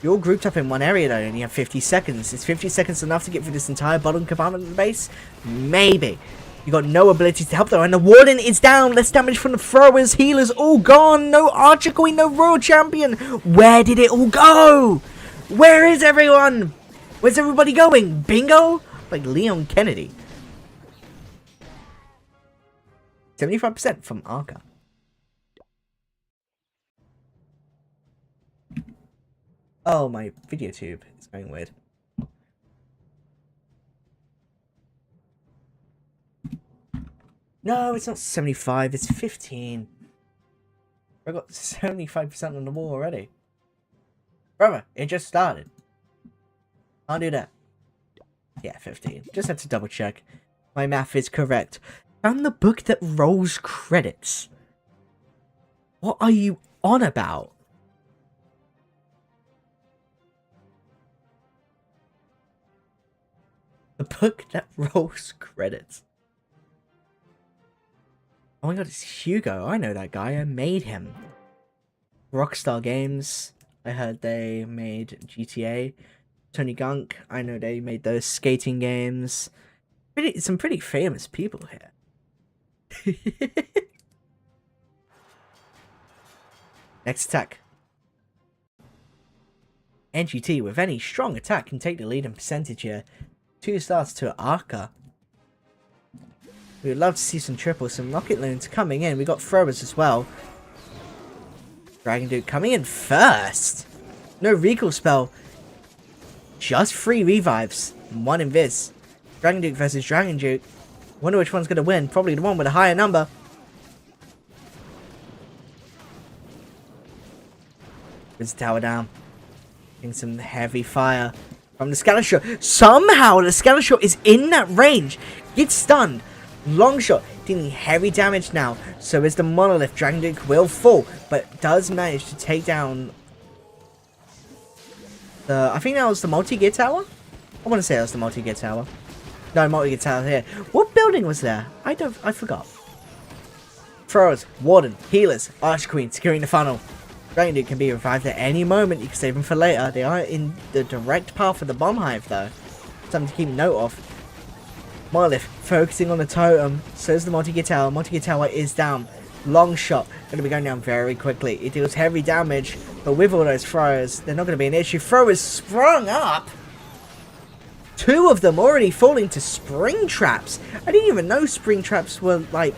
You're all grouped up in one area though, and you have 50 seconds. Is 50 seconds enough to get through this entire bottom compartment of the base? Maybe. You got no ability to help though, and the Warden is down. Less damage from the throwers. Healers all gone. No Archer Queen, no Royal Champion. Where did it all go? Where is everyone? Where's everybody going? Bingo? Like Leon Kennedy. 75% from ARKA. Oh, my video tube is going weird. No, it's not 75, it's 15. I got 75% on the wall already. Brother, it just started. I'll do that. Yeah, 15. Just had to double check. My math is correct. Found the book that rolls credits. What are you on about? The book that rolls credits. Oh my god, it's Hugo. I know that guy. I made him. Rockstar Games. I heard they made GTA. Tony Gunk. I know they made those skating games. Some pretty famous people here. Next attack. NGT with any strong attack can take the lead in percentage here. 2 stars to ARKA. We would love to see some triples, some rocket loons coming in. We got throwers as well. Dragon Duke coming in first. No recall spell. Just 3 revives. 1 invis. Dragon Duke versus Dragon Duke. Wonder which one's going to win. Probably the one with a higher number. There's the tower down. Getting some heavy fire from the scatter shot. Somehow the scatter shot is in that range. Gets stunned. Long shot. Dealing heavy damage now. So is the monolith. Dragon Duke will fall. But does manage to take down the... I think that was the multi-gear tower? I want to say that was the multi-gear tower. No, multi-gear tower here. What building was there? I forgot. Throwers, Warden, Healers, Archqueen securing the funnel. Dragon Duke can be revived at any moment. You can save them for later. They are in the direct path of the bomb hive though. Something to keep note of. Monolith focusing on the totem. So is the multi-gear tower. Multi-gear tower is down. Long shot. Going to be going down very quickly. It deals heavy damage. But with all those throwers, they're not going to be an issue. Throwers sprung up. 2 of them already falling to spring traps. I didn't even know spring traps were like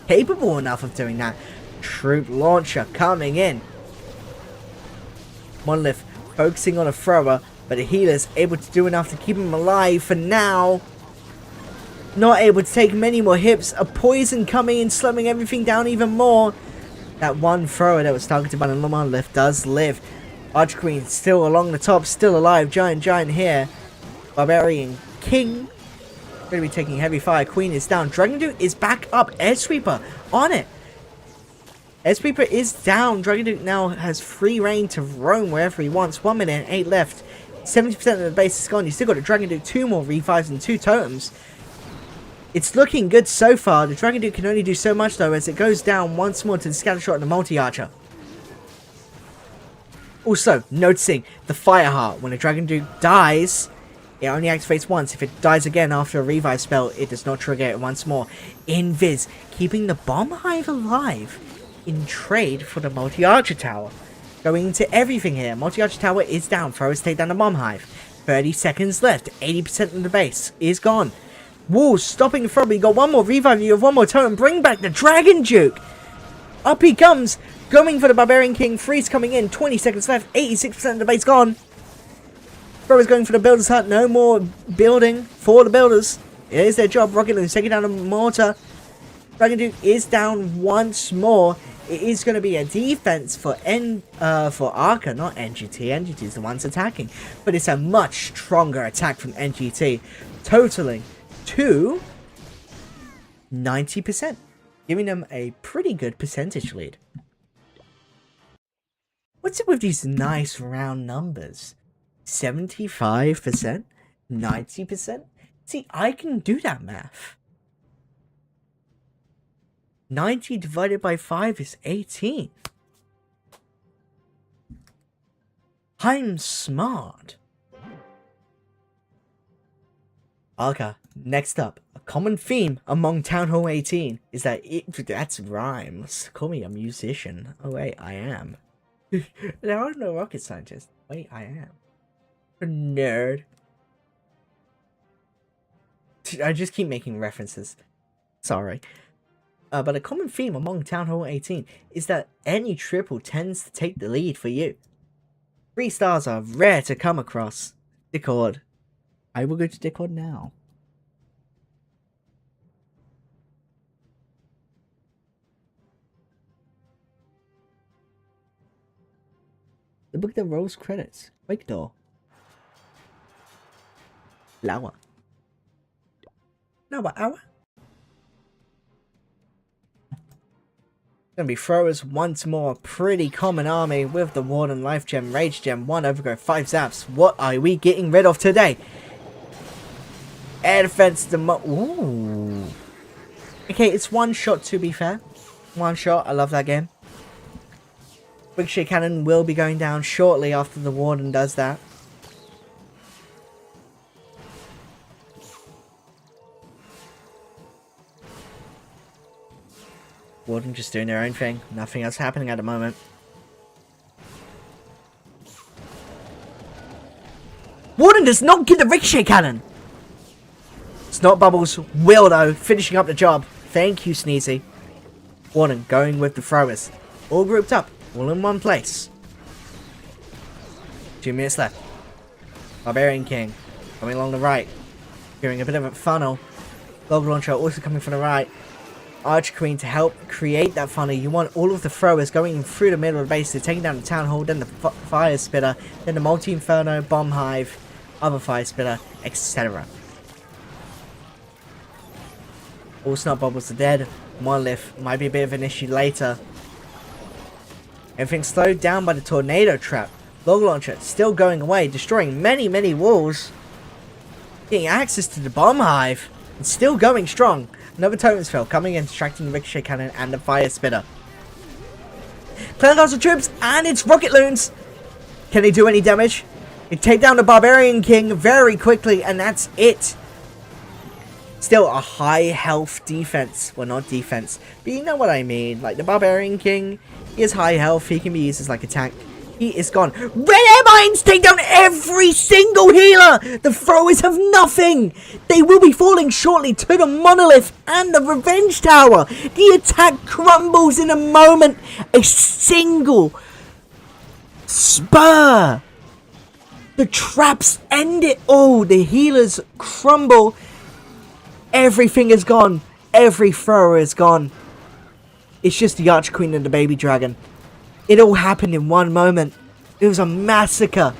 capable enough of doing that. Troop launcher coming in. Monolith focusing on a thrower. But the healer's able to do enough to keep him alive for now. Not able to take many more hits. A poison coming in, slowing everything down even more. That one thrower that was targeted by the monolith does live. Archqueen still along the top, still alive. Giant here. Barbarian King. Going to be taking heavy fire. Queen is down. Dragon Duke is back up. Air Sweeper on it. Air Sweeper is down. Dragon Duke now has free reign to roam wherever he wants. 1 minute and 8 left. 70% of the base is gone. You still got a Dragon Duke, 2 more revives and 2 totems. It's looking good so far. The Dragon Duke can only do so much though as it goes down once more to the scatter shot and the multi-archer. Also, noticing the fire heart. When a Dragon Duke dies, it only activates once. If it dies again after a revive spell, it does not trigger it once more. Invis, keeping the bomb hive alive in trade for the multi-archer tower. Going into everything here. Multi-archer tower is down. Throwers take down the bomb hive. 30 seconds left. 80% of the base is gone. Wolves stopping the throw. You got 1 more revive. You have 1 more totem. Bring back the Dragon Duke. Up he comes. Going for the Barbarian King. Freeze coming in. 20 seconds left. 86% of the base gone. Throwers going for the Builder's Hut. No more building for the builders. It is their job. Rocket Loon's taking down a mortar. Dragon Duke is down once more. It is going to be a defense for ARKA, not NGT. NGT is the ones attacking. But it's a much stronger attack from NGT. Totaling to 90%. Giving them a pretty good percentage lead. What's it with these nice round numbers? 75%? 90%? See, I can do that math. 90 divided by 5 is 18. I'm smart. ARKA, next up. A common theme among Town Hall 18 is that that's rhymes. Call me a musician. Oh wait, I am. There are no rocket scientists. Wait, I am. A nerd. I just keep making references. Sorry. But a common theme among Town Hall 18 is that any triple tends to take the lead for you. 3 stars are rare to come across. Discord. I will go to Discord now. The book that rolls credits. Wake door. Flower. No, but hour? Gonna be throwers once more. Pretty common army with the Warden, Life Gem, Rage Gem, 1 Overgrowth, 5 Zaps. What are we getting rid of today? Air defense, ooh. Okay, it's 1 shot to be fair. 1 shot, I love that game. Ricochet Cannon will be going down shortly after the Warden does that. Warden just doing their own thing. Nothing else happening at the moment. Warden does not get the Ricochet Cannon! Snot Bubbles will though, finishing up the job. Thank you, Sneezy. Warden going with the throwers. All grouped up, all in one place. 2 minutes left. Barbarian King coming along the right. Hearing a bit of a funnel. Log Launcher also coming from the right. Archer Queen to help create that funnel. You want all of the throwers going through the middle of the base, so taking down the Town Hall, then the Fire Spitter, then the Multi-Inferno, Bomb Hive, other Fire Spitter, etc. All Snot Bubbles are dead. Monolith might be a bit of an issue later. Everything's slowed down by the Tornado Trap. Log Launcher still going away, destroying many walls. Getting access to the Bomb Hive. And still going strong. Another Totems Spell coming in, distracting the Ricochet Cannon and the Fire Spitter. Clan Castle troops and its Rocket Loons. Can they do any damage? They take down the Barbarian King very quickly, and that's it. Still a high health defense. Well, not defense, but you know what I mean. Like the Barbarian King, he is high health. He can be used as like a tank. He is gone. Red Air Mines take down every single healer. The throwers have nothing. They will be falling shortly to the Monolith and the Revenge Tower. The attack crumbles in a moment. A single spur. The traps end it all. The healers crumble. Everything is gone. Every thrower is gone. It's just the Archer Queen and the Baby Dragon. It all happened in one moment. It was a massacre.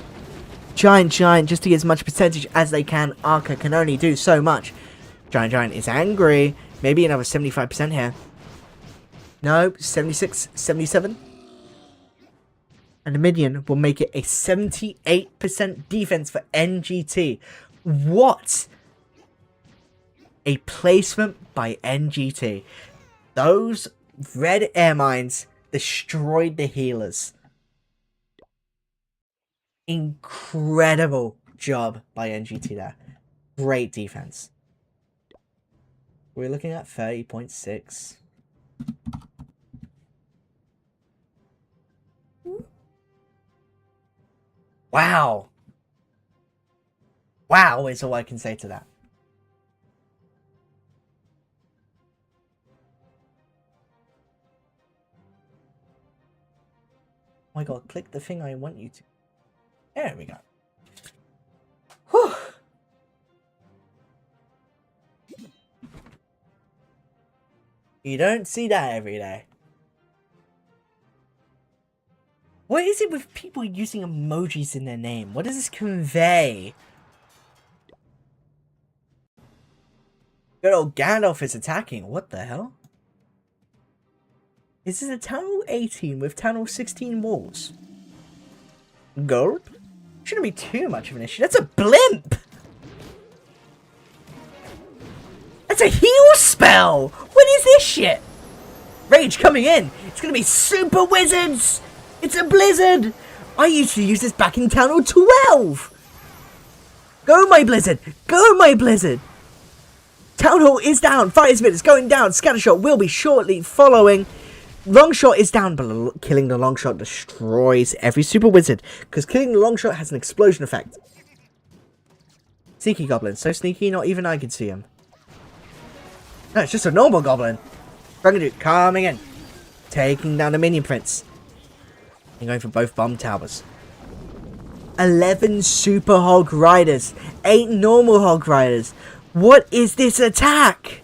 Giant just to get as much percentage as they can. ARKA can only do so much. Giant is angry. Maybe another 75% here. Nope, 76, 77. And the minion will make it a 78% defense for NGT. What a placement by NGT. Those red air mines destroyed the healers. Incredible job by NGT there. Great defense. We're looking at 30.6. Wow. Wow is all I can say to that. Oh my god, click the thing I want you to. There we go. Whew. You don't see that every day. What is it with people using emojis in their name? What does this convey? Good old Gandalf is attacking. What the hell? Is this a Town Hall 18 with Town Hall 16 walls? Gulp? Shouldn't be too much of an issue. That's a blimp! That's a heal spell! What is this shit? Rage coming in! It's gonna be Super Wizards! It's a blizzard! I used to use this back in Town Hall 12! Go my blizzard! Go my blizzard! Town Hall is down! Fire Spit is going down! Scattershot will be shortly following. Longshot is down, but killing the Longshot destroys every Super Wizard, because killing the Longshot has an explosion effect. Sneaky Goblin, so sneaky not even I can see him. No, it's just a normal Goblin. Drungaduke coming in, taking down the Minion Prince, and going for both Bomb Towers. 11 Super Hog Riders, 8 normal Hog Riders. What is this attack?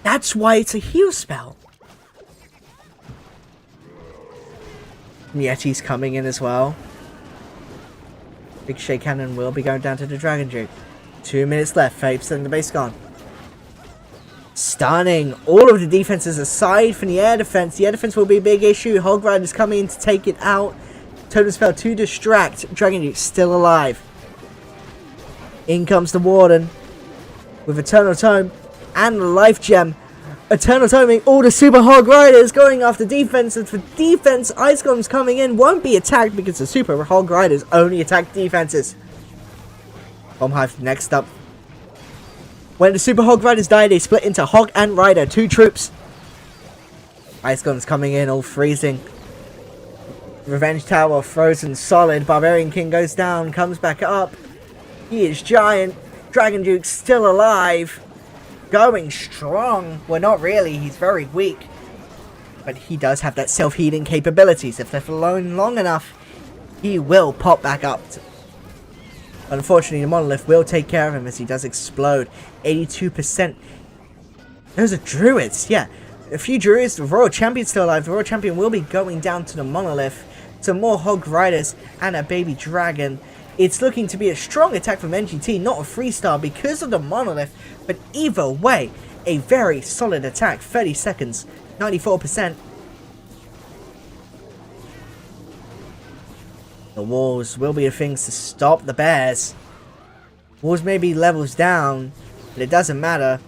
That's why it's a heal spell. Yeti's coming in as well. Big Shake Cannon will be going down to the Dragon Duke. 2 minutes left. 30% of the base gone. Stunning. All of the defenses aside from the air defense. The air defense will be a big issue. Hog Rider's coming in to take it out. Totem Spell to distract. Dragon Duke still alive. In comes the Warden with Eternal Tome and the Life Gem. Eternal Toming all the Super Hog Riders going after defense, and for defense, Ice Golems coming in won't be attacked because the Super Hog Riders only attack defenses. Bomb Hive next up. When the Super Hog Riders die, they split into Hog and Rider, 2 troops. Ice Golems coming in, all freezing. Revenge Tower frozen solid. Barbarian King goes down, comes back up. He is giant. Dragon Duke still alive. Going strong. Well, not really. He's very weak. But he does have that self-healing capabilities. If left alone long enough, he will pop back up. Unfortunately, the Monolith will take care of him as he does explode. 82%. Those are Druids. Yeah. A few Druids. The Royal Champion's still alive. The Royal Champion will be going down to the Monolith. Some more Hog Riders and a baby dragon. It's looking to be a strong attack from NGT, not a 3-star because of the Monolith, but either way, a very solid attack. 30 seconds, 94%. The walls will be the things to stop the bears. Walls may be levels down, but it doesn't matter.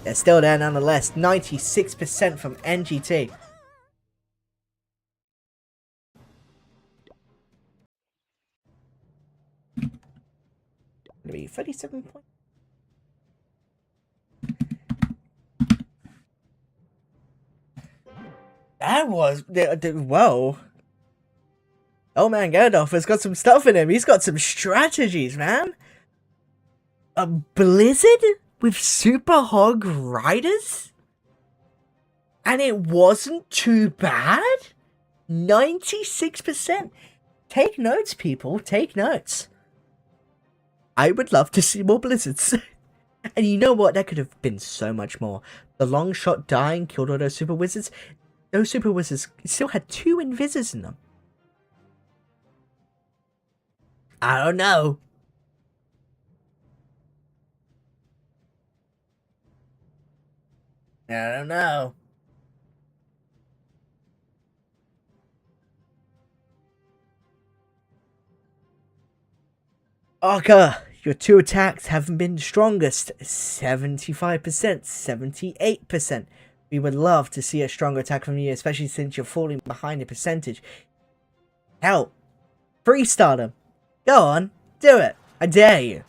They're still there nonetheless. 96% from NGT. Be 37 points. That was whoa. Oh man, Gandalf has got some stuff in him. He's got some strategies, man. A Blizzard with Super Hog Riders, and it wasn't too bad. 96%. Take notes, people. Take notes. I would love to see more Blizzards. And you know what? That could have been so much more. The long shot dying killed all those Super Wizards. Those Super Wizards still had 2 Invisors in them. I don't know. I don't know. ARKA. Your 2 attacks haven't been the strongest. 75%, 78%. We would love to see a stronger attack from you, especially since you're falling behind the percentage. Hell, 3-star them. Go on, do it. I dare you.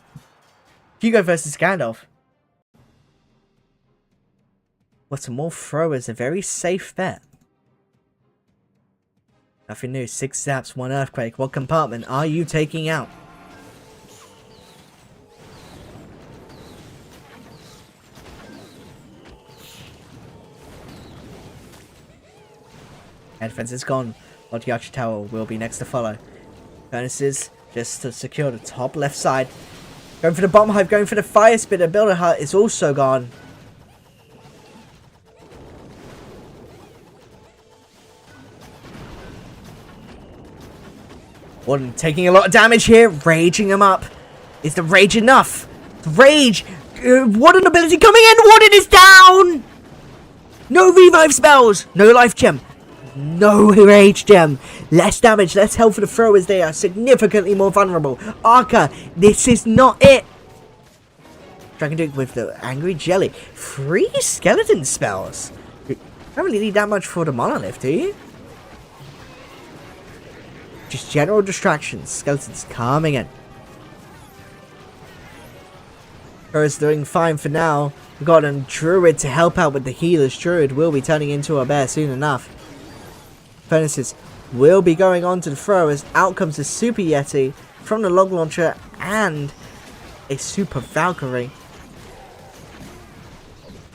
Hugo versus Gandalf. What's more throwers, a very safe bet. Nothing new. 6 zaps, 1 earthquake. What compartment are you taking out? Air defense is gone. Multi-Archer Tower will be next to follow. Furnaces just to secure the top left side. Going for the Bomb Hive, going for the Fire Spitter. Builder Hut is also gone. Warden taking a lot of damage here. Raging him up. Is the rage enough? The rage! Warden ability coming in! Warden is down! No revive spells! No life gem. No rage gem. Less damage, less health for the throwers. They are significantly more vulnerable. ARKA, this is not it. Dragon Duke with the Angry Jelly. 3 skeleton spells. You don't really need that much for the Monolith, do you? Just general distractions. Skeletons coming in. Throwers doing fine for now. We've got a Druid to help out with the healers. Druid will be turning into a bear soon enough. Furnaces will be going on to the throwers. Out comes a Super Yeti from the Log Launcher and a Super Valkyrie.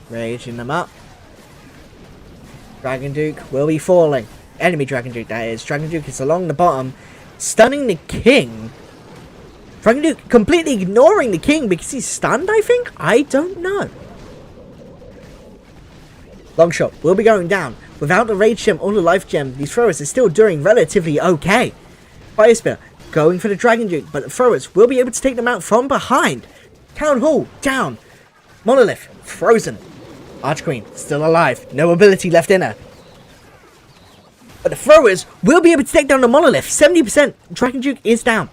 Raging them up. Dragon Duke will be falling. Enemy Dragon Duke, that is. Dragon Duke is along the bottom. Stunning the King. Dragon Duke completely ignoring the King because he's stunned, I think? I don't know. Longshot will be going down. Without the Rage Gem or the Life Gem, these throwers are still doing relatively okay. Fire Spitter going for the Dragon Duke, but the throwers will be able to take them out from behind. Town Hall down. Monolith frozen. Archqueen still alive. No ability left in her. But the throwers will be able to take down the Monolith. 70%. Dragon Duke is down.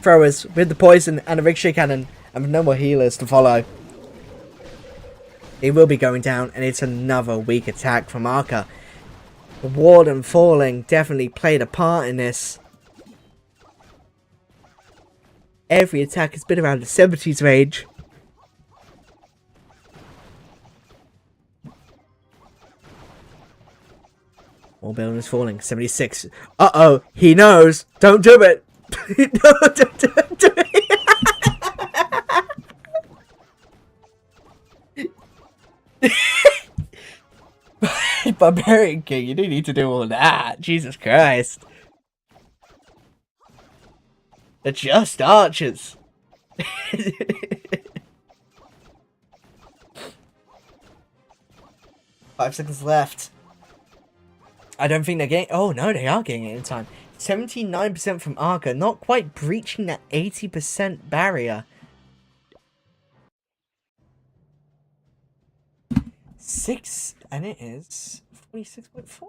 Throwers with the poison and the Ricochet Cannon, and with no more healers to follow. It will be going down, and it's another weak attack from ARKA. The Warden falling definitely played a part in this. Every attack has been around the 70s range. More buildings falling. 76. Uh-oh. He knows. Don't do it. No, don't do it. Barbarian King, you didn't need to do all that. Jesus Christ. They're just archers. 5 seconds left. I don't think they're getting... Oh, no, they are getting it in time. 79% from ARKA. Not quite breaching that 80% barrier. 6, and it is 46.4.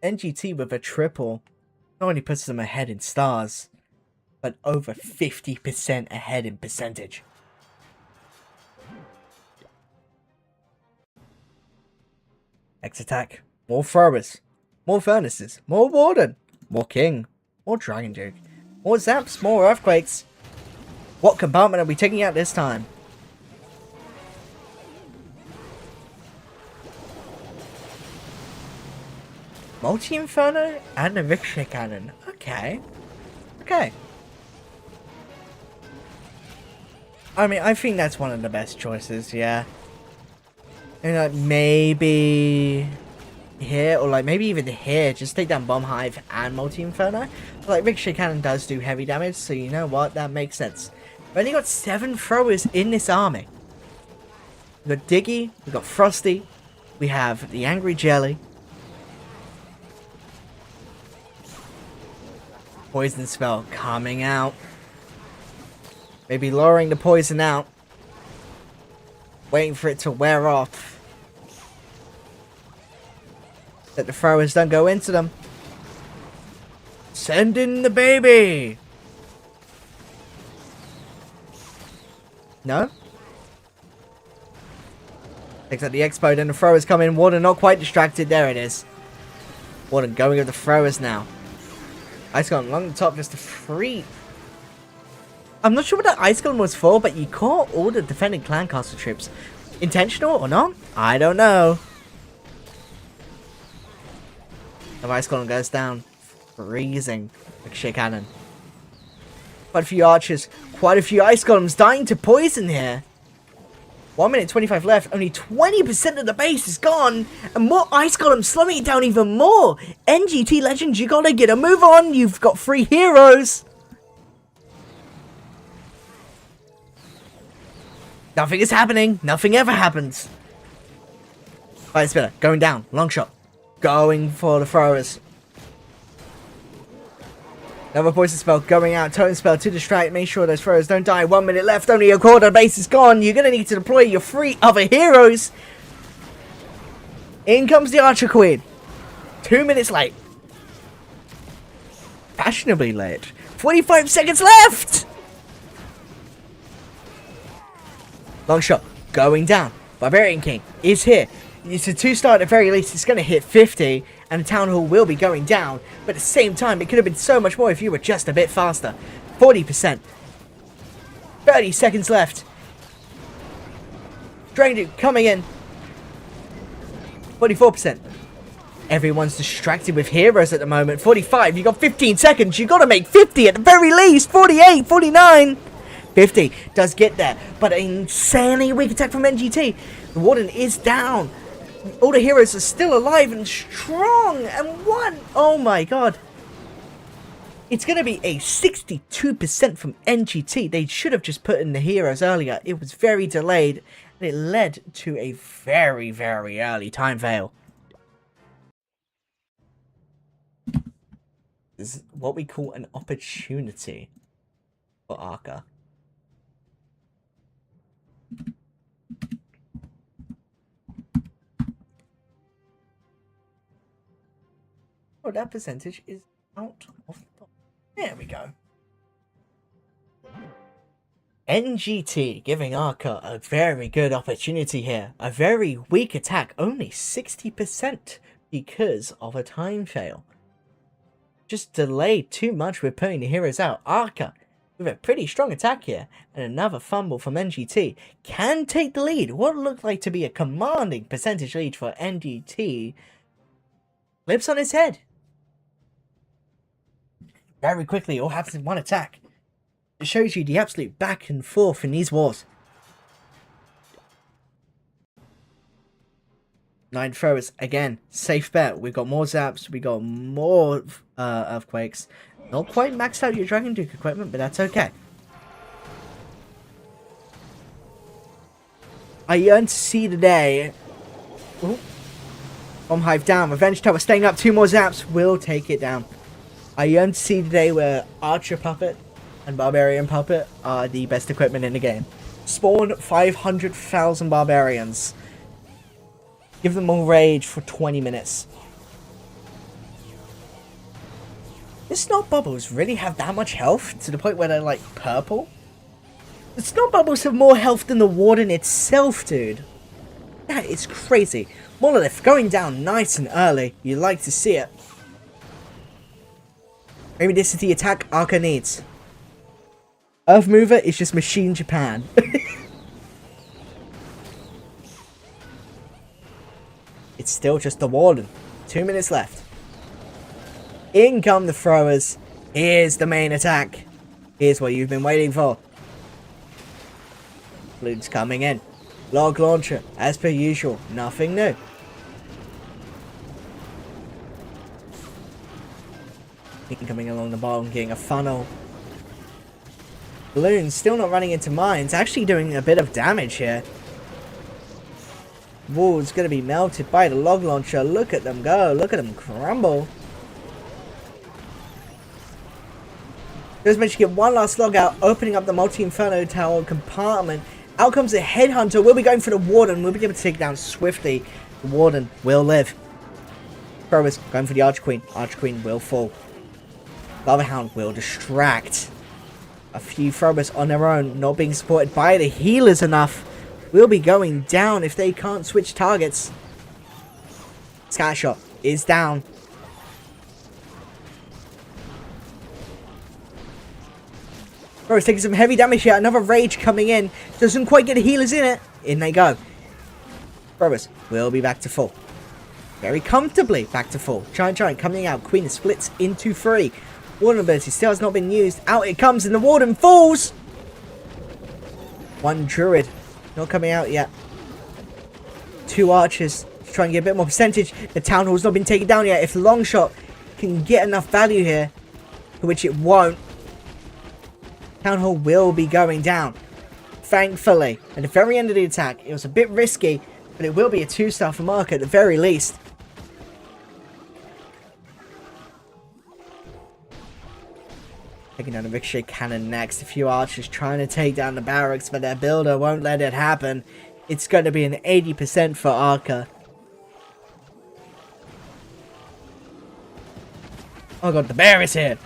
NGT with a triple not only puts them ahead in stars, but over 50% ahead in percentage. X attack, more throwers, more furnaces, more warden, more king, more dragon duke, more zaps, more earthquakes. What compartment are we taking out this time? Multi-Inferno and a Ricochet Cannon. Okay. Okay. I mean, I think that's one of the best choices, yeah. And like, maybe here, or like maybe even here, just take down Bomb Hive and Multi-Inferno. Like, Ricochet Cannon does do heavy damage, so you know what? That makes sense. We've only got 7 throwers in this army. We've got Diggy, we've got Frosty, we have the Angry Jelly, Poison Spell coming out. Maybe lowering the poison out. Waiting for it to wear off. That the throwers don't go into them. Send in the baby! No? Takes out the Expo, then the throwers come in. Warden not quite distracted. There it is. Warden going with the throwers now. Ice Golem along the top just to free. I'm not sure what that Ice Golem was for, but you caught all the defending Clan Castle troops. Intentional or not? I don't know. The Ice Golem goes down. Freezing. Ricochet Cannon. Quite a few archers. Quite a few Ice Golems dying to poison here. 1 minute 25 left. Only 20% of the base is gone. And more Ice Golems slowing it down even more. NGT Legends, you gotta get a move on. You've got 3 heroes. Nothing is happening. Nothing ever happens. Fire Spitter going down. Long shot. Going for the throwers. Another poison spell going out. Totem spell to distract. Make sure those throwers don't die. 1 minute left. Only a quarter. Base is gone. You're going to need to deploy your 3 other heroes. In comes the Archer Queen. 2 minutes late. Fashionably late. 45 seconds left. Long shot. Going down. Barbarian King is here. It's a 2-star at the very least. It's going to hit 50. And the Town Hall will be going down. But at the same time, it could have been so much more if you were just a bit faster. 40%. 30 seconds left. Dragon Duke coming in. 44%. Everyone's distracted with heroes at the moment. 45. You got 15 seconds. You got to make 50 at the very least. 48, 49. 50 does get there. But an insanely weak attack from NGT. The Warden is down. All the heroes are still alive and strong. And one. Oh my god. It's going to be a 62% from NGT. They should have just put in the heroes earlier. It was very delayed, and it led to a very, very early time fail. This is what we call an opportunity for ARKA. Oh, that percentage is out of the top. There we go. NGT giving ARKA a very good opportunity here. A very weak attack, only 60% because of a time fail. Just delayed too much with putting the heroes out. ARKA, with a pretty strong attack here, and another fumble from NGT, can take the lead. What looked like to be a commanding percentage lead for NGT flips on its head. Very quickly, it all happens in one attack. It shows you the absolute back and forth in these wars. 9 throwers, again, safe bet. We got more zaps, we got more earthquakes. Not quite maxed out your Dragon Duke equipment, but that's okay. I yearn to see the day. Ooh. Bomb Hive down, Revenge Tower staying up, 2 more zaps will take it down. I yearn to see the day where Archer Puppet and Barbarian Puppet are the best equipment in the game. Spawn 500,000 Barbarians. Give them all rage for 20 minutes. The Snot Bubbles really have that much health to the point where they're like purple? The Snot Bubbles have more health than the Warden itself, dude. That is crazy. Monolith going down nice and early. You like to see it. Maybe this is the attack ARKA needs. Earth Mover is just Machine Japan. It's still just the Warden. 2 minutes left. In come the throwers. Here's the main attack. Here's what you've been waiting for. Balloons coming in. Log launcher, as per usual. Nothing new. Coming along the bottom, getting a funnel. Balloons still not running into mines, actually doing a bit of damage here. Wall's gonna be melted by the log launcher. Look at them go, look at them crumble. Just managed to get one last log out, opening up the multi-inferno tower compartment. Out comes the headhunter. We'll be going for the Warden. We'll be able to take it down swiftly. The Warden will live. Throwers going for the Archqueen. Archqueen will fall. Lava Hound will distract. A few throwers on their own, not being supported by the healers enough, will be going down if they can't switch targets. Scattershot is down. Throwers taking some heavy damage here. Another Rage coming in. Doesn't quite get the healers in it. In they go. Throwers will be back to full. Very comfortably back to full. Giant coming out. Queen splits into 3. Warden ability still has not been used. Out it comes and the Warden falls! 1 Druid. Not coming out yet. 2 Archers. To try and get a bit more percentage. The Town Hall's not been taken down yet. If the Longshot can get enough value here, which it won't, Town Hall will be going down. Thankfully, at the very end of the attack, it was a bit risky, but it will be a 2-star for ARKA at the very least. Taking down the Ricochet Cannon next. A few Archers trying to take down the barracks, but their builder won't let it happen. It's going to be an 80% for ARKA. Oh god, the bear is here!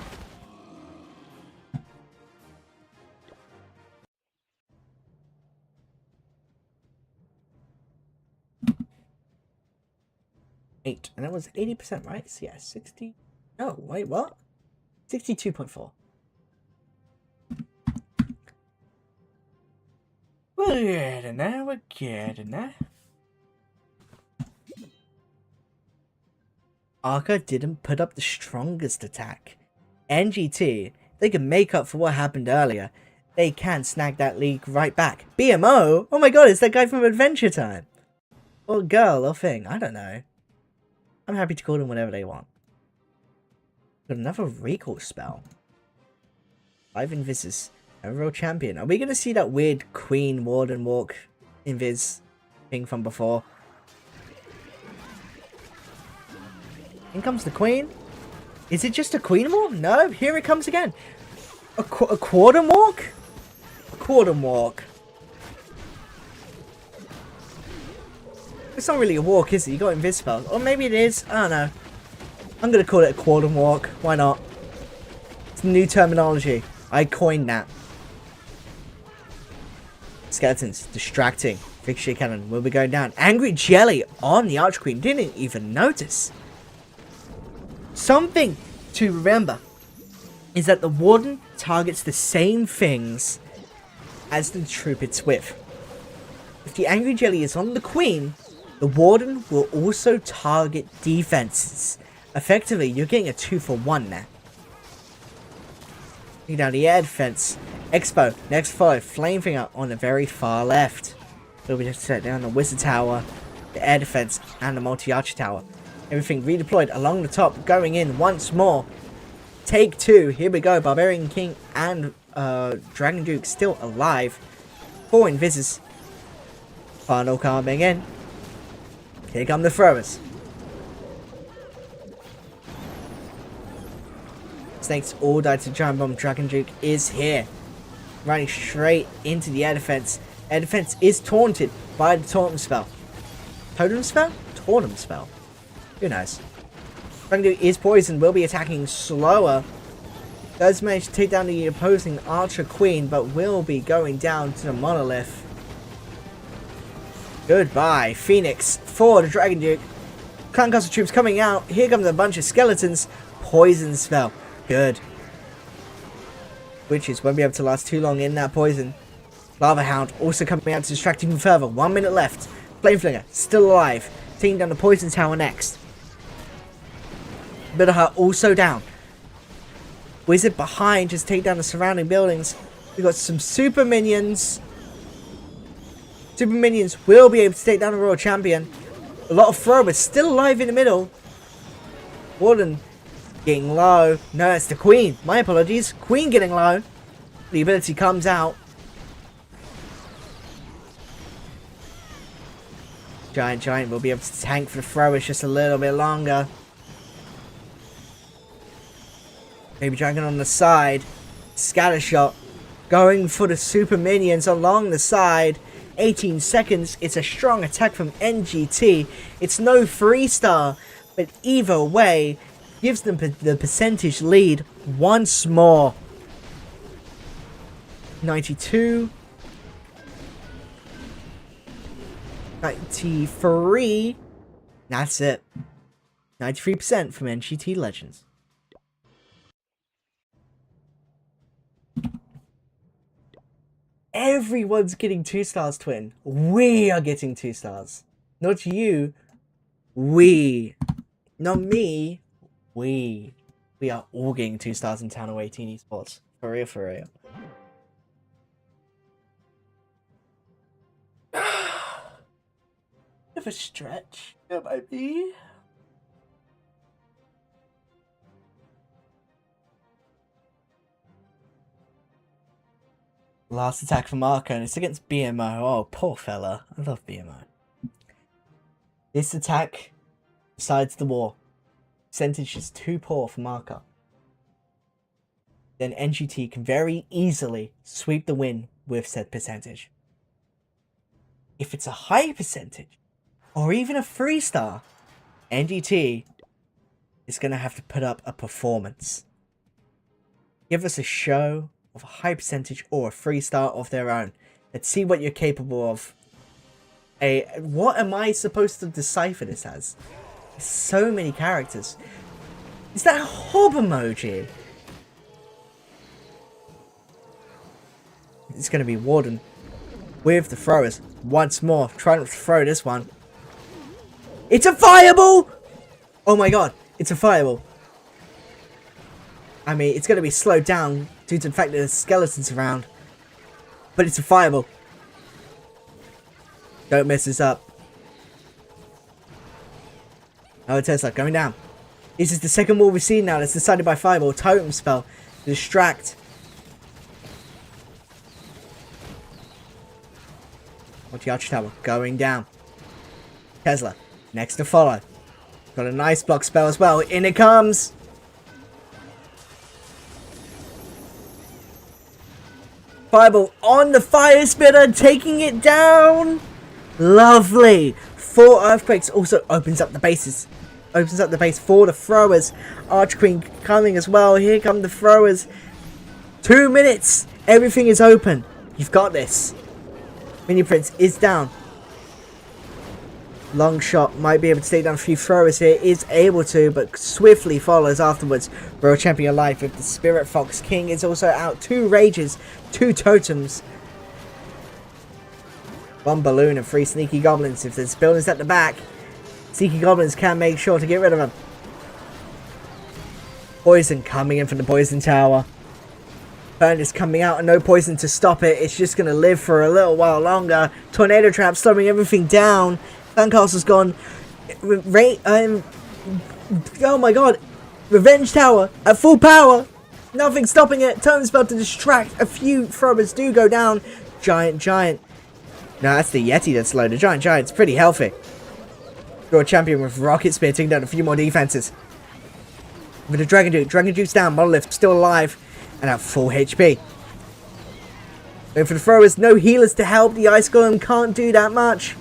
And that was 80%, right? So yeah, 60. Oh, wait, what? 62.4. We're getting there, we're getting there. ARKA didn't put up the strongest attack. NGT, they can make up for what happened earlier. They can snag that league right back. BMO? Oh my god, it's that guy from Adventure Time. Or girl, or thing, I don't know. I'm happy to call them whatever they want. Got another recall spell. 5 invises. Overall champion. Are we going to see that weird Queen Warden walk invis thing from before? In comes the Queen. Is it just a Queen walk? No, here it comes again. A quarter walk? A quarter walk. It's not really a walk, is it? You got invis spells. Or maybe it is. I don't know. I'm going to call it a quarter walk. Why not? It's new terminology. I coined that. Skeletons. Distracting. Fixture cannon will be going down. Angry Jelly on the Archqueen. Didn't even notice. Something to remember is that the Warden targets the same things as the troop it's with. If the Angry Jelly is on the Queen, the Warden will also target defenses. Effectively, you're getting a 2-for-1 there. Take down the air defense. Expo, next follow, Flamefinger on the very far left. So we just set down the Wizard Tower, the air defense, and the multi-archer tower. Everything redeployed along the top, going in once more. Take 2, here we go, Barbarian King and Dragon Duke still alive. 4 invises. Final coming in. Here come the throwers. Snakes all died to Giant Bomb. Dragon Duke is here. Running straight into the air defense. Air defense is taunted by the Totem spell. Totem spell? Totem spell. Who knows? Dragon Duke is poisoned. Will be attacking slower. Does manage to take down the opposing Archer Queen, but will be going down to the Monolith. Goodbye. Phoenix for the Dragon Duke. Clan Castle troops coming out. Here comes a bunch of skeletons. Poison spell. Good. Witches won't be able to last too long in that poison. Lava Hound also coming out to distract even further. 1 minute left. Flameflinger still alive. Taking down the poison tower next. Bitterheart also down. Wizard behind just take down the surrounding buildings. We've got some super minions. Super minions will be able to take down the Royal Champion. A lot of throwers still alive in the middle. Warden getting low. No, it's the Queen. My apologies. Queen getting low. The ability comes out. Giant will be able to tank for the throwers just a little bit longer. Baby Dragon on the side. Scattershot. Going for the super minions along the side. 18 seconds. It's a strong attack from NGT. It's no 3-star. But either way, gives them the percentage lead once more. 92. 93. That's it. 93% from NGT Legends. Everyone's getting 2 stars, Twin. We are getting 2 stars. Not you. We. Not me. We are all getting 2 stars in Town of 18 Esports. For real, for real. Bit of a stretch. It might be. Last attack from ARKA, and it's against BMO. Oh, poor fella. I love BMO. This attack decides the war. Percentage is too poor from ARKA. Then NGT can very easily sweep the win with said percentage. If it's a high percentage, or even a 3-star, NGT is going to have to put up a performance. Give us a show of a high percentage or a 3-star of their own. Let's see what you're capable of. What am I supposed to decipher this as? There's so many characters. Is that a hob emoji? It's going to be Warden with the throwers once more. Try not to throw this one. It's a fireball! Oh my god, it's a fireball. I mean, it's going to be slowed down due to the fact that there's skeletons around. But it's a fireball. Don't mess this up. Oh, Tesla, going down. This is the second wall we've seen now. That's decided by Fireball. Totem spell. Distract. Multi-arch tower going down. Tesla next to follow. Got a nice block spell as well. In it comes. Fireball on the fire spitter, taking it down. Lovely. 4 earthquakes also opens up the bases. Opens up the base for the throwers. Arch Queen coming as well. Here come the throwers. 2 minutes. Everything is open. You've got this. Minion Prince is down. Long shot might be able to take down a few throwers here. Is able to, but swiftly follows afterwards. World Champion alive with the Spirit Fox. King is also out. 2 rages. 2 totems. 1 balloon and 3 sneaky goblins. If there's buildings at the back, sneaky goblins can make sure to get rid of them. Poison coming in from the poison tower. Burn is coming out and no poison to stop it. It's just going to live for a little while longer. Tornado trap slowing everything down. Castle's gone. Oh my god. Revenge tower at full power. Nothing stopping it. Totem's about to distract. A few throwers do go down. Giant. No, that's the Yeti that's low. The Giant's pretty healthy. World Champion with Rocket Spear taking down a few more defenses. With the Dragon Duke. Dragon Duke's down. Monolith still alive. And at full HP. And for the throwers, no healers to help. The Ice Golem can't do that much.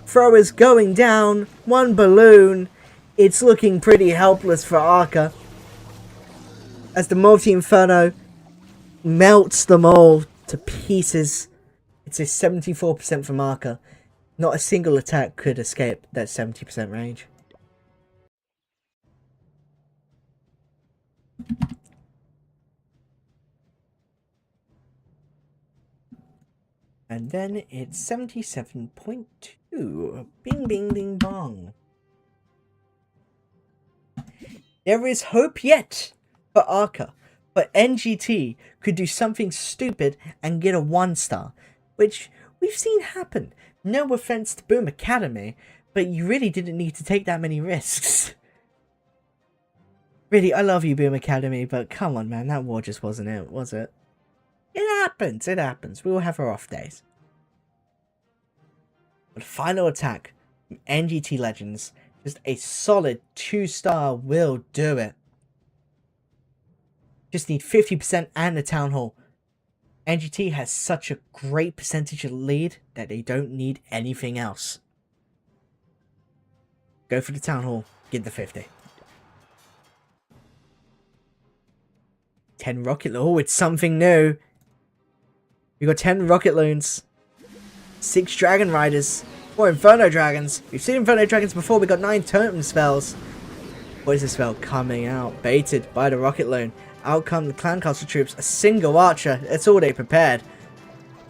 Throwers going down. 1 balloon. It's looking pretty helpless for ARKA. As the Multi-Inferno melts them all to pieces. It's a 74% from ARKA. Not a single attack could escape that 70% range. And then it's 77.2. Bing, bing, ding, bong. There is hope yet for ARKA. But NGT could do something stupid and get a 1-star. Which we've seen happen. No offense to Boom Academy, but you really didn't need to take that many risks. Really, I love you, Boom Academy, but come on, man. That war just wasn't it, was it? It happens. It happens. We all have our off days. But final attack from NGT Legends. Just a solid 2-star will do it. Just need 50% and the Town Hall. NGT has such a great percentage of lead that they don't need anything else. Go for the Town Hall. Get the 50. 10 rocket. Oh, it's something new. We got 10 rocket loons. 6 dragon riders. 4 inferno dragons. We've seen inferno dragons before. We got 9 totem spells. Poison spell coming out. Baited by the rocket loon. Out come the clan castle troops. A single archer. That's all they prepared.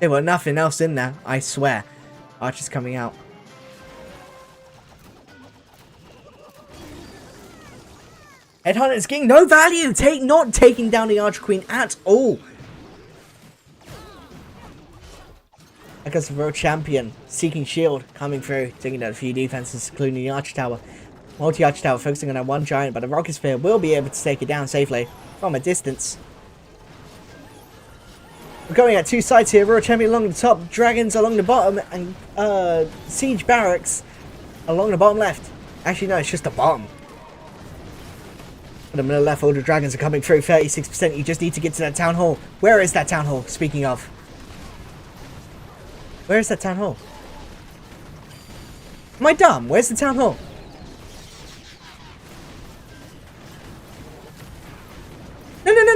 There were nothing else in there. I swear. Archer's coming out. Headhunter's getting no value. Not taking down the Archer Queen at all. Because the World Champion, Seeking Shield, coming through, taking down a few defenses, including the Archer Tower. Multi-Archer Tower focusing on that 1 giant, but the Rocket Sphere will be able to take it down safely from a distance. We're going at 2 sides here. World Champion along the top, Dragons along the bottom, and Siege Barracks along the bottom left. Actually, no, it's just the bottom. But on the left, all the Dragons are coming through, 36%. You just need to get to that Town Hall. Where is that Town Hall, speaking of? Where is that Town Hall? Am I dumb? Where's the Town Hall?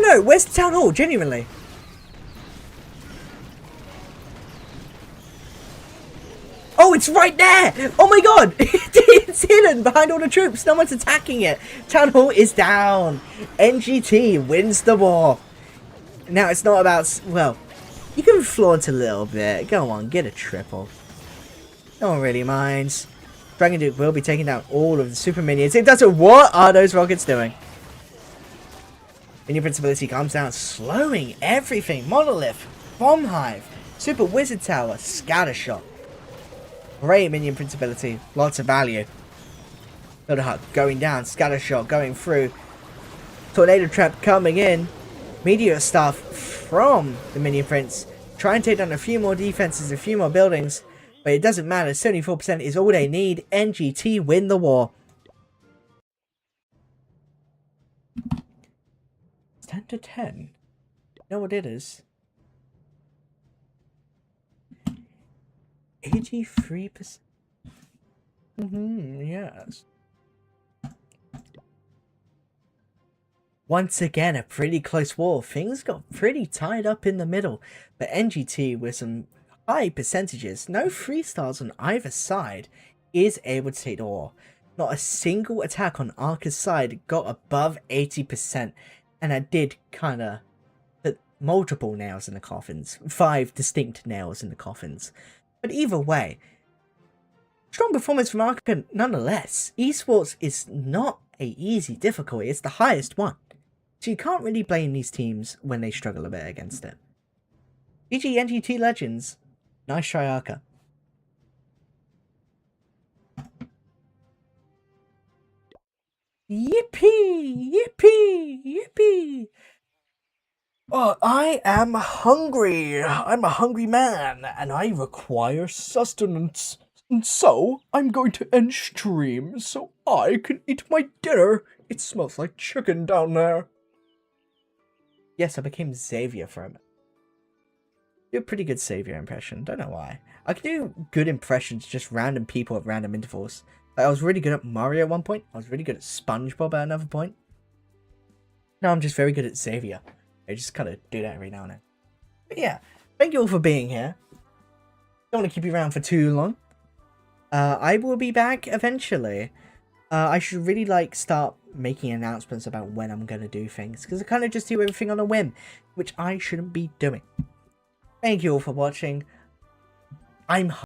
No. Where's the Town Hall? Genuinely. Oh, it's right there! Oh my god! It's hidden behind all the troops. No one's attacking it. Town Hall is down. NGT wins the war. Now, it's not about... Well, you can flaunt a little bit. Go on, get a triple. No one really minds. Dragon Duke will be taking down all of the super minions. It doesn't... What are those rockets doing? Minion Principality comes down, slowing everything. Monolith, Bomb Hive, Super Wizard Tower, Scattershot. Great Minion Principality. Lots of value. Builder Hut going down. Scatter Shot going through. Tornado Trap coming in. Meteor Staff from the Mini Prince. Try and take down a few more defenses, a few more buildings. But it doesn't matter. 74% is all they need. NGT win the war. It's 10 to 10. You know what it is? 83%. Yes. Once again, a pretty close war. Things got pretty tied up in the middle. But NGT, with some high percentages, no 3 stars on either side, is able to take the war. Not a single attack on ARKA's side got above 80%. And I did kind of put multiple nails in the coffins. 5 distinct nails in the coffins. But either way, strong performance from ARKA nonetheless. Esports is not a easy difficulty, it's the highest one. So you can't really blame these teams when they struggle a bit against it. GG NGT Legends. Nice try, ARKA. Yippee! Yippee! Yippee! Oh, I am hungry. I'm a hungry man, and I require sustenance. And so, I'm going to end stream so I can eat my dinner. It smells like chicken down there. Yes, I became Xavier for a minute. Do a pretty good Xavier impression, don't know why. I can do good impressions, just random people at random intervals. Like, I was really good at Mario at one point. I was really good at SpongeBob at another point. Now I'm just very good at Xavier. I just kind of do that every now and then. But yeah, thank you all for being here. Don't want to keep you around for too long. I will be back eventually. I should really start making announcements about when I'm going to do things, because I kind of just do everything on a whim, which I shouldn't be doing. Thank you all for watching. I'm